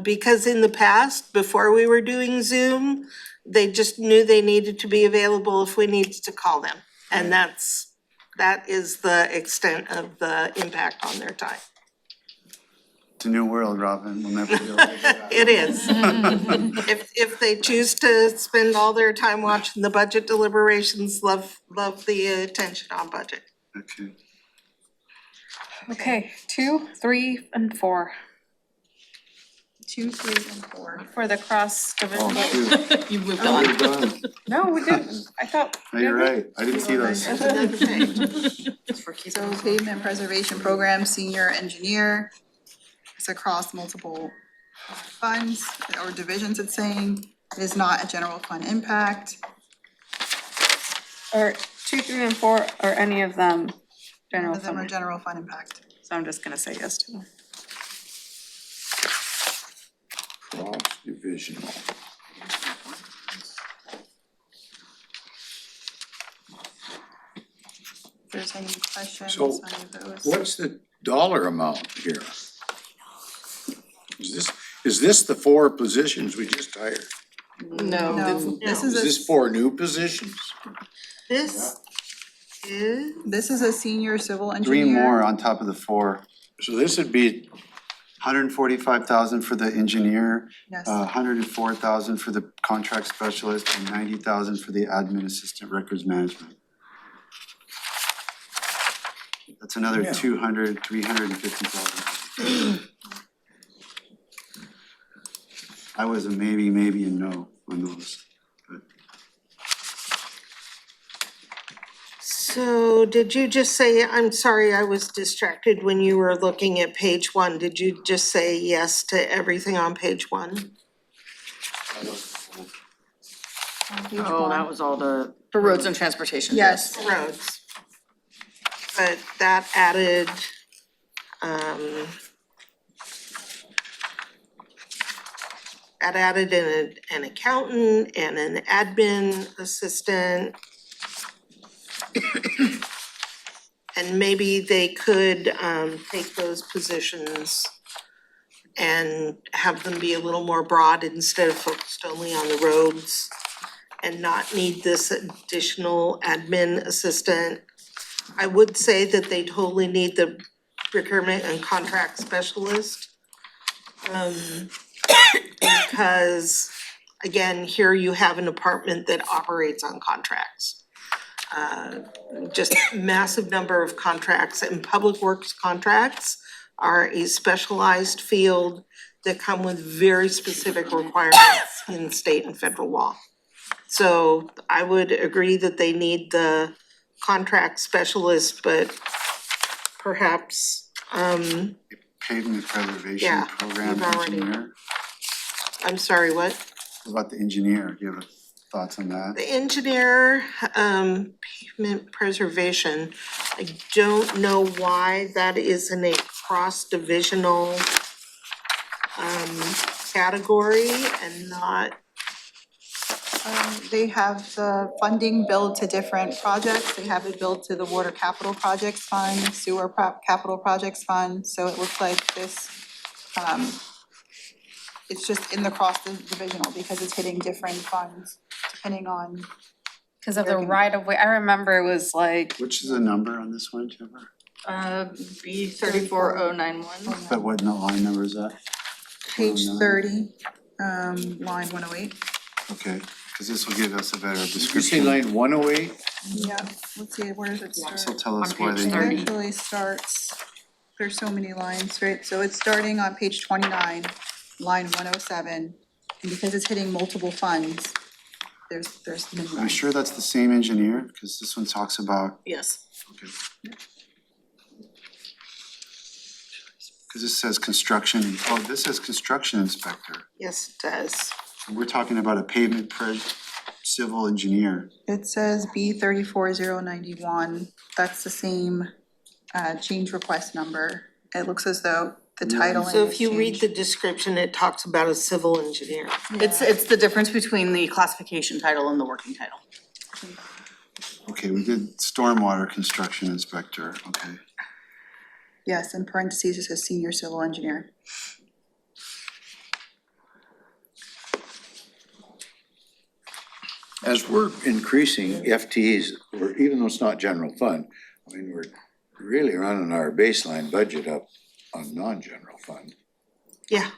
[SPEAKER 6] Because in the past, before we were doing Zoom, they just knew they needed to be available if we needed to call them. And that is the extent of the impact on their time.
[SPEAKER 3] It's a new world, Robin, we'll never be able to do that.
[SPEAKER 6] It is. If they choose to spend all their time watching the budget deliberations, love the attention on budget.
[SPEAKER 3] Okay.
[SPEAKER 1] Okay, 2, 3, and 4
[SPEAKER 2] 2, 3, and 4.
[SPEAKER 1] for the cross divisional.
[SPEAKER 3] Oh, shoot.
[SPEAKER 5] You moved
[SPEAKER 3] Oh,
[SPEAKER 5] on.
[SPEAKER 3] we're done.
[SPEAKER 1] No, we didn't. I thought.
[SPEAKER 3] No, you're right, I didn't see those.
[SPEAKER 2] So pavement preservation program, senior engineer. It's across multiple funds or divisions, it's saying. It is not a general fund impact.
[SPEAKER 1] Or 2, 3, and 4, or any of them
[SPEAKER 2] None
[SPEAKER 1] general
[SPEAKER 2] of them are
[SPEAKER 1] fund.
[SPEAKER 2] general fund impact.
[SPEAKER 1] So I'm just gonna say yes to them.
[SPEAKER 4] Cross-divisional.
[SPEAKER 2] If there's any questions
[SPEAKER 7] So,
[SPEAKER 2] on any of those.
[SPEAKER 7] What's the dollar amount here? Is this the 4 positions we just hired?
[SPEAKER 5] No.
[SPEAKER 2] No, this
[SPEAKER 7] Is
[SPEAKER 2] is
[SPEAKER 7] this 4 new positions?
[SPEAKER 6] This is
[SPEAKER 2] a senior civil
[SPEAKER 3] 3
[SPEAKER 2] engineer.
[SPEAKER 3] more on top of the 4.
[SPEAKER 7] So this would be,
[SPEAKER 3] 145,000 for the engineer,
[SPEAKER 2] Yes,
[SPEAKER 3] 104,000 for the contract specialist, and 90,000 for the admin assistant records management. That's another
[SPEAKER 7] Yeah.
[SPEAKER 3] 350,000. I was a maybe, and no on those.
[SPEAKER 6] So did you just say, I'm sorry, I was distracted when you were looking at page 1. Did you just say yes to everything on page 1?
[SPEAKER 2] page
[SPEAKER 5] Oh, that
[SPEAKER 2] one.
[SPEAKER 5] was all the, for roads and transportation.
[SPEAKER 2] Yes,
[SPEAKER 6] Roads. But that added, an accountant and an admin assistant. And maybe they could take those positions and have them be a little more broad instead of focused only on the roads and not need this additional admin assistant. I would say that they totally need the procurement and contract specialist. Because again, here you have an department that operates on contracts. Just massive number of contracts, and public works contracts are a specialized field that come with very specific requirements in state and federal law. So I would agree that they need the contract specialist, but perhaps,
[SPEAKER 3] Pavement preservation
[SPEAKER 6] Yeah,
[SPEAKER 3] program
[SPEAKER 6] you've already-
[SPEAKER 3] engineer.
[SPEAKER 6] I'm sorry, what?
[SPEAKER 3] What about the engineer? Do you have thoughts on that?
[SPEAKER 6] The engineer, pavement preservation, I don't know why that is in a cross-divisional category and not,
[SPEAKER 2] they have the funding billed to different projects. They have it billed to the Water Capital Projects Fund, Sewer Capital Projects Fund, so it looks like this, it's just in the cross-divisional because it's hitting different funds depending on.
[SPEAKER 1] Cause of the right of way, I remember it was like,
[SPEAKER 3] Which is the number on this one, Jennifer?
[SPEAKER 5] B 34091.
[SPEAKER 3] But what line number is that?
[SPEAKER 2] Page
[SPEAKER 3] 109?
[SPEAKER 2] 30, line 108.
[SPEAKER 3] Okay, cause this will give us a better
[SPEAKER 7] you say
[SPEAKER 3] description.
[SPEAKER 7] line 108?
[SPEAKER 2] Yeah, let's see, where does it start?
[SPEAKER 3] This will tell us
[SPEAKER 5] On
[SPEAKER 3] why
[SPEAKER 5] page
[SPEAKER 3] they
[SPEAKER 5] 30.
[SPEAKER 3] need.
[SPEAKER 2] It actually starts, there's so many lines, right? So it's starting on page 29, line 107. And because it's hitting multiple funds, there's many
[SPEAKER 3] Are you
[SPEAKER 2] lines.
[SPEAKER 3] sure that's the same engineer? Cause this one talks about,
[SPEAKER 5] Yes.
[SPEAKER 3] okay. Cause this says construction, oh, this says construction inspector.
[SPEAKER 6] yes, it does.
[SPEAKER 3] And we're talking about a pavement civil engineer.
[SPEAKER 2] It says B 34091, that's the same change request number. It looks as though the titling
[SPEAKER 6] So
[SPEAKER 2] is
[SPEAKER 6] if you read the
[SPEAKER 2] changed.
[SPEAKER 6] description, it talks about a civil engineer.
[SPEAKER 5] It's the difference between the classification title and the working title.
[SPEAKER 3] Okay, we did stormwater construction inspector, okay.
[SPEAKER 2] Yes, in parentheses, it says senior civil engineer.
[SPEAKER 4] As we're increasing FTEs, even though it's not general fund, I mean, we're really running our baseline budget up on non-general fund
[SPEAKER 6] Yeah,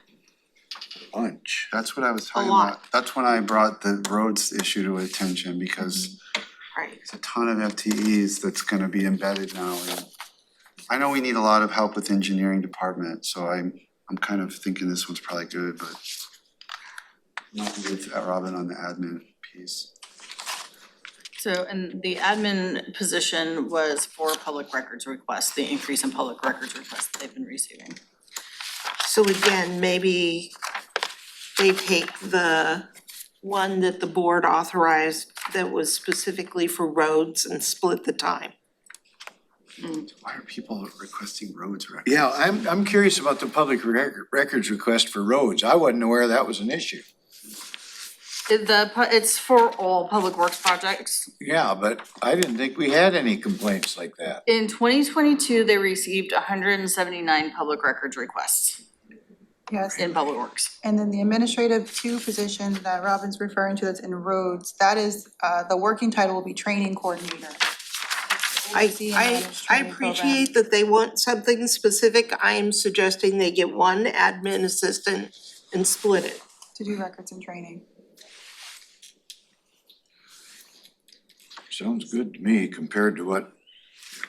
[SPEAKER 4] a bunch.
[SPEAKER 3] That's what I was talking
[SPEAKER 6] lot.
[SPEAKER 3] about. That's when I brought the roads issue to attention because
[SPEAKER 6] right.
[SPEAKER 3] it's a ton of FTEs that's gonna be embedded now. And I know we need a lot of help with engineering department, so I'm kind of thinking this one's probably good, but not with Robin on the admin piece.
[SPEAKER 5] So, and the admin position was for public records requests, the increase in public records requests that they've been receiving.
[SPEAKER 6] So again, maybe they take the one that the board authorized that was specifically for roads and split the time.
[SPEAKER 3] Why are people requesting roads records?
[SPEAKER 7] Yeah, I'm curious about the public records request for roads. I wasn't aware that was an issue.
[SPEAKER 5] It's for all public works projects.
[SPEAKER 7] Yeah, but I didn't think we had any complaints like that.
[SPEAKER 5] In 2022, they received 179 public records requests
[SPEAKER 2] Yes,
[SPEAKER 5] in public works.
[SPEAKER 2] and then the administrative two position that Robin's referring to that's in roads, that is, the working title will be training coordinator. Oversee and manage
[SPEAKER 6] I
[SPEAKER 2] training program.
[SPEAKER 6] appreciate that they want something specific. I am suggesting they get one admin assistant and split it.
[SPEAKER 2] To do records and training.
[SPEAKER 4] Sounds good to me compared to what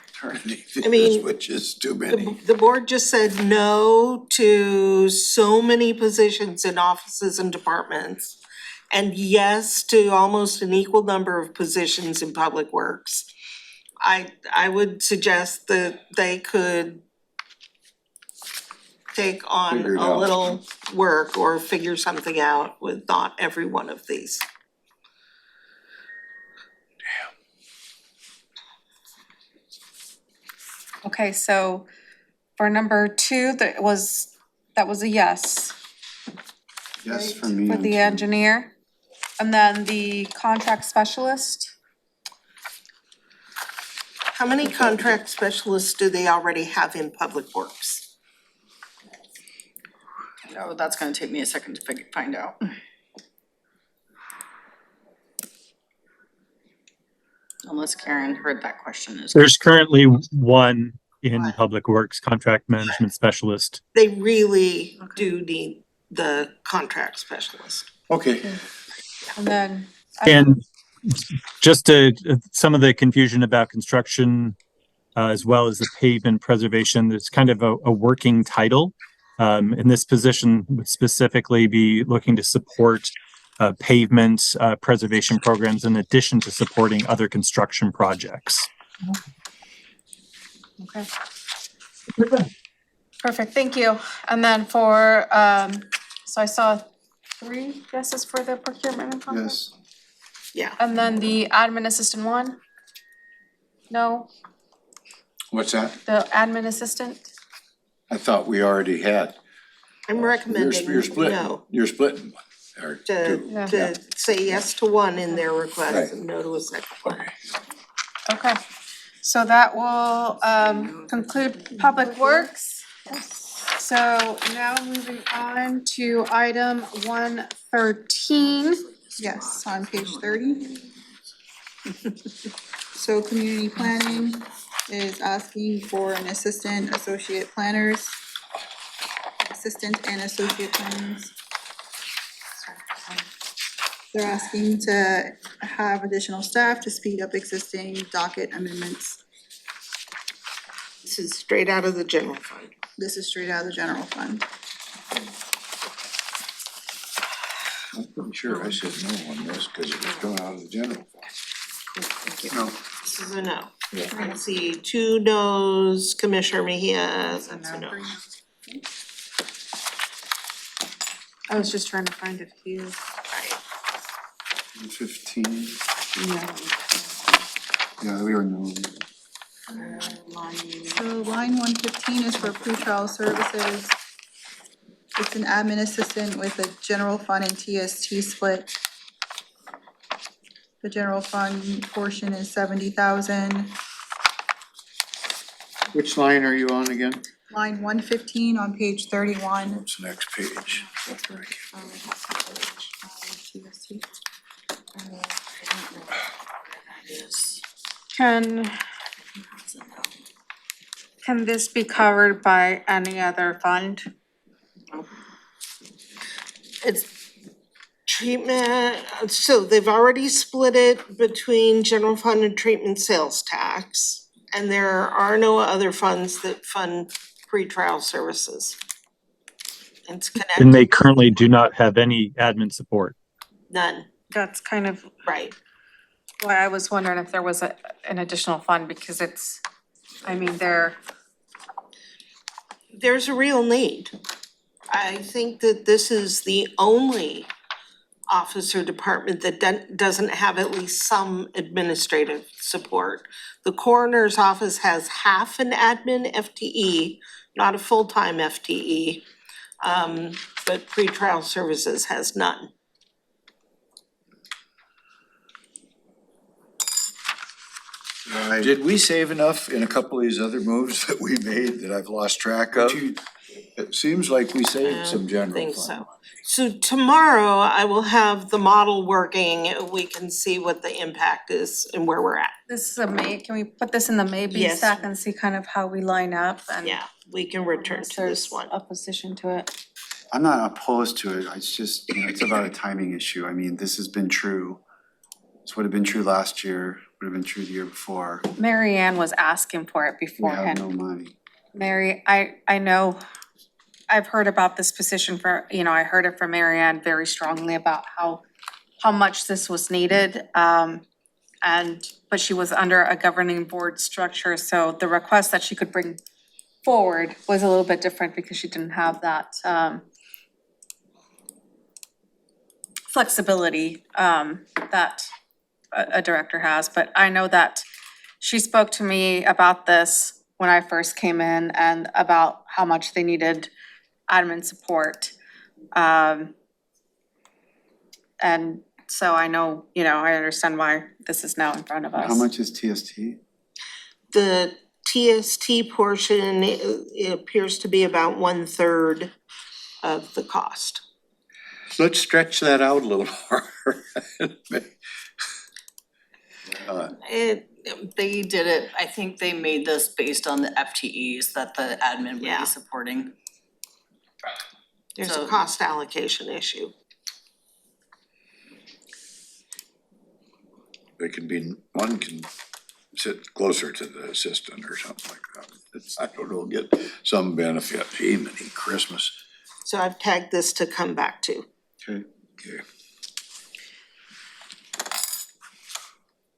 [SPEAKER 4] eternity
[SPEAKER 6] I mean,
[SPEAKER 4] is, which is too many.
[SPEAKER 6] The board just said no to so many positions in offices and departments. And yes to almost an equal number of positions in public works. I would suggest that they could take on
[SPEAKER 4] Figure it
[SPEAKER 6] a
[SPEAKER 4] out.
[SPEAKER 6] little work or figure something out with not every one of these.
[SPEAKER 1] Okay, so for number two, that was a yes
[SPEAKER 3] Yes, for me.
[SPEAKER 1] for
[SPEAKER 3] on
[SPEAKER 1] the
[SPEAKER 3] two.
[SPEAKER 1] engineer. And then the contract specialist,
[SPEAKER 6] How many contract specialists do they already have in public works?
[SPEAKER 5] Oh, that's gonna take me a second to find out. Unless Karen heard that question as well.
[SPEAKER 9] There's currently one in Public Works, Contract Management Specialist.
[SPEAKER 6] They really do need the contract specialist.
[SPEAKER 7] Okay,
[SPEAKER 1] and then.
[SPEAKER 9] And just some of the confusion about construction, as well as the pavement preservation, there's kind of a working title. In this position would specifically be looking to support pavement preservation programs in addition to supporting other construction projects.
[SPEAKER 1] Okay. Perfect, thank you. And then for, so I saw 3 yeses for the procurement and contract?
[SPEAKER 3] Yes,
[SPEAKER 6] Yeah,
[SPEAKER 1] And then the admin assistant 1? No,
[SPEAKER 7] what's that?
[SPEAKER 1] the admin assistant?
[SPEAKER 7] I thought we already had.
[SPEAKER 6] I'm recommending
[SPEAKER 7] You're splitting,
[SPEAKER 6] no,
[SPEAKER 7] you're splitting one, or two.
[SPEAKER 1] Yeah.
[SPEAKER 6] to say yes to one in their request
[SPEAKER 7] Right.
[SPEAKER 6] and no to a second one.
[SPEAKER 7] Okay.
[SPEAKER 1] Okay, so that will conclude Public Works. So now moving on to item 113.
[SPEAKER 2] Yes, on page 30. So community planning is asking for an assistant, associate planners. Assistant and associate planners. They're asking to have additional staff to speed up existing docket amendments.
[SPEAKER 6] This is straight out of the general fund.
[SPEAKER 2] This is straight out of the general fund.
[SPEAKER 7] I'm pretty sure I said no on this because it was going out of the general fund.
[SPEAKER 3] no,
[SPEAKER 6] This is a no. I see 2 no's, Commissioner Mejia, that's a no.
[SPEAKER 1] I was just trying to find a few.
[SPEAKER 6] Right.
[SPEAKER 3] 15. Yeah, we were no.
[SPEAKER 2] So line 115 is for pretrial services. It's an admin assistant with a general fund and TST split. The general fund portion is 70,000.
[SPEAKER 7] Which line are you on again?
[SPEAKER 2] Line 115 on page 31.
[SPEAKER 7] What's the next page?
[SPEAKER 1] Can this be covered by any other fund?
[SPEAKER 6] It's treatment, so they've already split it between general fund and treatment sales tax. And there are no other funds that fund pretrial services. It's
[SPEAKER 9] And
[SPEAKER 6] connected,
[SPEAKER 9] they currently do not have any admin support.
[SPEAKER 6] none,
[SPEAKER 1] That's kind of
[SPEAKER 6] right?
[SPEAKER 1] why I was wondering if there was an additional fund, because it's, I mean,
[SPEAKER 6] There's a real need. I think that this is the only office or department that doesn't have at least some administrative support. The coroner's office has half an admin FTE, not a full-time FTE. But pretrial services has none.
[SPEAKER 4] Did we save enough in a couple of these other moves that we made that I've lost track of? It seems like we saved some general
[SPEAKER 6] Think
[SPEAKER 4] fund.
[SPEAKER 6] so. So tomorrow I will have the model working, we can see what the impact is and where we're at.
[SPEAKER 1] this is can we put this in the maybe
[SPEAKER 6] Yes.
[SPEAKER 1] stack and see kind of how we line up and?
[SPEAKER 6] Yeah, we can return
[SPEAKER 1] unless
[SPEAKER 6] to this
[SPEAKER 1] there's
[SPEAKER 6] one.
[SPEAKER 1] Opposition to it.
[SPEAKER 3] I'm not opposed to it, it's just, it's about a timing issue, I mean, this has been true. This would have been true last year, would have been true the year before,
[SPEAKER 1] Mary Ann was asking for it
[SPEAKER 3] we have
[SPEAKER 1] beforehand.
[SPEAKER 3] no money.
[SPEAKER 1] Mary, I know, I've heard about this position for, I heard it from Mary Ann very strongly about how much this was needed. But she was under a governing board structure, so the request that she could bring forward was a little bit different because she didn't have that, flexibility, that a director has. But I know that she spoke to me about this when I first came in and about how much they needed admin support. And so I know, I understand why this is now in front of us.
[SPEAKER 3] How much is TST?
[SPEAKER 6] The TST portion, it appears to be about 1/3 of the cost.
[SPEAKER 4] Let's stretch that out a little more.
[SPEAKER 5] They did it, I think they made this based on the FTEs that the admin would
[SPEAKER 6] Yeah.
[SPEAKER 5] be supporting.
[SPEAKER 6] There's a
[SPEAKER 5] So-
[SPEAKER 6] cost allocation issue.
[SPEAKER 4] It can be, one can sit closer to the assistant or something like that. I don't know, get some benefit. Gee, many Christmas.
[SPEAKER 6] So I've tagged this to come back to.
[SPEAKER 3] Okay.
[SPEAKER 4] Okay.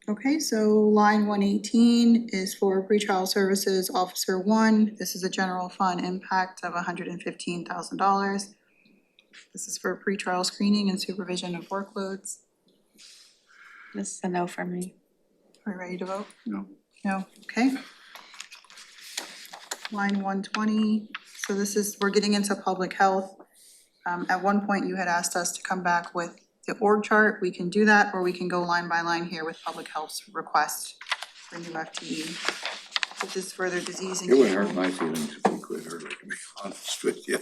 [SPEAKER 2] Okay, so line 118 is for pretrial services, Officer 1. This is a general fund impact of $115,000. This is for pretrial screening and supervision of workloads.
[SPEAKER 1] This is a no for me.
[SPEAKER 2] Are we ready to vote?
[SPEAKER 3] No.
[SPEAKER 2] No, okay. Line 120, so we're getting into public health. At one point, you had asked us to come back with the org chart. We can do that, or we can go line by line here with public health's request for new FTE, which is further disease and
[SPEAKER 4] It would
[SPEAKER 2] control.
[SPEAKER 4] hurt my feelings if we quit early, to be honest with you.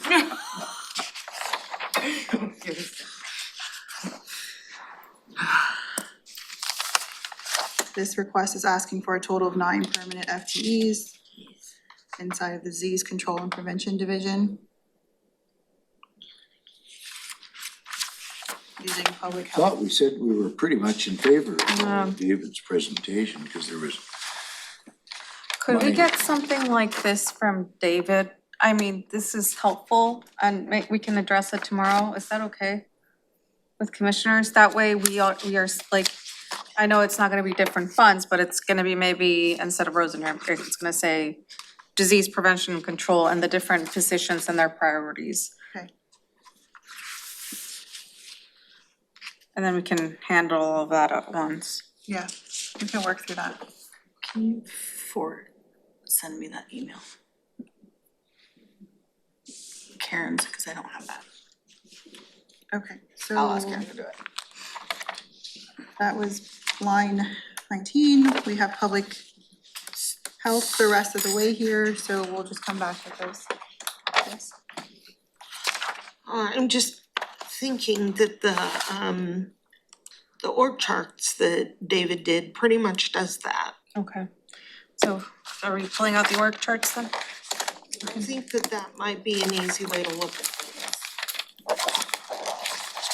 [SPEAKER 2] This request is asking for a total of 9 permanent FTEs inside of the disease control and prevention division. Using public health.
[SPEAKER 4] Thought we said we were pretty much in favor of David's presentation, because there was,
[SPEAKER 1] Could we
[SPEAKER 4] Money.
[SPEAKER 1] get something like this from David? I mean, this is helpful and we can address it tomorrow. Is that okay? With commissioners, that way we are like, I know it's not gonna be different funds, but it's gonna be maybe instead of Rosenham, it's gonna say disease prevention and control and the different positions and their priorities.
[SPEAKER 2] Okay.
[SPEAKER 1] And then we can handle all of that at once.
[SPEAKER 2] Yeah, we can work through that.
[SPEAKER 5] Can you send me that email? Karen's, because I don't have that.
[SPEAKER 2] Okay,
[SPEAKER 5] I'll ask
[SPEAKER 2] so
[SPEAKER 5] Karen to do it.
[SPEAKER 2] that was line 19. We have public health the rest of the way here, so we'll just come back with those. Yes.
[SPEAKER 6] I'm just thinking that the org charts that David did pretty much does that.
[SPEAKER 1] Okay. So are we pulling out the org charts then?
[SPEAKER 6] I think that that might be an easy way to look at things.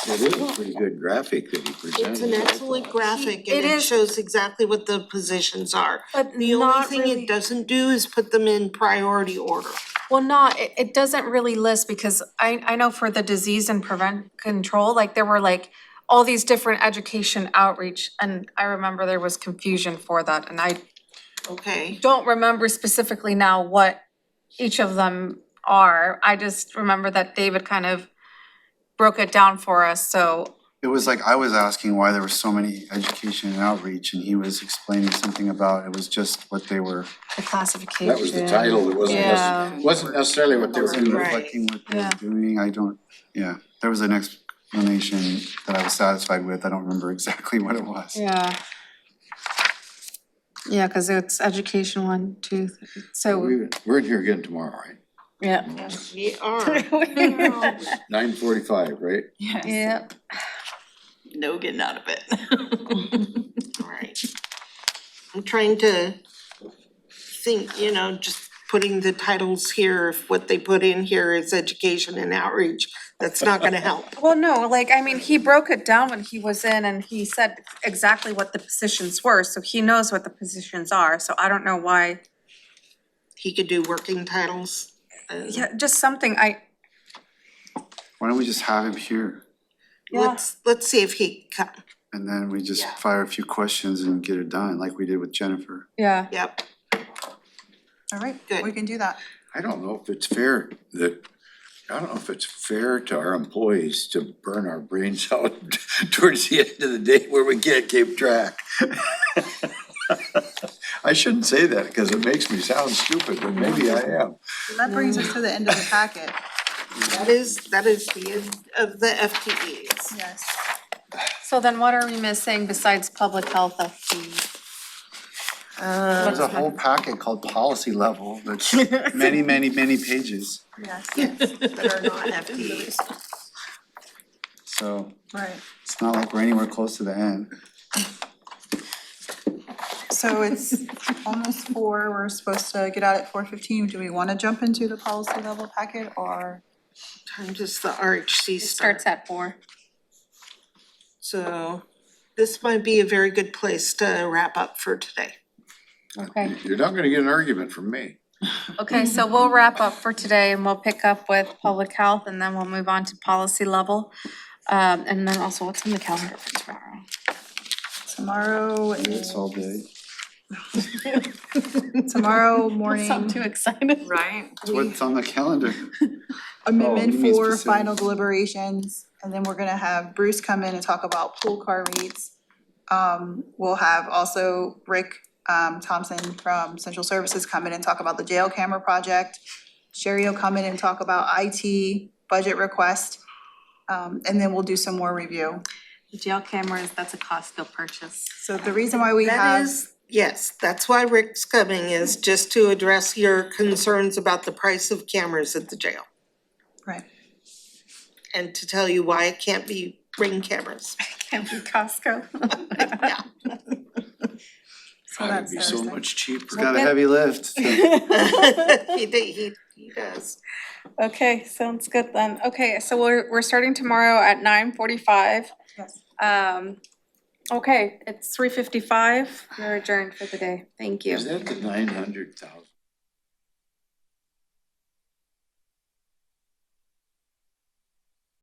[SPEAKER 4] It is a pretty good graphic that he presented.
[SPEAKER 6] It's an excellent graphic
[SPEAKER 1] It
[SPEAKER 6] and it
[SPEAKER 1] is-
[SPEAKER 6] shows exactly what the positions are.
[SPEAKER 1] But
[SPEAKER 6] The only
[SPEAKER 1] not
[SPEAKER 6] thing
[SPEAKER 1] really.
[SPEAKER 6] it doesn't do is put them in priority order.
[SPEAKER 1] Well, it doesn't really list because I know for the disease and prevent control, like there were like all these different education outreach, and I remember there was confusion for that, and I
[SPEAKER 6] Okay,
[SPEAKER 1] don't remember specifically now what each of them are. I just remember that David kind of broke it down for us, so
[SPEAKER 3] It was like I was asking why there were so many education and outreach, and he was explaining something about it was just what they were.
[SPEAKER 1] the classification.
[SPEAKER 4] That was the title, it
[SPEAKER 1] Yeah.
[SPEAKER 4] wasn't necessarily what they were
[SPEAKER 3] Wasn't
[SPEAKER 4] doing.
[SPEAKER 3] reflecting what they were
[SPEAKER 1] Yeah.
[SPEAKER 3] doing, I don't, yeah, there was an explanation that I was satisfied with, I don't remember exactly what it was.
[SPEAKER 1] Yeah. Yeah, cause it's education 1, 2, 3, so,
[SPEAKER 4] We're in here again tomorrow, right?
[SPEAKER 1] yeah.
[SPEAKER 6] we are.
[SPEAKER 4] 9:45, right?
[SPEAKER 1] Yep.
[SPEAKER 5] No getting out of it.
[SPEAKER 6] Alright. I'm trying to think, just putting the titles here, if what they put in here is education and outreach, that's not gonna help.
[SPEAKER 1] Well, no, like, I mean, he broke it down when he was in and he said exactly what the positions were, so he knows what the positions are, so I don't know why.
[SPEAKER 6] He could do working titles.
[SPEAKER 1] Yeah, just something,
[SPEAKER 3] Why don't we just have him here,
[SPEAKER 6] Let's see if he,
[SPEAKER 3] and then we just
[SPEAKER 6] Yeah.
[SPEAKER 3] fire a few questions and get it done, like we did with Jennifer.
[SPEAKER 1] yeah.
[SPEAKER 6] yep,
[SPEAKER 2] All right,
[SPEAKER 6] Good.
[SPEAKER 2] we can do that.
[SPEAKER 4] I don't know if it's fair to our employees to burn our brains out towards the end of the day where we can't keep track. I shouldn't say that because it makes me sound stupid, but maybe I am.
[SPEAKER 2] That brings us to the end of the packet.
[SPEAKER 6] that is the end of the FTEs.
[SPEAKER 2] Yes.
[SPEAKER 1] So then what are we missing besides public health FTE?
[SPEAKER 3] There's a whole packet called policy level, that's many, many, many pages,
[SPEAKER 2] Yes,
[SPEAKER 6] That are not FTEs.
[SPEAKER 3] so
[SPEAKER 2] right.
[SPEAKER 3] it's not like we're anywhere close to the end.
[SPEAKER 2] So it's almost 4, we're supposed to get out at 4:15. Do we wanna jump into the policy level packet or?
[SPEAKER 6] Time does the RHC
[SPEAKER 1] It
[SPEAKER 6] start?
[SPEAKER 1] starts at 4.
[SPEAKER 6] So this might be a very good place to wrap up for today.
[SPEAKER 1] Okay.
[SPEAKER 4] You're not gonna get an argument from me.
[SPEAKER 1] Okay, so we'll wrap up for today and we'll pick up with public health and then we'll move on to policy level. And then also what's on the calendar for tomorrow?
[SPEAKER 2] Tomorrow
[SPEAKER 3] It's
[SPEAKER 2] is,
[SPEAKER 3] all day.
[SPEAKER 2] tomorrow morning,
[SPEAKER 1] Sound too excited.
[SPEAKER 5] Right?
[SPEAKER 3] What's on the calendar?
[SPEAKER 2] amendment
[SPEAKER 3] you mean
[SPEAKER 2] 4,
[SPEAKER 3] specific.
[SPEAKER 2] final deliberations. And then we're gonna have Bruce come in and talk about pool car rates. We'll have also Rick Thompson from Central Services come in and talk about the jail camera project. Sherry will come in and talk about IT budget request. And then we'll do some more review.
[SPEAKER 1] The jail cameras, that's a Costco purchase.
[SPEAKER 2] So the reason why we
[SPEAKER 6] That
[SPEAKER 2] have,
[SPEAKER 6] is, yes, that's why Rick's coming, is just to address your concerns about the price of cameras at the jail.
[SPEAKER 2] right,
[SPEAKER 6] And to tell you why it can't be Ring cameras.
[SPEAKER 1] Can't be Costco.
[SPEAKER 6] Yeah.
[SPEAKER 2] so
[SPEAKER 4] It'd
[SPEAKER 2] that's
[SPEAKER 4] be so
[SPEAKER 2] Thursday.
[SPEAKER 4] much cheaper.
[SPEAKER 3] It's got a heavy lift, so.
[SPEAKER 6] He does.
[SPEAKER 1] Okay, sounds good then. Okay, so we're starting tomorrow at 9:45.
[SPEAKER 2] Yes.
[SPEAKER 1] Okay, it's 3:55. We're adjourned for the day. Thank you.
[SPEAKER 4] Is that the 900,000?